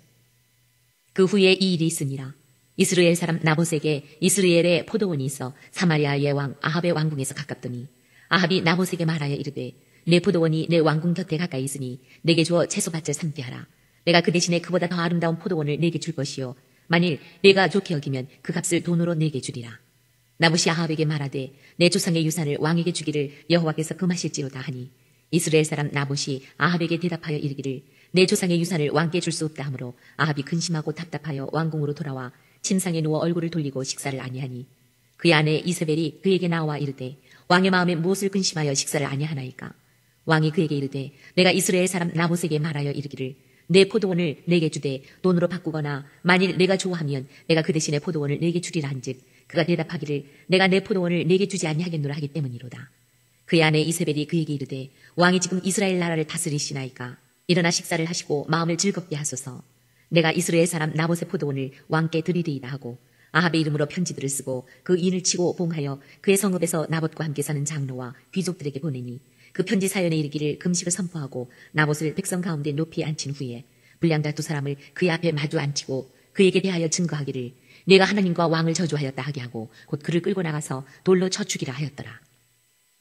그 후에 이 일이 있으니라. 이스라엘 사람 나봇에게 이스라엘의 포도원이 있어 사마리아의 왕 아합의 왕궁에서 가깝더니 아합이 나봇에게 말하여 이르되 내 포도원이 내 왕궁 곁에 가까이 있으니 내게 주어 채소밭을 삼게 하라. 내가 그 대신에 그보다 더 아름다운 포도원을 내게 줄 것이요 만일 내가 좋게 여기면 그 값을 돈으로 내게 주리라. 나봇이 아합에게 말하되 내 조상의 유산을 왕에게 주기를 여호와께서 금하실지로다 하니 이스라엘 사람 나봇이 아합에게 대답하여 이르기를 내 조상의 유산을 왕께 줄 수 없다 하므로 아합이 근심하고 답답하여 왕궁으로 돌아와 침상에 누워 얼굴을 돌리고 식사를 아니하니 그의 아내 이세벨이 그에게 나와 이르되 왕의 마음에 무엇을 근심하여 식사를 아니하나이까. 왕이 그에게 이르되 내가 이스라엘 사람 나봇에게 말하여 이르기를 내 포도원을 내게 주되 돈으로 바꾸거나 만일 내가 좋아하면 내가 그 대신에 포도원을 내게 주리라 한즉 그가 대답하기를 내가 내 포도원을 내게 주지 아니하겠노라 하기 때문이로다. 그의 아내 이세벨이 그에게 이르되 왕이 지금 이스라엘 나라를 다스리시나이까. 일어나 식사를 하시고 마음을 즐겁게 하소서. 내가 이스라엘 사람 나봇의 포도원을 왕께 드리리이다 하고 아합의 이름으로 편지들을 쓰고 그 인을 치고 봉하여 그의 성읍에서 나봇과 함께 사는 장로와 귀족들에게 보내니 그 편지 사연에 이르기를 금식을 선포하고 나봇을 백성 가운데 높이 앉힌 후에 불량자 2사람을 그의 앞에 마주 앉히고 그에게 대하여 증거하기를 내가 하나님과 왕을 저주하였다 하게 하고 곧 그를 끌고 나가서 돌로 쳐 죽이라 하였더라.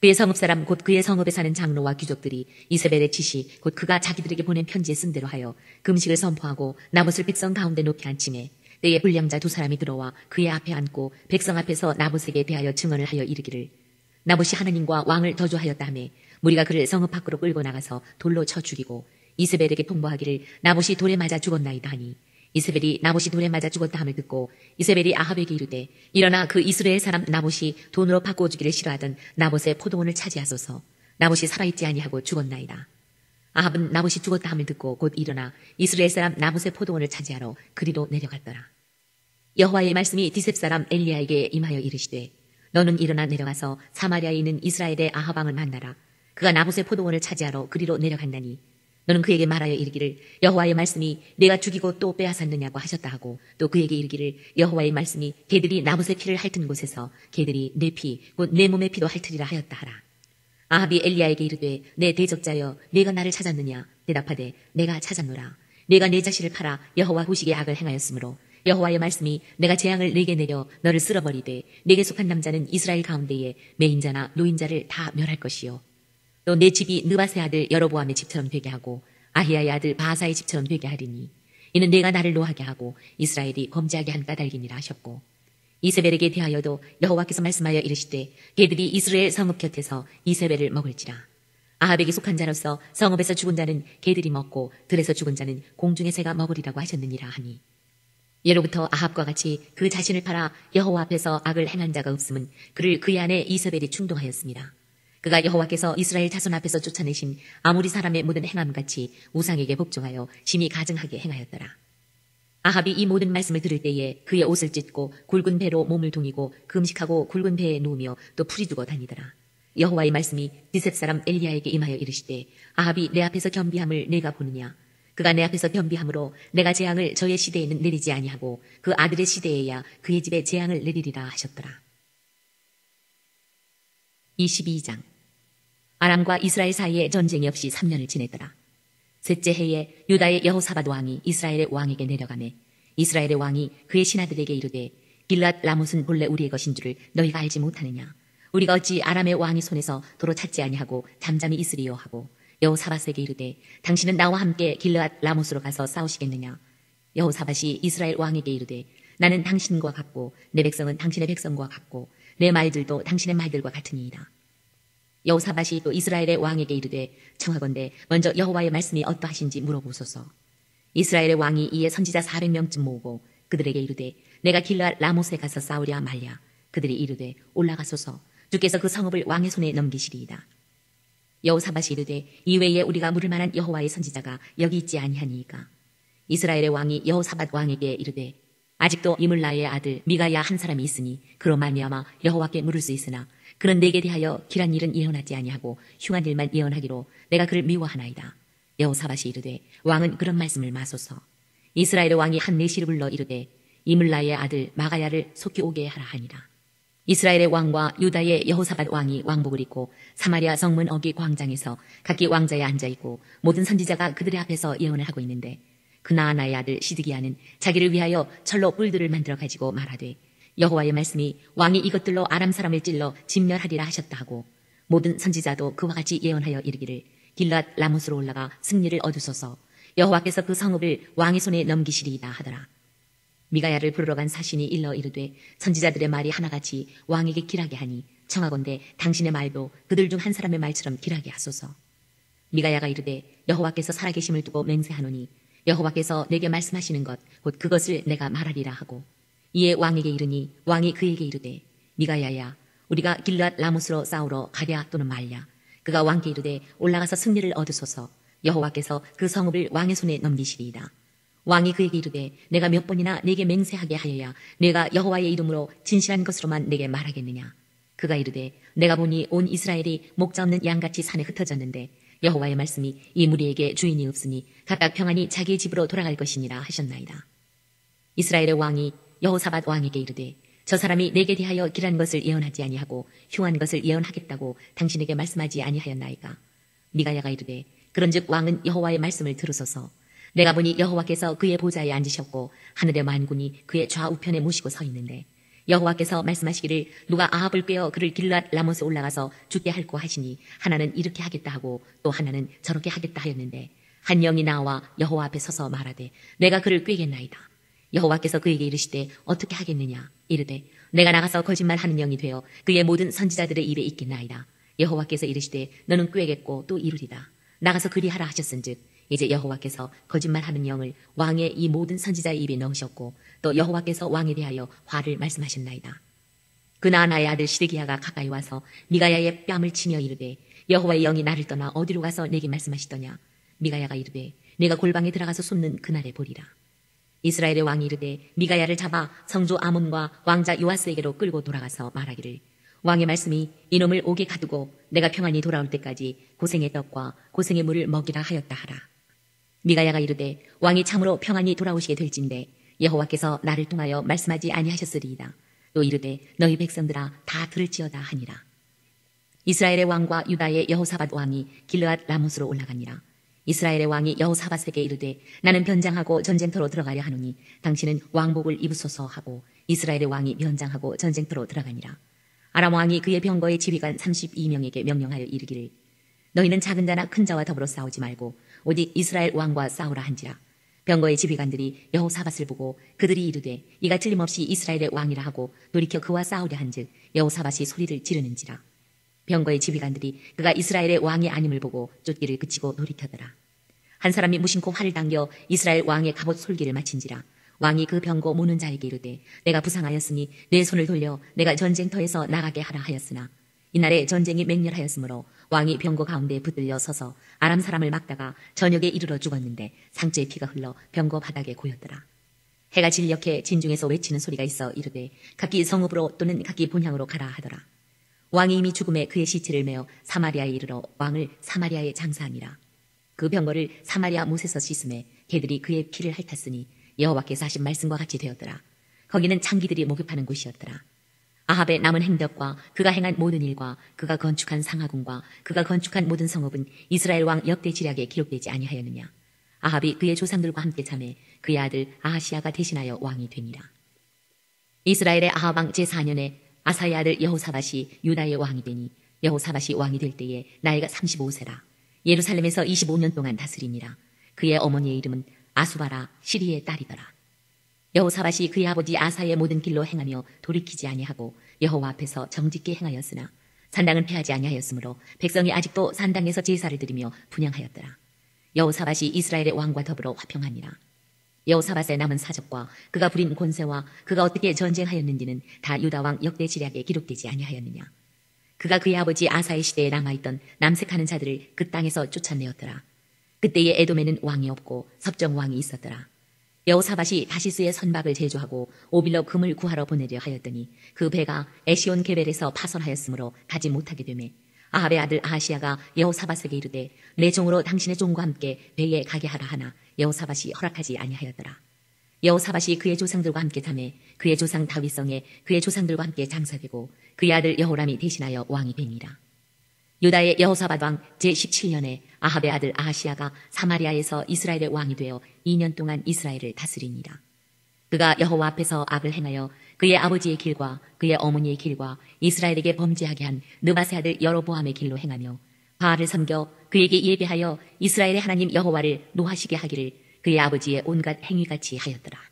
그의 성읍 사람 곧 그의 성읍에 사는 장로와 귀족들이 이세벨의 지시 곧 그가 자기들에게 보낸 편지에 쓴 대로 하여 금식을 선포하고 나봇을 백성 가운데 높이 앉히매 때에 불량자 2사람이 들어와 그의 앞에 앉고 백성 앞에서 나봇에게 대하여 증언을 하여 이르기를 나봇이 하나님과 왕을 저주하였다 하매 무리가 그를 성읍 밖으로 끌고 나가서 돌로 쳐 죽이고 이세벨에게 통보하기를 나봇이 돌에 맞아 죽었나이다 하니 이세벨이 나봇이 돌에 맞아 죽었다 함을 듣고 이세벨이 아합에게 이르되 일어나 그 이스라엘 사람 나봇이 돈으로 바꾸어주기를 싫어하던 나봇의 포도원을 차지하소서. 나봇이 살아있지 아니하고 죽었나이다. 아합은 나봇이 죽었다 함을 듣고 곧 일어나 이스라엘 사람 나봇의 포도원을 차지하러 그리로 내려갔더라. 여호와의 말씀이 디셉 사람 엘리야에게 임하여 이르시되 너는 일어나 내려가서 사마리아에 있는 이스라엘의 아합 왕을 만나라. 그가 나봇의 포도원을 차지하러 그리로 내려간다니 너는 그에게 말하여 이르기를 여호와의 말씀이 내가 죽이고 또 빼앗았느냐고 하셨다 하고 또 그에게 이르기를 여호와의 말씀이 개들이 나봇의 피를 핥은 곳에서 개들이 내 피 곧 내 몸의 피도 핥으리라 하였다 하라. 아합이 엘리야에게 이르되 내 대적자여 네가 나를 찾았느냐. 대답하되 내가 찾았노라. 네가 내 자신을 팔아 여호와 후식에 악을 행하였으므로 여호와의 말씀이 내가 재앙을 네게 내려 너를 쓸어버리되 네게 속한 남자는 이스라엘 가운데에 매인자나 노인자를 다 멸할 것이요. 또 내 집이 느바세 아들 여로보암의 집처럼 되게 하고 아히야의 아들 바하사의 집처럼 되게 하리니 이는 내가 나를 노하게 하고 이스라엘이 범죄하게 한 까닭이니라 하셨고 이세벨에게 대하여도 여호와께서 말씀하여 이르시되 개들이 이스라엘 성읍 곁에서 이세벨을 먹을지라. 아합에게 속한 자로서 성읍에서 죽은 자는 개들이 먹고 들에서 죽은 자는 공중의 새가 먹으리라고 하셨느니라 하니 예로부터 아합과 같이 그 자신을 팔아 여호와 앞에서 악을 행한 자가 없음은 그를 그의 아내 이세벨이 충동하였습니다. 그가 여호와께서 이스라엘 자손 앞에서 쫓아내신 아무리 사람의 모든 행함같이 우상에게 복종하여 심히 가증하게 행하였더라. 아합이 이 모든 말씀을 들을 때에 그의 옷을 찢고 굵은 배로 몸을 동이고 금식하고 굵은 배에 누우며 또 풀이 두고 다니더라. 여호와의 말씀이 디셉 사람 엘리야에게 임하여 이르시되 아합이 내 앞에서 겸비함을 내가 보느냐. 그가 내 앞에서 겸비함으로 내가 재앙을 저의 시대에는 내리지 아니하고 그 아들의 시대에야 그의 집에 재앙을 내리리라 하셨더라. 22장. 아람과 이스라엘 사이에 전쟁이 없이 3년을 지냈더라. 셋째 해에 유다의 여호사밧 왕이 이스라엘의 왕에게 내려가매 이스라엘의 왕이 그의 신하들에게 이르되 길랏 라못은 본래 우리의 것인 줄을 너희가 알지 못하느냐. 우리가 어찌 아람의 왕의 손에서 도로 찾지 아니하고 잠잠히 있으리요 하고 여호사밧에게 이르되 당신은 나와 함께 길르앗 라못으로 가서 싸우시겠느냐. 여호사밧이 이스라엘 왕에게 이르되 나는 당신과 같고 내 백성은 당신의 백성과 같고 내 말들도 당신의 말들과 같으니이다. 여호사밧이 또 이스라엘의 왕에게 이르되 청하건대 먼저 여호와의 말씀이 어떠하신지 물어보소서. 이스라엘의 왕이 이에 선지자 400명쯤 모으고 그들에게 이르되 내가 길르앗 라못에 가서 싸우랴 말랴. 그들이 이르되 올라가소서. 주께서 그 성읍을 왕의 손에 넘기시리이다. 여호사밧이 이르되 이외에 우리가 물을 만한 여호와의 선지자가 여기 있지 아니하니이까. 이스라엘의 왕이 여호사밧 왕에게 이르되 아직도 이물라의 아들 미가야 한 사람이 있으니 그로 말미암아 여호와께 물을 수 있으나 그는 내게 대하여 길한 일은 예언하지 아니하고 흉한 일만 예언하기로 내가 그를 미워하나이다. 여호사밧이 이르되 왕은 그런 말씀을 마소서. 이스라엘의 왕이 한 내시를 불러 이르되 이물라의 아들 마가야를 속히 오게 하라 하니라. 이스라엘의 왕과 유다의 여호사밧 왕이 왕복을 입고 사마리아 성문 어기 광장에서 각기 왕자에 앉아있고 모든 선지자가 그들의 앞에서 예언을 하고 있는데 그나아나의 아들 시드기야는 자기를 위하여 철로 뿔들을 만들어 가지고 말하되 여호와의 말씀이 왕이 이것들로 아람 사람을 찔러 진멸하리라 하셨다 하고 모든 선지자도 그와 같이 예언하여 이르기를 길랏 라못으로 올라가 승리를 얻으소서. 여호와께서 그 성읍을 왕의 손에 넘기시리이다 하더라. 미가야를 부르러 간 사신이 일러 이르되 선지자들의 말이 하나같이 왕에게 길하게 하니 청하건대 당신의 말도 그들 중 한 사람의 말처럼 길하게 하소서. 미가야가 이르되 여호와께서 살아계심을 두고 맹세하노니 여호와께서 내게 말씀하시는 것 곧 그것을 내가 말하리라 하고 이에 왕에게 이르니 왕이 그에게 이르되 미가야야 우리가 길랏 라못으로 싸우러 가랴 또는 말랴. 그가 왕께 이르되 올라가서 승리를 얻으소서. 여호와께서 그 성읍을 왕의 손에 넘기시리이다. 왕이 그에게 이르되 내가 몇 번이나 네게 맹세하게 하여야 내가 여호와의 이름으로 진실한 것으로만 내게 말하겠느냐. 그가 이르되 내가 보니 온 이스라엘이 목자 없는 양같이 산에 흩어졌는데 여호와의 말씀이 이 무리에게 주인이 없으니 각각 평안히 자기의 집으로 돌아갈 것이니라 하셨나이다. 이스라엘의 왕이 여호사밧 왕에게 이르되 저 사람이 내게 대하여 길한 것을 예언하지 아니하고 흉한 것을 예언하겠다고 당신에게 말씀하지 아니하였나이까. 미가야가 이르되 그런즉 왕은 여호와의 말씀을 들으소서. 내가 보니 여호와께서 그의 보좌에 앉으셨고 하늘의 만군이 그의 좌우편에 모시고 서 있는데 여호와께서 말씀하시기를 누가 아합을 꾀어 그를 길랏 라못에 올라가서 죽게 할고 하시니 하나는 이렇게 하겠다 하고 또 하나는 저렇게 하겠다 하였는데 한 영이 나와 여호와 앞에 서서 말하되 내가 그를 꾀겠나이다. 여호와께서 그에게 이르시되 어떻게 하겠느냐. 이르되 내가 나가서 거짓말하는 영이 되어 그의 모든 선지자들의 입에 있겠나이다. 여호와께서 이르시되 너는 꾀겠고 또 이루리다. 나가서 그리하라 하셨은즉 이제 여호와께서 거짓말하는 영을 왕의 이 모든 선지자의 입에 넣으셨고 또 여호와께서 왕에 대하여 화를 말씀하셨나이다. 그나아나의 아들 시드기야가 가까이 와서 미가야의 뺨을 치며 이르되 여호와의 영이 나를 떠나 어디로 가서 내게 말씀하시더냐. 미가야가 이르되 내가 골방에 들어가서 쏟는 그날에 보리라. 이스라엘의 왕이 이르되 미가야를 잡아 성조 아몬과 왕자 요아스에게로 끌고 돌아가서 말하기를 왕의 말씀이 이놈을 옥에 가두고 내가 평안히 돌아올 때까지 고생의 떡과 고생의 물을 먹이라 하였다 하라. 미가야가 이르되 왕이 참으로 평안히 돌아오시게 될진데 여호와께서 나를 통하여 말씀하지 아니하셨으리이다. 또 이르되 너희 백성들아 다 들을지어다 하니라. 이스라엘의 왕과 유다의 여호사밧 왕이 길르앗 라못으로 올라가니라. 이스라엘의 왕이 여호사밧에게 이르되 나는 변장하고 전쟁터로 들어가려 하노니 당신은 왕복을 입으소서 하고 이스라엘의 왕이 변장하고 전쟁터로 들어가니라. 아람 왕이 그의 병거의 지휘관 32명에게 명령하여 이르기를 너희는 작은 자나 큰 자와 더불어 싸우지 말고 오직 이스라엘 왕과 싸우라 한지라. 병거의 지휘관들이 여호사밧을 보고 그들이 이르되 이가 틀림없이 이스라엘의 왕이라 하고 돌이켜 그와 싸우려 한즉 여호사밧이 소리를 지르는지라. 병거의 지휘관들이 그가 이스라엘의 왕이 아님을 보고 쫓기를 그치고 돌이켜더라. 한 사람이 무심코 활을 당겨 이스라엘 왕의 갑옷 솔기를 마친지라. 왕이 그 병거 모는 자에게 이르되 내가 부상하였으니 내 손을 돌려 내가 전쟁터에서 나가게 하라 하였으나 이날에 전쟁이 맹렬하였으므로 왕이 병거 가운데 붙들려 서서 아람 사람을 막다가 저녁에 이르러 죽었는데 상처에 피가 흘러 병거 바닥에 고였더라. 해가 진력해 진중에서 외치는 소리가 있어 이르되 각기 성읍으로 또는 각기 본향으로 가라 하더라. 왕이 이미 죽음에 그의 시체를 메어 사마리아에 이르러 왕을 사마리아에 장사하니라. 그 병거를 사마리아 못에서 씻음에 개들이 그의 피를 핥았으니 여호와께서 하신 말씀과 같이 되었더라. 거기는 창기들이 목욕하는 곳이었더라. 아합의 남은 행덕과 그가 행한 모든 일과 그가 건축한 상하궁과 그가 건축한 모든 성읍은 이스라엘 왕 역대 지략에 기록되지 아니하였느냐. 아합이 그의 조상들과 함께 잠에 그의 아들 아하시아가 대신하여 왕이 되니라. 이스라엘의 아합 왕 제4년에 아사의 아들 여호사밧이 유다의 왕이 되니 여호사밧이 왕이 될 때에 나이가 35세라. 예루살렘에서 25년 동안 다스리니라. 그의 어머니의 이름은 아수바라 시리의 딸이더라. 여호사밧이 그의 아버지 아사의 모든 길로 행하며 돌이키지 아니하고 여호와 앞에서 정직게 행하였으나 산당은 패하지 아니하였으므로 백성이 아직도 산당에서 제사를 드리며 분향하였더라. 여호사밧이 이스라엘의 왕과 더불어 화평하니라. 여호사밧의 남은 사적과 그가 부린 권세와 그가 어떻게 전쟁하였는지는 다 유다 왕 역대 지략에 기록되지 아니하였느냐. 그가 그의 아버지 아사의 시대에 남아있던 남색하는 자들을 그 땅에서 쫓아내었더라. 그때에 에돔에는 왕이 없고 섭정 왕이 있었더라. 여호사밧이 다시스의 선박을 제조하고 오빌로 금을 구하러 보내려 하였더니 그 배가 에시온 게벨에서 파손하였으므로 가지 못하게 되매 아합의 아들 아하시아가 여호사밧에게 이르되 내 종으로 당신의 종과 함께 배에 가게 하라 하나 여호사밧이 허락하지 아니하였더라. 여호사밧이 그의 조상들과 함께 잠에 그의 조상 다윗성에 그의 조상들과 함께 장사되고 그의 아들 여호람이 대신하여 왕이 되니라. 유다의 여호사밧 왕 제17년에 아합의 아들 아하시아가 사마리아에서 이스라엘의 왕이 되어 2년 동안 이스라엘을 다스리니라. 그가 여호와 앞에서 악을 행하여 그의 아버지의 길과 그의 어머니의 길과 이스라엘에게 범죄하게 한 느바세 아들 여로보암의 길로 행하며 바알을 섬겨 그에게 예배하여 이스라엘의 하나님 여호와를 노하시게 하기를 그의 아버지의 온갖 행위같이 하였더라.